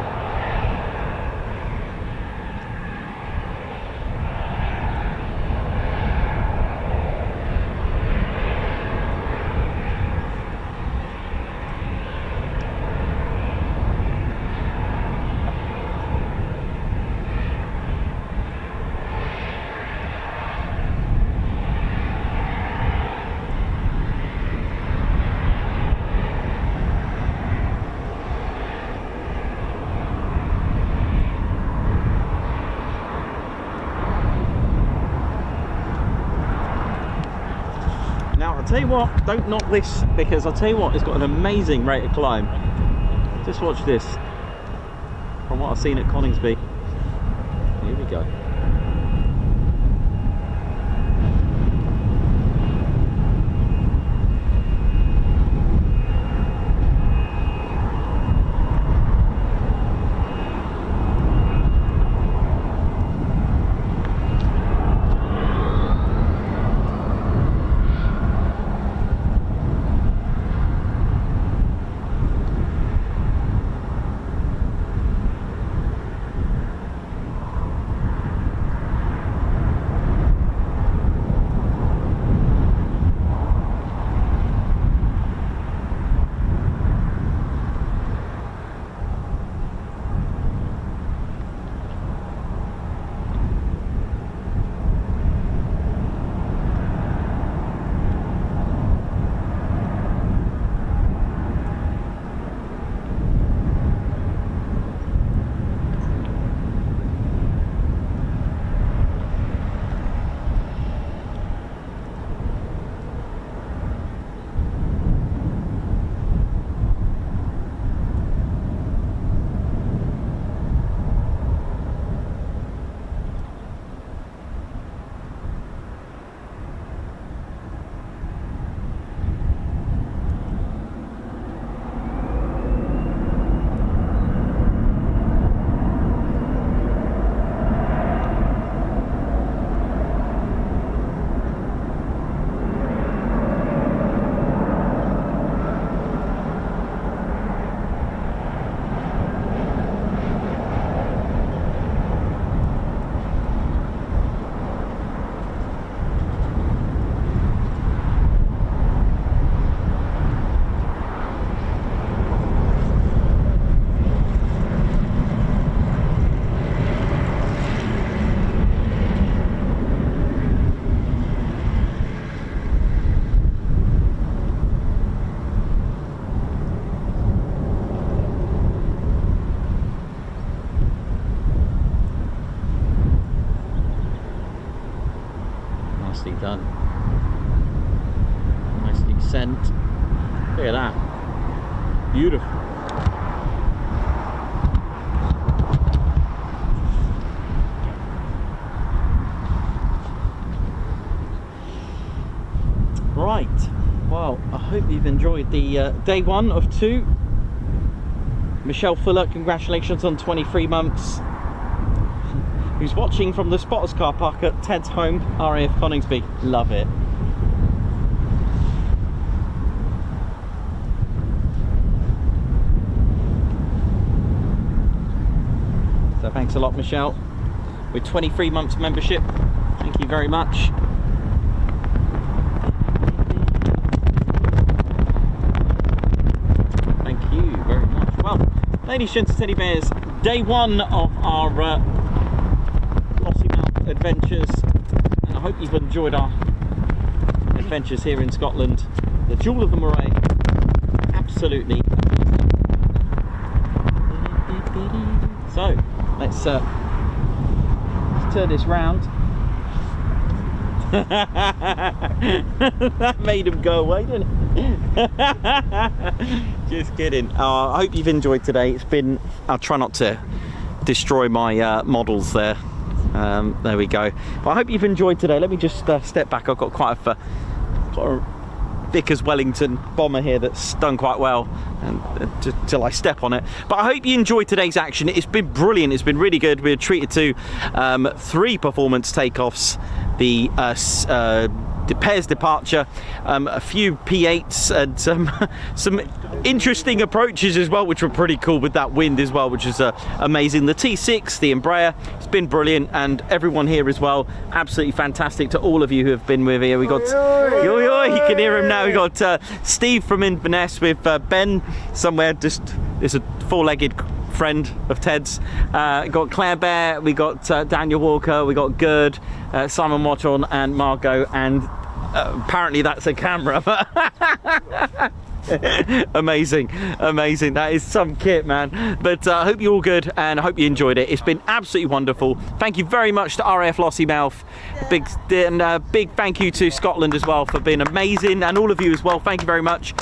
Speaker 2: I'll tell you what, don't knock this, because I'll tell you what, it's got an amazing rate of climb. Just watch this, from what I've seen at Coningsby. Here we go. Nicely done. Nice descent. Look at that. Beautiful. Right. Well, I hope you've enjoyed the day 1 of 2. Michelle Fuller, congratulations on 23 months. Who's watching from the spotters car park at Ted's home, RAF Coningsby. Love it. So thanks a lot, Michelle. With 23 months membership, thank you very much. Thank you very much. Well, ladies, gents and teddy bears, day 1 of our Lossiemouth adventures, and I hope you've enjoyed our adventures here in Scotland. the jewel of the moray. Absolutely amazing. So let's turn this round. That made him go away, didn't it? Just kidding. I hope you've enjoyed today. It's been, I'll try not to destroy my models there. There we go. Well, I hope you've enjoyed today. Let me just step back. I've got quite a Vickers Wellington bomber here that's done quite well, and till I step on it. But I hope you enjoyed today's action. It's been brilliant. It's been really good. We were treated to 3 performance takeoffs, the pairs departure, a few P-8s, and some interesting approaches as well, which were pretty cool with that wind as well, which is amazing. The T6, the Embraer, it's been brilliant, and everyone here as well, absolutely fantastic. To all of you who have been with here, we got you can hear him now. We got Steve from Inverness with Ben somewhere. Just it's a 4-legged friend of Ted's. Got Claire Bear, we got Daniel Walker, we got Gerd, Simon Watton, and Margot, and apparently that's a camera. Amazing, amazing. That is some kit, man. But I hope you're all good, and I hope you enjoyed it. It's been absolutely wonderful. Thank you very much to RAF Lossiemouth. Big thank you to Scotland as well for being amazing, and all of you as well. Thank you very much.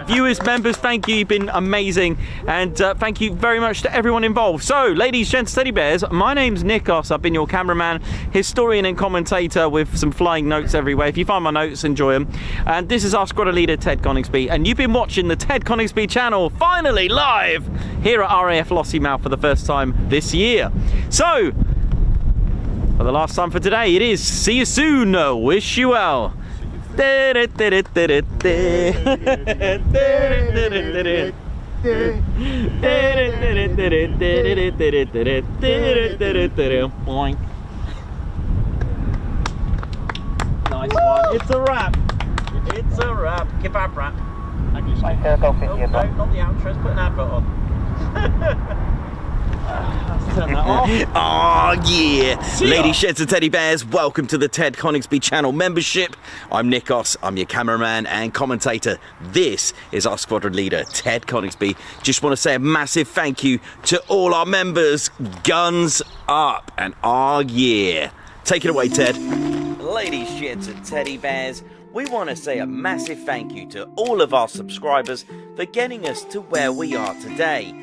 Speaker 2: Viewers, members, thank you. You've been amazing, and thank you very much to everyone involved. So, ladies, gents, teddy bears, my name's Nikos. I've been your cameraman, historian, and commentator with some flying notes everywhere. If you find my notes, enjoy them. And this is our squadron leader, Ted Coningsby, and you've been watching the Ted Coningsby channel, finally live here at RAF Lossiemouth for the first time this year. So, for the last time for today, it is see you soon, wish you well. Nice one. It's a wrap. It's a wrap. Kebab wrap. No, not the outro. Let's put an advert on. Let's turn that off.
Speaker 1: Oh yeah. Ladies, gents, and teddy bears, welcome to the Ted Coningsby channel membership. I'm Nikos. I'm your cameraman and commentator. This is our squadron leader, Ted Coningsby. Just want to say a massive thank you to all our members. Guns up, and oh yeah. Take it away, Ted. Ladies, gents, and teddy bears, we want to say a massive thank you to all of our subscribers for getting us to where we are today.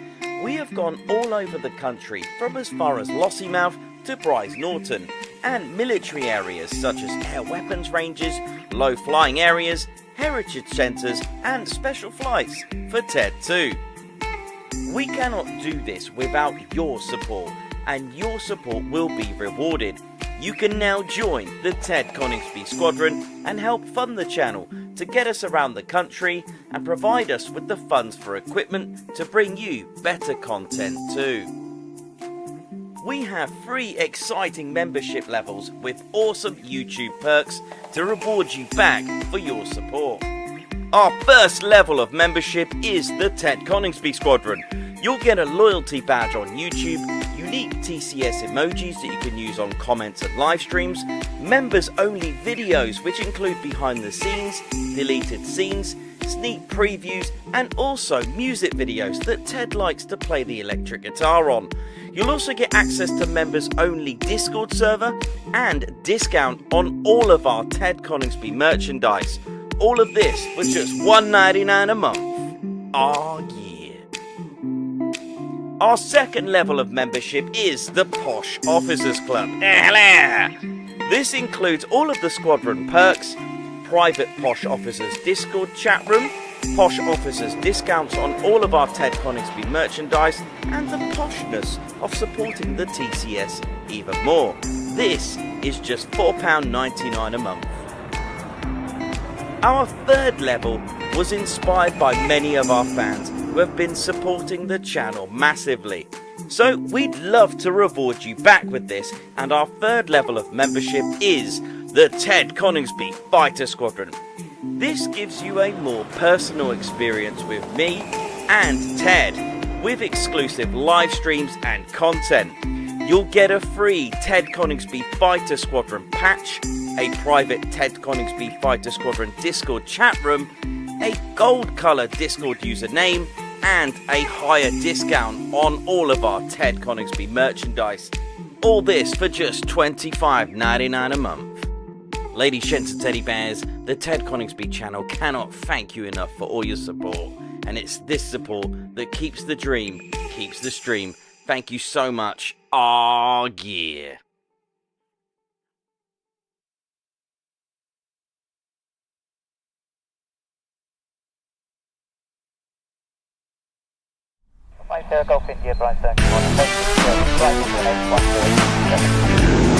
Speaker 1: We have gone all over the country, from as far as Lossiemouth to Bryce Norton, and military areas such as air weapons ranges, low flying areas, heritage centres, and special flights for Ted II. We cannot do this without your support, and your support will be rewarded. You can now join the Ted Coningsby Squadron and help fund the channel to get us around the country and provide us with the funds for equipment to bring you better content too. We have 3 exciting membership levels with awesome YouTube perks to reward you back for your support. Our first level of membership is the Ted Coningsby Squadron. You'll get a loyalty badge on YouTube, unique TCS emojis that you can use on comments and live streams, members only videos which include behind the scenes, deleted scenes, sneak previews, and also music videos that Ted likes to play the electric guitar on. You'll also get access to members only Discord server and discount on all of our Ted Coningsby merchandise. All of this for just $1.99 a month. Oh yeah. Our second level of membership is the Posh Officers Club. This includes all of the squadron perks, private Posh Officers Discord chat room, Posh Officers discounts on all of our Ted Coningsby merchandise, and the poshness of supporting the TCS even more. This is just £4.99 a month. Our third level was inspired by many of our fans who have been supporting the channel massively. So we'd love to reward you back with this, and our third level of membership is the Ted Coningsby Fighter Squadron. This gives you a more personal experience with me and Ted, with exclusive live streams and content. You'll get a free Ted Coningsby Fighter Squadron patch, a private Ted Coningsby Fighter Squadron Discord chat room, a gold colour Discord username, and a higher discount on all of our Ted Coningsby merchandise. All this for just $25.99 a month. Ladies, gents and teddy bears, the Ted Coningsby channel cannot thank you enough for all your support. And it's this support that keeps the dream, keeps the stream. Thank you so much. Aw, yeah.
Speaker 6: Golf India, Brian 31.